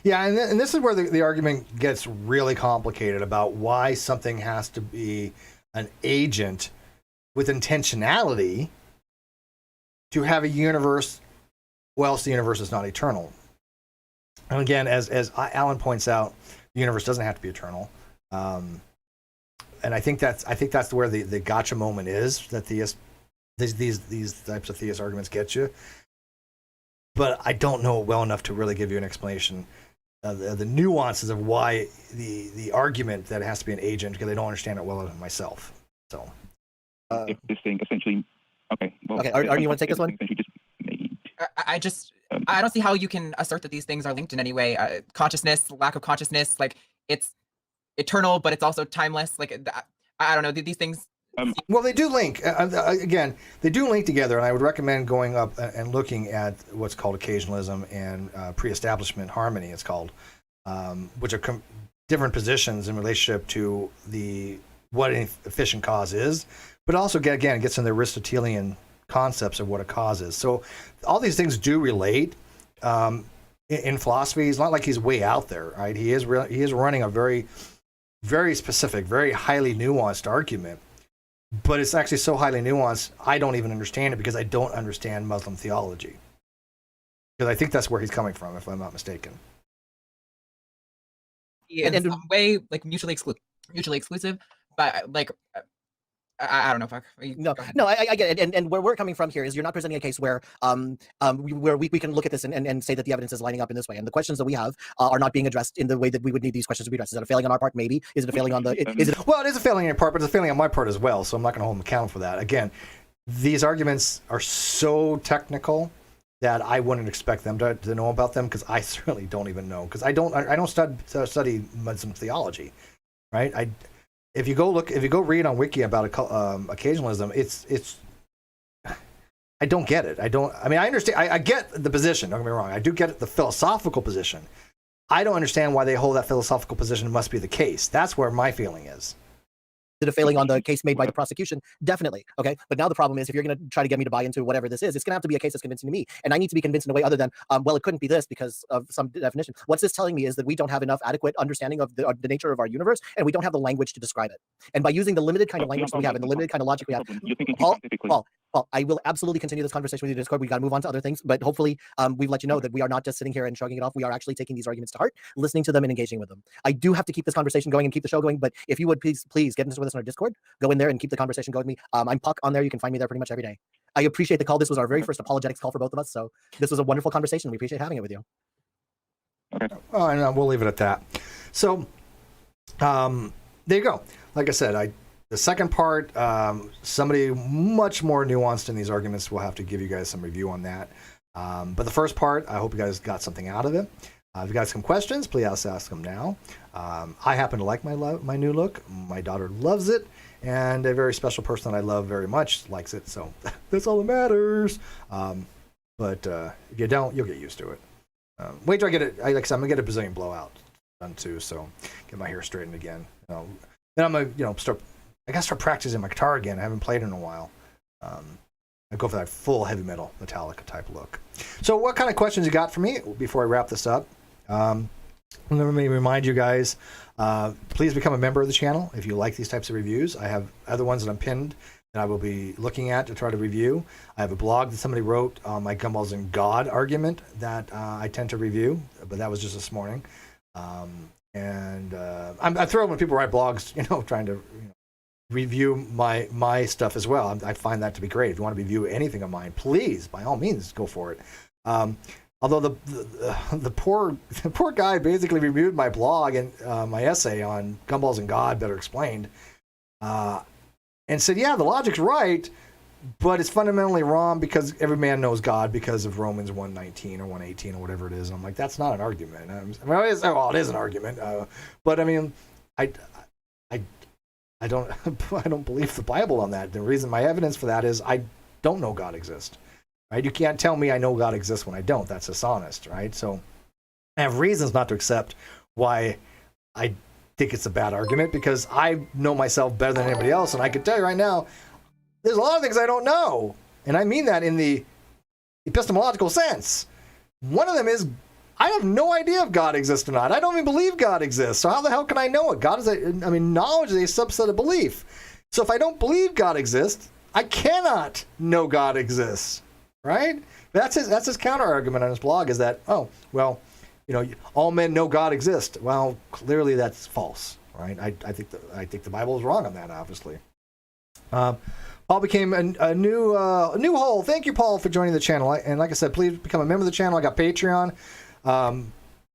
Yeah, and this is where the argument gets really complicated about why something has to be an agent with intentionality to have a universe, or else the universe is not eternal. And again, as Alan points out, the universe doesn't have to be eternal. And I think that's where the gotcha moment is, that these types of theist arguments get you. But I don't know it well enough to really give you an explanation the nuances of why the argument that it has to be an agent, because I don't understand it well enough myself. So if this thing essentially Okay. Well, Okay, Arden, you want to take this one? You just made. I don't see how you can assert that these things are linked in any way. Consciousness, lack of consciousness, like it's eternal, but it's also timeless. Like I don't know. These things. Well, they do link. Again, they do link together, and I would recommend going up and looking at what's called occasionalism and pre-establishment harmony, it's called, which are different positions in relationship to what an efficient cause is, but also, again, it gets in the Aristotelian concepts of what a cause is. So all these things do relate. In philosophy, it's not like he's way out there, right? He is running a very, very specific, very highly nuanced argument. But it's actually so highly nuanced, I don't even understand it because I don't understand Muslim theology. Because I think that's where he's coming from, if I'm not mistaken. In some way, like mutually exclusive, but like I don't know if No, I get it. And where we're coming from here is you're not presenting a case where we can look at this and say that the evidence is lining up in this way. And the questions that we have are not being addressed in the way that we would need these questions to be addressed. Is that a failing on our part? Maybe. Is it a failing on the? Well, it is a failing on your part, but it's a failing on my part as well. So I'm not going to hold him accountable for that. Again, these arguments are so technical that I wouldn't expect them to know about them because I certainly don't even know because I don't study Muslim theology, right? If you go read on Wiki about occasionalism, it's I don't get it. I understand. I get the position. Don't get me wrong. I do get the philosophical position. I don't understand why they hold that philosophical position. It must be the case. That's where my feeling is. Is it a failing on the case made by the prosecution? Definitely. Okay. But now the problem is if you're going to try to get me to buy into whatever this is, it's going to have to be a case that's convincing to me. And I need to be convinced in a way other than, well, it couldn't be this because of some definition. What's this telling me is that we don't have enough adequate understanding of the nature of our universe and we don't have the language to describe it. And by using the limited kind of language that we have and the limited kind of logic we have, Paul, I will absolutely continue this conversation with you in Discord. We got to move on to other things, but hopefully we've let you know that we are not just sitting here and shrugging it off. We are actually taking these arguments to heart, listening to them and engaging with them. I do have to keep this conversation going and keep the show going, but if you would please get into with us on our Discord, go in there and keep the conversation going with me. I'm Puck on there. You can find me there pretty much every day. I appreciate the call. This was our very first apologetics call for both of us, so this was a wonderful conversation. We appreciate having it with you. Oh, and we'll leave it at that. So, there you go. Like I said, the second part, somebody much more nuanced in these arguments will have to give you guys some review on that. But the first part, I hope you guys got something out of it. If you got some questions, please ask them now. I happen to like my new look. My daughter loves it, and a very special person that I love very much likes it. So that's all that matters. But if you don't, you'll get used to it. Wait till I get it. Like I said, I'm gonna get a Brazilian blowout done too. So get my hair straightened again. Then I'm gonna start. I gotta start practicing my guitar again. I haven't played in a while. I go for that full heavy metal Metallica type look. So what kind of questions you got for me before I wrap this up? Let me remind you guys, please become a member of the channel if you like these types of reviews. I have other ones that I'm pinned that I will be looking at to try to review. I have a blog that somebody wrote on my Gumballs and God argument that I tend to review, but that was just this morning. I'm thrilled when people write blogs, trying to review my stuff as well. I find that to be great. If you want to review anything of mine, please, by all means, go for it. Although the poor guy basically reviewed my blog and my essay on Gumballs and God, Better Explained, and said, yeah, the logic's right, but it's fundamentally wrong because every man knows God because of Romans 1:19 or 1:18 or whatever it is. And I'm like, that's not an argument. It is an argument, but I mean, I don't believe the Bible on that. The reason, my evidence for that is I don't know God exists. Right? You can't tell me I know God exists when I don't. That's dishonest, right? So I have reasons not to accept why I think it's a bad argument because I know myself better than anybody else, and I can tell you right now, there's a lot of things I don't know, and I mean that in the epistemological sense. One of them is I have no idea if God exists or not. I don't even believe God exists. So how the hell can I know it? Knowledge is a subset of belief. So if I don't believe God exists, I cannot know God exists. Right? That's his counter argument on his blog is that, all men know God exists. Well, clearly that's false, right? I think the Bible is wrong on that, obviously. Paul became a new hole. Thank you, Paul, for joining the channel. And like I said, please become a member of the channel. I got Patreon.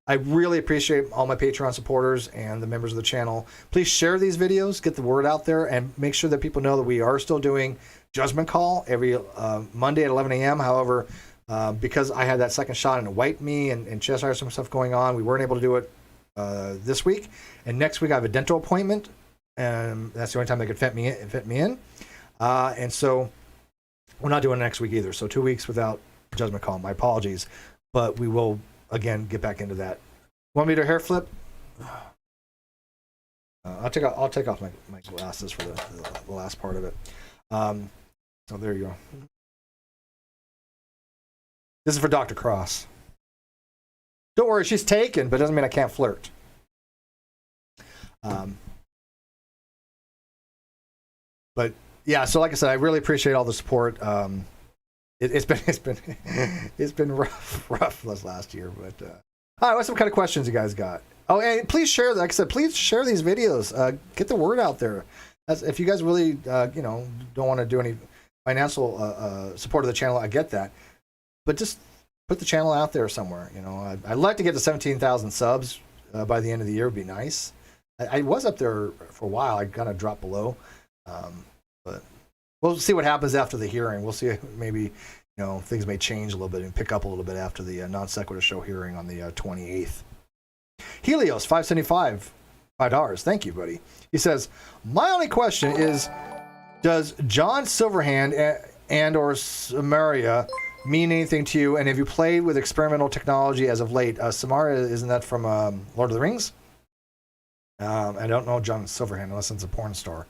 I really appreciate all my Patreon supporters and the members of the channel. Please share these videos, get the word out there, and make sure that people know that we are still doing judgment call every Monday at 11 a.m. However, because I had that second shot and it wiped me and chest had some stuff going on, we weren't able to do it this week. And next week I have a dental appointment, and that's the only time they could fit me in. And so we're not doing it next week either. So 2 weeks without judgment call. My apologies, but we will again get back into that. Want me to hair flip? I'll take off my glasses for the last part of it. So there you go. This is for Dr. Cross. Don't worry, she's taken, but it doesn't mean I can't flirt. But yeah, so like I said, I really appreciate all the support. It's been rough this last year, but all right, what some kind of questions you guys got? Oh, and please share. Like I said, please share these videos. Get the word out there. If you guys really, don't want to do any financial support of the channel, I get that. But just put the channel out there somewhere. I'd like to get to 17,000 subs by the end of the year. Would be nice. I was up there for a while. I kind of dropped below, but we'll see what happens after the hearing. We'll see. Maybe things may change a little bit and pick up a little bit after the non sequitur show hearing on the 28th. Helios 575 $5. Thank you, buddy. He says, my only question is, does John Silverhand and or Samaria mean anything to you? And have you played with experimental technology as of late? Samaria, isn't that from Lord of the Rings? I don't know John Silverhand unless it's a porn star.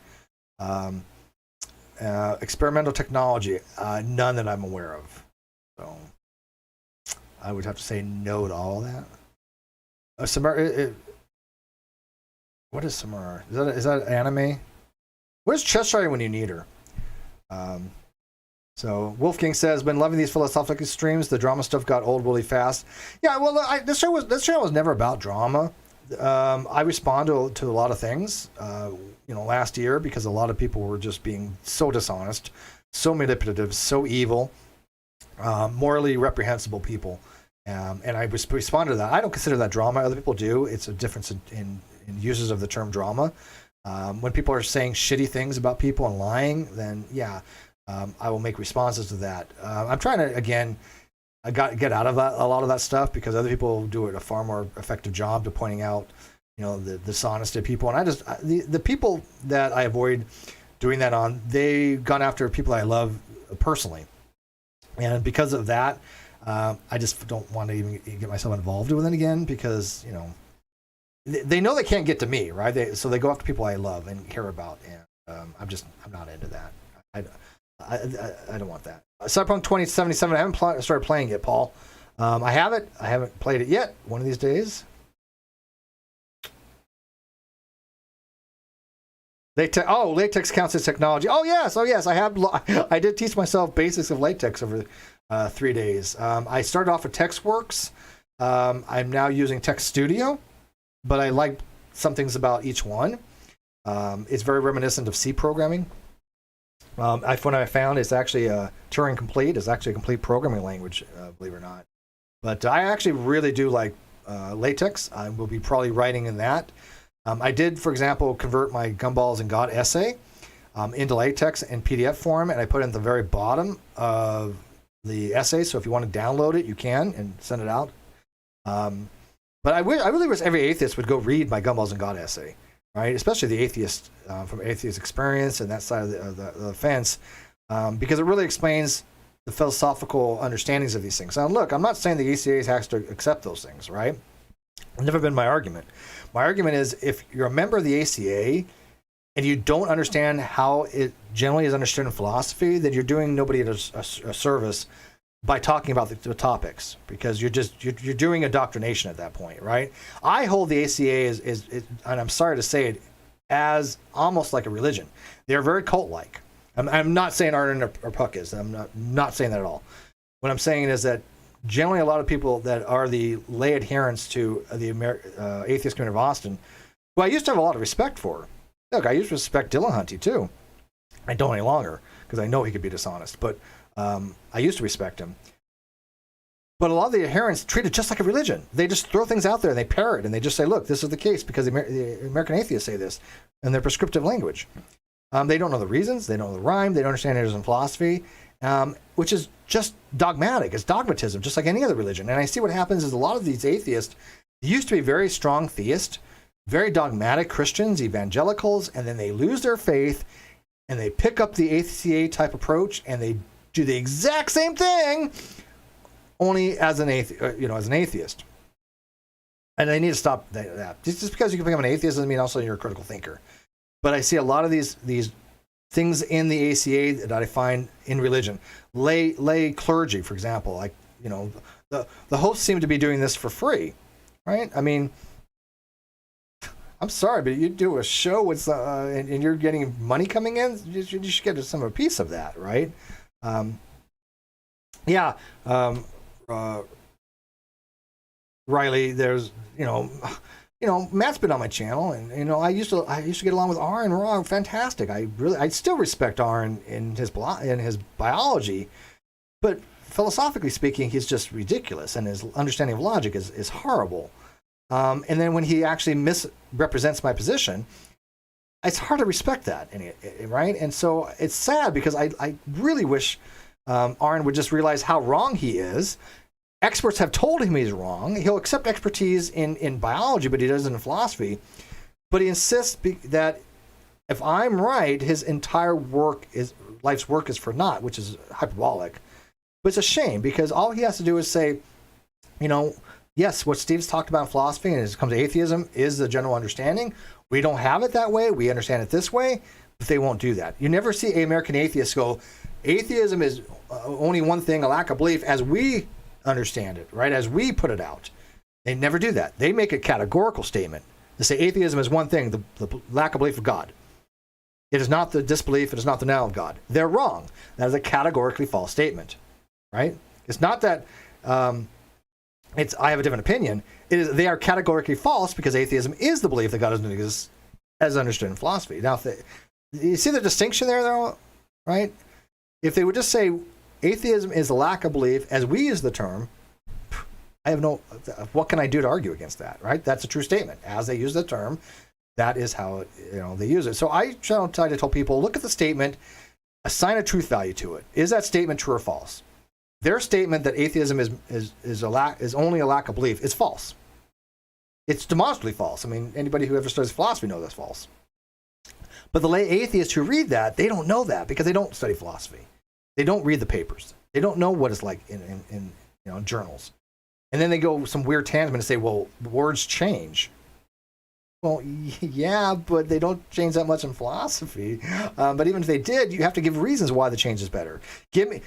Experimental technology, none that I'm aware of. So I would have to say no to all that. Samaria, what is Samara? Is that anime? Where's Cheshire when you need her? So Wolfgang says, been loving these philosophical streams. The drama stuff got old really fast. Yeah, well, this show was never about drama. I respond to a lot of things. Last year, because a lot of people were just being so dishonest, so manipulative, so evil, morally reprehensible people. And I responded to that. I don't consider that drama. Other people do. It's a difference in uses of the term drama. When people are saying shitty things about people and lying, then yeah, I will make responses to that. I'm trying to, again, get out of a lot of that stuff because other people do a far more effective job to pointing out, the dishonesty of people. And the people that I avoid doing that on, they've gone after people I love personally. And because of that, I just don't want to even get myself involved with it again because, they know they can't get to me, right? So they go after people I love and care about. And I'm not into that. I don't want that. Cyberpunk 2077, I haven't started playing it, Paul. I haven't played it yet. One of these days. Latex counts as technology. Oh yes. I did teach myself basics of latex over 3 days. I started off with TextWorks. I'm now using Text Studio, but I like some things about each one. It's very reminiscent of C programming. What I found is actually Turing complete. It's actually a complete programming language, believe it or not. But I actually really do like latex. I will be probably writing in that. I did, for example, convert my Gumballs and God essay into latex in PDF form, and I put it at the very bottom of the essay. So if you want to download it, you can and send it out. But I really wish every atheist would go read my Gumballs and God essay, right? Especially the atheist from Atheist Experience and that side of the fence, because it really explains the philosophical understandings of these things. Now, look, I'm not saying the ACA has to accept those things, right? It's never been my argument. My argument is if you're a member of the ACA and you don't understand how it generally is understood in philosophy, then you're doing nobody a service by talking about the topics, because you're doing indoctrination at that point, right? I hold the ACA is and I'm sorry to say it, as almost like a religion. They're very cult-like. I'm not saying Arden or Puck is. I'm not saying that at all. What I'm saying is that generally a lot of people that are the lay adherents to the Atheist Community of Austin, who I used to have a lot of respect for. Look, I used to respect Dillahunty too. I don't any longer because I know he could be dishonest, but I used to respect him. But a lot of the adherents treat it just like a religion. They just throw things out there and they parrot and they just say, look, this is the case because the American atheists say this in their prescriptive language. They don't know the reasons. They don't know the rhyme. They don't understand Atheism philosophy, which is just dogmatic. It's dogmatism, just like any other religion. And I see what happens is a lot of these atheists used to be very strong theists, very dogmatic Christians, evangelicals, and then they lose their faith and they pick up the ACA type approach and they do the exact same thing, only as an atheist. And they need to stop that. Just because you can become an atheist doesn't mean also you're a critical thinker. But I see a lot of these things in the ACA that I find in religion. Lay clergy, for example, like, the hosts seem to be doing this for free, right? I mean, I'm sorry, but you do a show with and you're getting money coming in, you should get some of a piece of that, right? Riley, there's Matt's been on my channel, and I used to get along with Aaron Raw, fantastic. I still respect Aaron in his biology, but philosophically speaking, he's just ridiculous, and his understanding of logic is horrible. And then when he actually misrepresents my position, it's hard to respect that, right? And so it's sad because I really wish Aaron would just realize how wrong he is. Experts have told him he's wrong. He'll accept expertise in biology, but he doesn't in philosophy. But he insists that if I'm right, his entire life's work is for naught, which is hyperbolic. But it's a shame because all he has to do is say, yes, what Steve's talked about in philosophy and as it comes to atheism is the general understanding. We don't have it that way. We understand it this way, but they won't do that. You never see American atheists go, atheism is only one thing, a lack of belief, as we understand it, right? As we put it out. They never do that. They make a categorical statement. They say atheism is one thing, the lack of belief of God. It is not the disbelief, it is not the denial of God. They're wrong. That is a categorically false statement, right? It's not that I have a different opinion. It is they are categorically false because atheism is the belief that God doesn't exist as understood in philosophy. Now, you see the distinction there, though, right? If they would just say atheism is a lack of belief, as we use the term, what can I do to argue against that, right? That's a true statement. As they use the term, that is how they use it. So I try to tell people, look at the statement, assign a truth value to it. Is that statement true or false? Their statement that atheism is only a lack of belief is false. It's demonstrably false. I mean, anybody who ever studies philosophy knows that's false. But the lay atheists who read that, they don't know that because they don't study philosophy. They don't read the papers. They don't know what it's like in journals. And then they go some weird tangent and say, well, words change. Well, yeah, but they don't change that much in philosophy. But even if they did, you have to give reasons why the change is better. Give me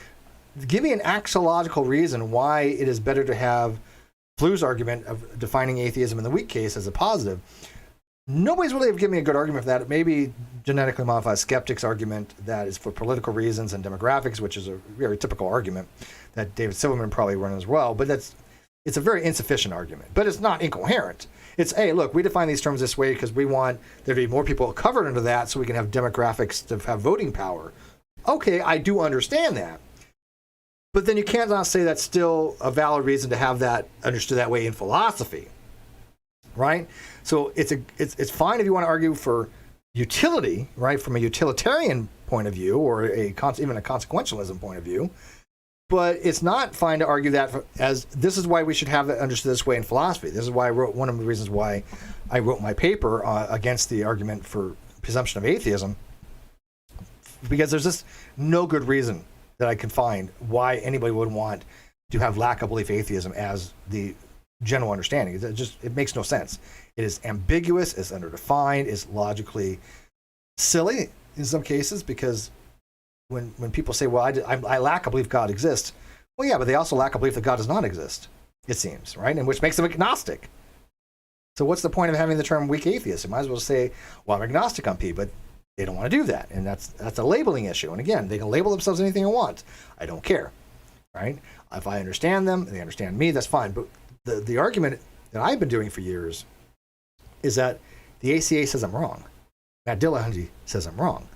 an axiological reason why it is better to have Flu's argument of defining atheism in the weak case as a positive. Nobody's really given me a good argument for that. Maybe genetically modified skeptics' argument that is for political reasons and demographics, which is a very typical argument that David Silverman probably run as well. But it's a very insufficient argument. But it's not incoherent. It's, hey, look, we define these terms this way because we want there to be more people covered under that so we can have demographics to have voting power. Okay, I do understand that. But then you can't not say that's still a valid reason to have that understood that way in philosophy. Right? So it's fine if you want to argue for utility, right, from a utilitarian point of view or even a consequentialism point of view, but it's not fine to argue that as this is why we should have it understood this way in philosophy. This is why I wrote one of the reasons why I wrote my paper against the argument for presumption of atheism, because there's just no good reason that I can find why anybody would want to have lack of belief atheism as the general understanding. It makes no sense. It is ambiguous, it's underdefined, it's logically silly in some cases, because when people say, well, I lack a belief God exists, well, yeah, but they also lack a belief that God does not exist, it seems, right? And which makes them agnostic. So what's the point of having the term weak atheist? You might as well say, well, I'm agnostic on P, but they don't want to do that. And that's a labeling issue. And again, they can label themselves anything they want. I don't care, right? If I understand them, and they understand me, that's fine. But the argument that I've been doing for years is that the ACA says I'm wrong. Matt Dillahunty says I'm wrong.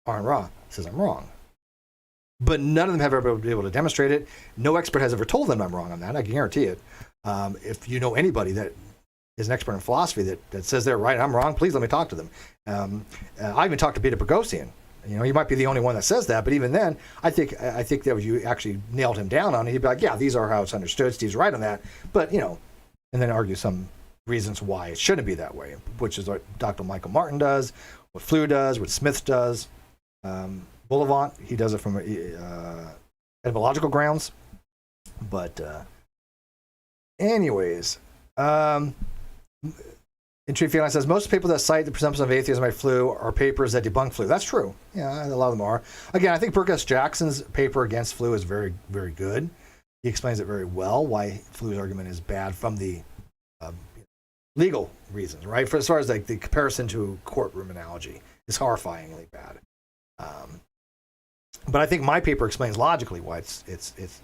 Aaron Ra says I'm wrong. But none of them have ever been able to demonstrate it. No expert has ever told them I'm wrong on that. I can guarantee it. If you know anybody that is an expert in philosophy that says they're right, I'm wrong, please let me talk to them. I even talked to Peter Boghossian, He might be the only one that says that, but even then, I think that if you actually nailed him down on it, he'd be like, yeah, these are how it's understood. Steve's right on that. But, and then argue some reasons why it shouldn't be that way, which is what Dr. Michael Martin does, what Flew does, what Smith does. Bullivant, he does it from etymological grounds. But anyways, Intrigue Feline says, most people that cite the presumption of atheism by Flew are papers that debunk Flew. That's true. Yeah, a lot of them are. Again, I think Brooke S. Jackson's paper against Flew is very, very good. He explains it very well, why Flew's argument is bad from the legal reasons, right? As far as like the comparison to courtroom analogy is horrifyingly bad. But I think my paper explains logically why it's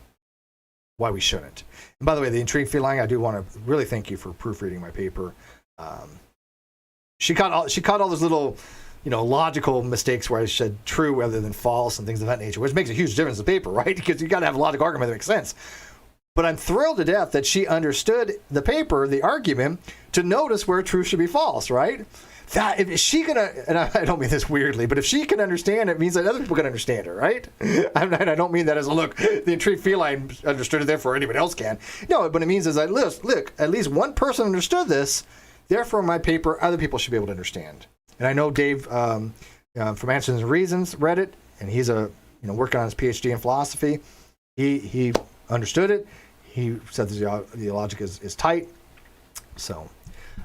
why we shouldn't. And by the way, the Intrigue Feline, I do want to really thank you for proofreading my paper. She caught all those little, logical mistakes where I said true rather than false and things of that nature, which makes a huge difference in the paper, right? Because you got to have a logical argument that makes sense. But I'm thrilled to death that she understood the paper, the argument, to notice where true should be false, right? That if she can, and I don't mean this weirdly, but if she can understand it, it means that other people can understand it, right? And I don't mean that as a look, the Intrigue Feline understood it, therefore anybody else can. No, what it means is that, look, at least one person understood this, therefore my paper, other people should be able to understand. And I know Dave from Answers and Reasons read it, and he's working on his PhD in philosophy. He understood it. He said the logic is tight. So,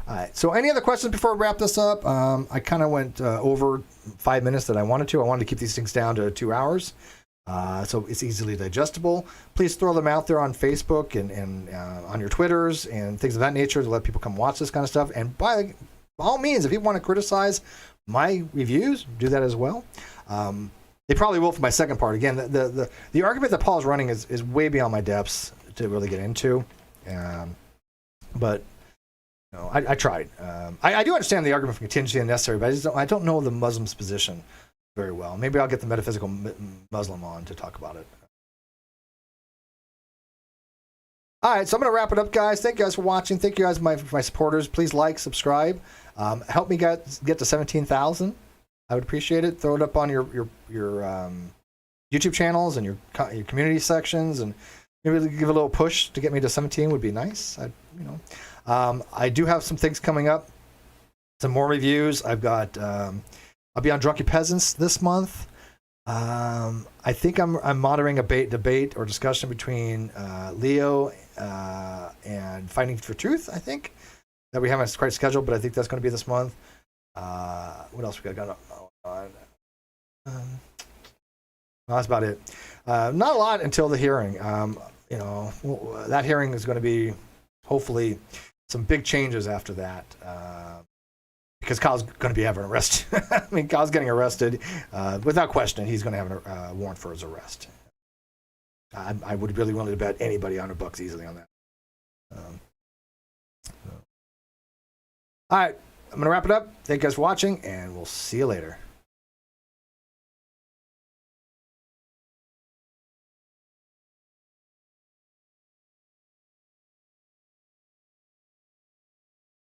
all right. So any other questions before we wrap this up? I kind of went over 5 minutes that I wanted to. I wanted to keep these things down to 2 hours. So it's easily digestible. Please throw them out there on Facebook and on your Twitters and things of that nature to let people come watch this kind of stuff. And by all means, if you want to criticize my reviews, do that as well. They probably will for my second part. Again, the argument that Paul's running is way beyond my depths to really get into. But I tried. I do understand the argument for contingency and necessary, but I don't know the Muslim's position very well. Maybe I'll get the metaphysical Muslim on to talk about it. All right, so I'm going to wrap it up, guys. Thank you guys for watching. Thank you guys, my supporters. Please like, subscribe. Help me get to 17,000. I would appreciate it. Throw it up on your YouTube channels and your community sections, and maybe give a little push to get me to 17 would be nice. I do have some things coming up, some more reviews. I've got. I'll be on Drunky Peasants this month. I think I'm moderating a debate or discussion between Leo and Fighting for Truth. I think that we haven't quite scheduled, but I think that's going to be this month. What else we got on? That's about it. Not a lot until the hearing. That hearing is going to be hopefully some big changes after that. Because Kyle's going to be having arrested. I mean, Kyle's getting arrested. Without question, he's going to have a warrant for his arrest. I would really willing to bet anybody $100 easily on that. All right, I'm going to wrap it up. Thank you guys for watching, and we'll see you later.